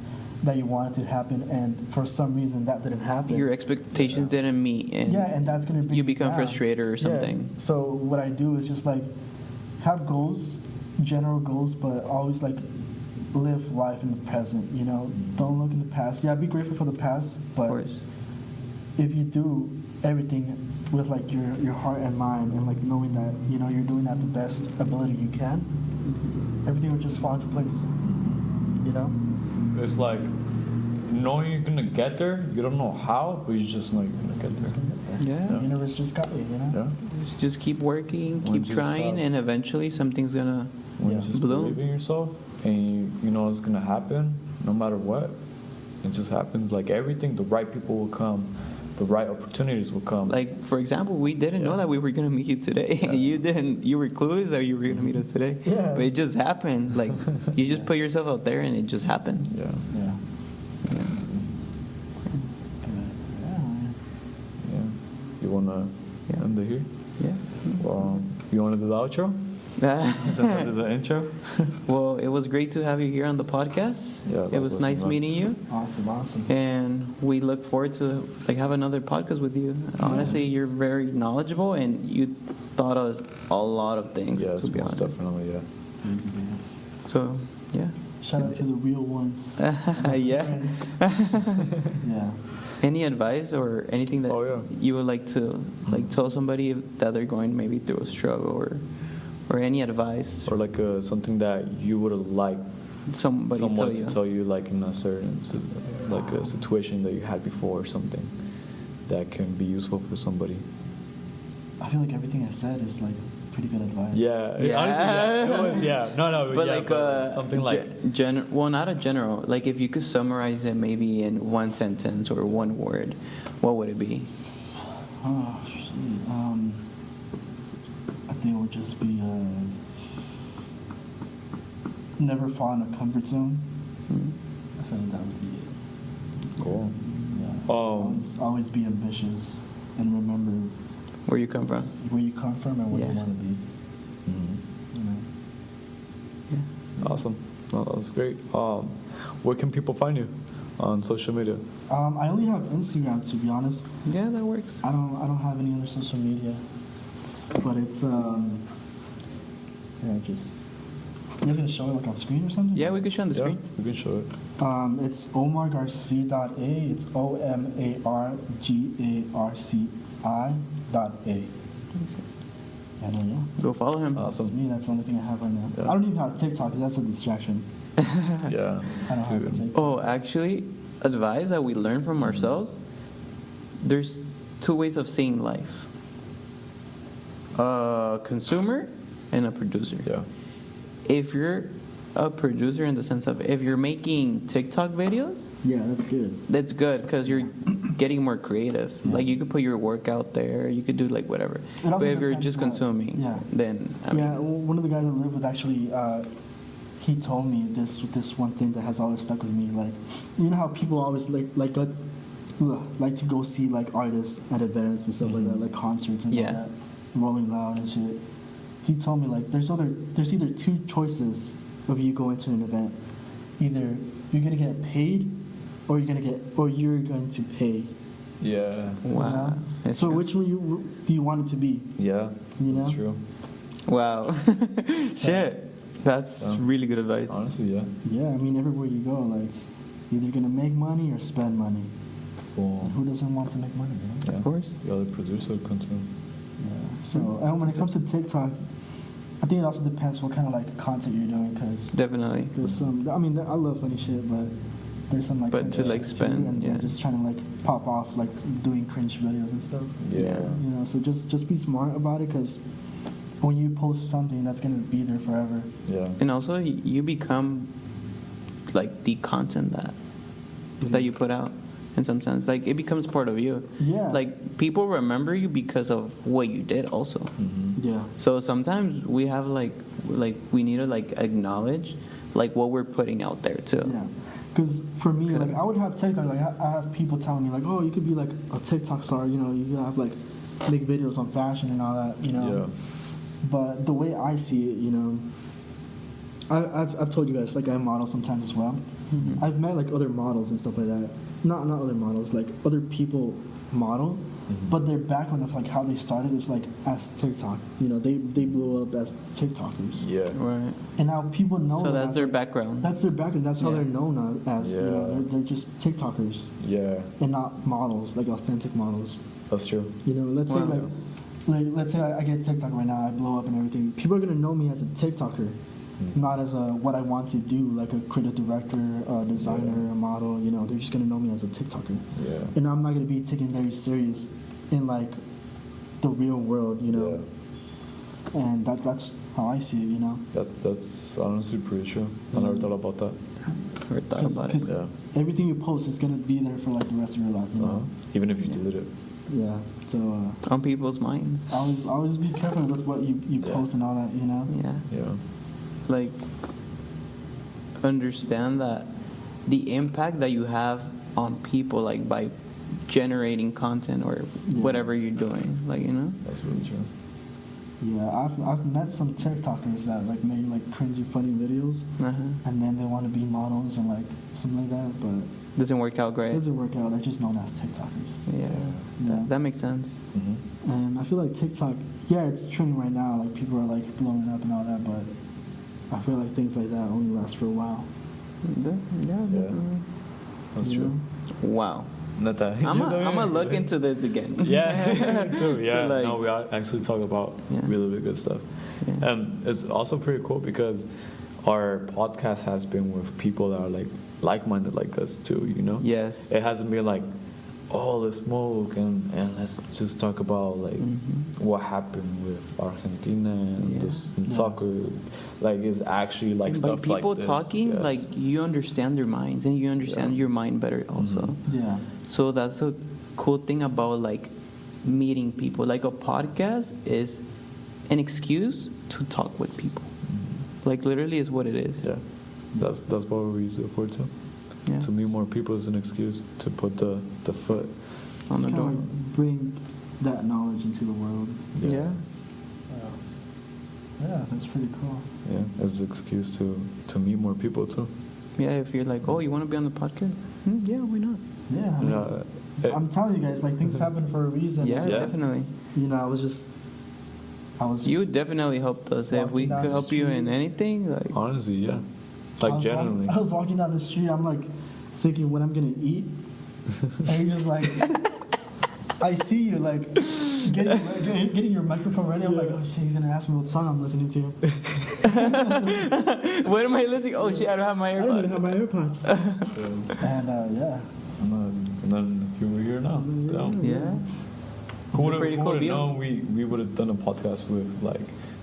Speaker 2: that you wanted to happen, and for some reason that didn't happen.
Speaker 3: Your expectations didn't meet, and
Speaker 2: Yeah, and that's going to bring
Speaker 3: you become
Speaker 2: down.
Speaker 3: frustrated or something.
Speaker 2: Yeah. So what I do is just, like, have goals, general goals, but always, like, live life in the present, you know? Don't look in the past. Yeah, be grateful for the past,
Speaker 3: Of
Speaker 2: but
Speaker 3: course.
Speaker 2: if you do everything with like your heart and mind, and like knowing that you're doing at the best ability you can, everything will just fall into place. You know.
Speaker 1: It's like knowing you're gonna get there. You don't know how, but you just know you're gonna get there.
Speaker 3: Yeah.
Speaker 2: The universe just got you.
Speaker 1: Yeah.
Speaker 3: Just keep working,
Speaker 1: When
Speaker 3: keep
Speaker 1: you
Speaker 3: trying,
Speaker 1: stop-
Speaker 3: and eventually something's gonna
Speaker 1: When
Speaker 2: Yeah.
Speaker 1: you just
Speaker 3: bloom.
Speaker 1: believe in yourself and you know it's gonna happen, no matter what, it just happens. Like everything, the right people will come, the right opportunities will come.
Speaker 3: Like, for example, we didn't know
Speaker 1: Yeah.
Speaker 3: that we were going to meet you today. You were clueless that you were going to meet us today.
Speaker 2: Yeah.
Speaker 3: But it just happened. Like, you just put yourself out there and it just happens.
Speaker 1: Yeah.
Speaker 2: Yeah.
Speaker 1: Yeah. You wanna
Speaker 3: Yeah.
Speaker 1: end it here?
Speaker 3: Yeah.
Speaker 1: Well, you wanna do the outro? Since that is the intro.
Speaker 3: Well, it was great to have you here on the podcast.
Speaker 1: Yeah,
Speaker 3: It was
Speaker 1: likewise,
Speaker 3: nice
Speaker 1: man.
Speaker 3: meeting you.
Speaker 2: Awesome.
Speaker 3: And we look forward to like have another podcast with you. Honestly, you're very knowledgeable and you taught us a lot of things,
Speaker 1: Yes,
Speaker 3: to be
Speaker 1: most
Speaker 3: honest.
Speaker 1: definitely. Yeah.
Speaker 2: Thank you, guys.
Speaker 3: So, yeah.
Speaker 2: Shout out to the real ones.
Speaker 3: Yeah.
Speaker 2: Friends. Yeah.
Speaker 3: Any advice or anything that
Speaker 1: Oh, yeah.
Speaker 3: you would like to like tell somebody that they're going maybe through a struggle or any advice
Speaker 1: Or like something that you would have liked
Speaker 3: somebody
Speaker 1: someone
Speaker 3: tell you?
Speaker 1: to tell you, like in a certain like a situation that you had before, or something that can be useful for somebody.
Speaker 2: I feel like everything I said is like pretty good advice.
Speaker 1: Yeah,
Speaker 3: Yeah.
Speaker 1: honestly, yeah, it was, yeah. No,
Speaker 3: But
Speaker 1: yeah,
Speaker 3: like
Speaker 1: something like
Speaker 3: well, not a general. Like if you could summarize it maybe in one sentence or one word, what would it be?
Speaker 2: Oh shit. I think it would just be never fall in a comfort zone. I feel like that would be it.
Speaker 1: cool.
Speaker 2: Yeah. Always be ambitious and remember
Speaker 3: Where you come from?
Speaker 2: where you come from and where
Speaker 3: Yeah.
Speaker 2: you want to be.
Speaker 1: Mhm.
Speaker 2: You know.
Speaker 1: Awesome. Well, that was great. Where can people find you on social media?
Speaker 2: I only have Instagram, to be honest.
Speaker 3: Yeah, that works.
Speaker 2: I don't have any other social media, but it's yeah, just you guys gonna show it like on screen or something?
Speaker 3: Yeah, we could show on the screen.
Speaker 1: We can show it.
Speaker 2: It's omargarcia.a. It's omargarci.a. And then yeah,
Speaker 3: Go follow him.
Speaker 2: that's
Speaker 1: Awesome.
Speaker 2: me. That's the only thing I have right now.
Speaker 1: Yeah.
Speaker 2: I don't even have TikTok because that's a distraction.
Speaker 1: Yeah.
Speaker 2: I don't have a
Speaker 1: Dude.
Speaker 2: TikTok.
Speaker 3: Oh, actually, advice that we learn from ourselves. There's two ways of seeing life: a consumer and a producer.
Speaker 1: Yeah.
Speaker 3: If you're a producer in the sense of if you're making TikTok videos,
Speaker 2: Yeah, that's good.
Speaker 3: that's good because you're getting more creative.
Speaker 2: Yeah.
Speaker 3: Like you could put your work out there, you could do like whatever.
Speaker 2: It also
Speaker 3: But if you're
Speaker 2: depends
Speaker 3: just
Speaker 2: what-
Speaker 3: consuming,
Speaker 2: yeah.
Speaker 3: then I mean,
Speaker 2: Yeah, one of the guys I live with actually, he told me this one thing that has always stuck with me. Like, you know how people always like to go see like artists at events and stuff like that, like concerts and
Speaker 3: Yeah.
Speaker 2: all that, Rolling Loud and shit. He told me like there's either two choices of you going to an event. Either you're gonna get paid, or you're going to pay.
Speaker 1: Yeah.
Speaker 2: you
Speaker 3: Wow.
Speaker 2: know?
Speaker 3: That's
Speaker 2: So
Speaker 3: true.
Speaker 2: which one do you want it to be?
Speaker 1: Yeah.
Speaker 2: You know?
Speaker 1: That's true.
Speaker 3: Wow. Shit. That's
Speaker 1: Yeah.
Speaker 3: really good advice.
Speaker 1: Honestly, yeah.
Speaker 2: Yeah, I mean everywhere you go, like either gonna make money or spend money.
Speaker 1: Cool.
Speaker 2: And who doesn't want to make money, you know?
Speaker 1: Yeah.
Speaker 3: Of course.
Speaker 1: You're the producer of content.
Speaker 2: Yeah. So, and when it comes to TikTok, I think it also depends what kind of like content you're doing, because
Speaker 3: Definitely.
Speaker 2: there's some. I mean, I love funny shit, but there's some like.
Speaker 3: But to,
Speaker 2: cringe
Speaker 3: like,
Speaker 2: shit, too,
Speaker 3: spend,
Speaker 2: and
Speaker 3: yeah.
Speaker 2: they're just trying to like pop off, like doing cringe videos and stuff.
Speaker 1: Yeah.
Speaker 2: You know, so just be smart about it, because when you post something, that's gonna be there forever.
Speaker 1: Yeah.
Speaker 3: And also, you become like the content that you put out. In some sense, like it becomes part of you.
Speaker 2: Yeah.
Speaker 3: Like people remember you because of what you did, also.
Speaker 1: Mm-hmm.
Speaker 2: Yeah.
Speaker 3: So sometimes we have like we need to like acknowledge like what we're putting out there too.
Speaker 2: Yeah, because for me,
Speaker 3: Okay.
Speaker 2: like I would have TikTok. Like I have people telling me like, oh, you could be like a TikTok star. You know, you could have like make videos on fashion and all that. You know.
Speaker 1: Yeah.
Speaker 2: But the way I see it, you know, I've told you guys like I model sometimes as well.
Speaker 3: Mhm.
Speaker 2: I've met like other models and stuff like that. Not other models, like other people model, but their background of like how they started is like as TikTok. You know, they blew up as TikTokers.
Speaker 1: Yeah.
Speaker 3: Right.
Speaker 2: And now people know.
Speaker 3: So
Speaker 2: them
Speaker 3: that's
Speaker 2: as,
Speaker 3: their
Speaker 2: like,
Speaker 3: background.
Speaker 2: That's their background. That's how
Speaker 3: Yeah.
Speaker 2: they're known as. You know,
Speaker 1: Yeah.
Speaker 2: they're just TikTokers
Speaker 1: Yeah.
Speaker 2: and not models, like authentic models.
Speaker 1: That's true.
Speaker 2: You know, let's say
Speaker 3: Wow.
Speaker 2: let's say I get TikTok right now, I blow up and everything. People are gonna know me as a TikToker, not as a what I want to do, like a creative director, a designer, a model. You know, they're just gonna know me as a TikToker,
Speaker 1: Yeah.
Speaker 2: and I'm not gonna be taken very serious in like the real world. You know, and that's how I see it. You know,
Speaker 1: That's honestly pretty true. I never thought about that.
Speaker 3: Never thought about it.
Speaker 1: Yeah.
Speaker 2: everything you post is gonna be there for like the rest of your life. You know,
Speaker 1: Even if you delete it.
Speaker 2: yeah. So
Speaker 3: On people's minds.
Speaker 2: always be careful with what you
Speaker 1: Yeah.
Speaker 2: post and all that. You know.
Speaker 3: Yeah.
Speaker 1: Yeah.
Speaker 3: Like, understand that the impact that you have on people, like by generating content or whatever you're doing, like, you know.
Speaker 1: That's really true.
Speaker 2: Yeah, I've met some TikTokers that like make like cringy, funny videos, and then they want to be models and like something like that, but
Speaker 3: Doesn't work out
Speaker 2: it
Speaker 3: great.
Speaker 2: doesn't work out. They're just known as TikTokers.
Speaker 3: Yeah.
Speaker 2: Yeah.
Speaker 3: That makes sense.
Speaker 1: Mm-hmm.
Speaker 2: And I feel like TikTok, yeah, it's trending right now. Like people are like blowing up and all that, but I feel like things like that only last for a while.
Speaker 3: Yeah. Definitely.
Speaker 1: That's
Speaker 2: You
Speaker 1: true.
Speaker 2: know?
Speaker 3: Wow.
Speaker 1: Not that.
Speaker 3: I'm gonna look into this again.
Speaker 1: Yeah, me too. Yeah,
Speaker 3: like-
Speaker 1: no, we actually talk about
Speaker 3: Yeah.
Speaker 1: really, really good stuff.
Speaker 3: Yeah.
Speaker 1: And it's also pretty cool because our podcast has been with people that are like-minded like us too, you know?
Speaker 3: Yes.
Speaker 1: It hasn't been like, oh, let's smoke and let's just talk about like what happened with Argentina and
Speaker 3: Yeah.
Speaker 1: this and soccer. Like it's actually like
Speaker 3: By
Speaker 1: stuff
Speaker 3: people
Speaker 1: like this.
Speaker 3: talking,
Speaker 1: Yes.
Speaker 3: like, you understand their minds and you understand your mind better also.
Speaker 2: Yeah.
Speaker 3: So that's the cool thing about like meeting people. Like a podcast is an excuse to talk with people. Like literally is what it is.
Speaker 1: Yeah, that's what we use it for too.
Speaker 3: Yeah.
Speaker 1: To meet more people is an excuse to put the foot.
Speaker 3: On the
Speaker 2: Just
Speaker 3: door.
Speaker 2: kinda bring that knowledge into the world.
Speaker 3: Yeah.
Speaker 2: Yeah, that's pretty cool.
Speaker 1: Yeah, as an excuse to meet more people too.
Speaker 3: Yeah. If you're like, oh, you want to be on the podcast? Yeah, why not?
Speaker 2: Yeah. I
Speaker 1: You
Speaker 2: mean,
Speaker 1: know,
Speaker 2: I'm telling you guys, like things happen for a reason.
Speaker 3: Yeah,
Speaker 1: Yeah.
Speaker 3: definitely.
Speaker 2: You know, I was just.
Speaker 3: You definitely helped us. If we
Speaker 2: Walking down
Speaker 3: could
Speaker 2: the
Speaker 3: help you in
Speaker 2: street.
Speaker 3: anything, like,
Speaker 1: honestly, yeah,
Speaker 2: I
Speaker 1: like
Speaker 2: was
Speaker 1: genuinely.
Speaker 2: I was walking down the street. I'm like thinking what I'm gonna eat, and you're just like, I see you like getting your microphone ready. I'm like, oh shit, he's gonna ask me what song I'm listening to.
Speaker 3: what am I listening? Oh shit, I don't have my
Speaker 2: I don't even
Speaker 3: AirPods.
Speaker 2: have my AirPods. And yeah,
Speaker 1: And then here we're here now. Damn.
Speaker 3: Yeah.
Speaker 1: Who would
Speaker 3: Pretty cool
Speaker 1: have
Speaker 3: deal.
Speaker 1: known we would have done a podcast with like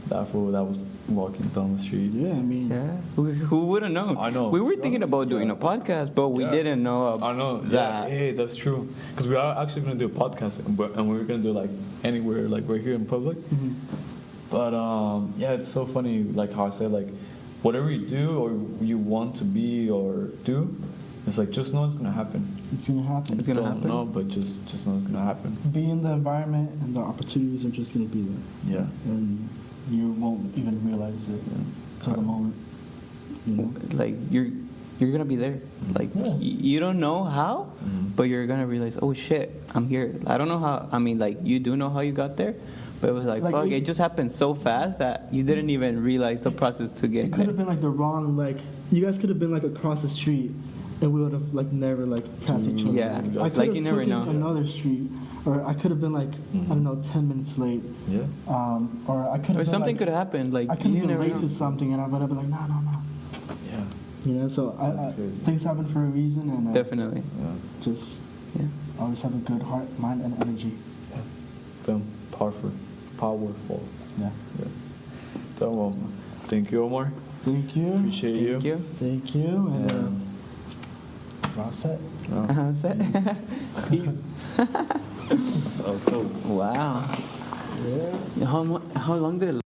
Speaker 1: that fool that was walking down the street?
Speaker 2: yeah. I mean,
Speaker 3: Yeah. Who would have known?
Speaker 1: I know.
Speaker 3: We were thinking about doing a podcast, but we
Speaker 1: Yeah.
Speaker 3: didn't know
Speaker 1: I know. Yeah,
Speaker 3: that.
Speaker 1: hey, that's true. Because we are actually gonna do a podcast, and we were gonna do it, like anywhere, like we're here in public. But yeah, it's so funny, like how I said, like whatever you do or you want to be or do, it's like just know it's gonna happen.
Speaker 2: it's gonna happen.
Speaker 3: It's gonna
Speaker 1: Don't
Speaker 3: happen.
Speaker 1: know, but just know it's gonna happen.
Speaker 2: Be in the environment, and the opportunities are just gonna be there,
Speaker 1: Yeah.
Speaker 2: and you won't even realize it till the moment. You know.
Speaker 3: Like you're gonna be there. Like
Speaker 2: Yeah.
Speaker 3: you don't know how, but you're gonna realize, oh shit, I'm here. I don't know how. I mean, like you do know how you got there, but it was like,
Speaker 2: Like,
Speaker 3: fuck,
Speaker 2: it-
Speaker 3: it just happened so fast that you didn't even realize the process to get
Speaker 2: It could
Speaker 3: there.
Speaker 2: have been like the wrong, like you guys could have been like across the street, and we would have like never like passed each other.
Speaker 3: Yeah,
Speaker 2: I
Speaker 3: it's like
Speaker 2: could
Speaker 3: you
Speaker 2: have
Speaker 3: never
Speaker 2: taken
Speaker 3: know.
Speaker 2: another street, or I could have been like I don't know 10 minutes late,
Speaker 1: Yeah.
Speaker 2: or I could have
Speaker 3: Or
Speaker 2: been
Speaker 3: something
Speaker 2: like,
Speaker 3: could have happened. Like
Speaker 2: I could
Speaker 3: you
Speaker 2: have been
Speaker 3: never
Speaker 2: late
Speaker 3: know.
Speaker 2: to something, and I would have been like no.
Speaker 1: Yeah.
Speaker 2: You know, so
Speaker 1: That's crazy.
Speaker 2: things happen for a reason, and
Speaker 3: Definitely.
Speaker 1: Yeah.
Speaker 2: just
Speaker 3: Yeah.
Speaker 2: always have a good heart, mind, and energy.
Speaker 1: Them powerful.
Speaker 2: Yeah.
Speaker 1: Yeah. So, well, thank you, Omar.
Speaker 2: Thank you.
Speaker 1: Appreciate you.
Speaker 3: Thank you.
Speaker 2: Thank you, and
Speaker 1: Yeah.
Speaker 2: we're all set.
Speaker 3: How's that? Peace.
Speaker 1: That was so
Speaker 3: Wow.
Speaker 2: Yeah.
Speaker 3: How long did it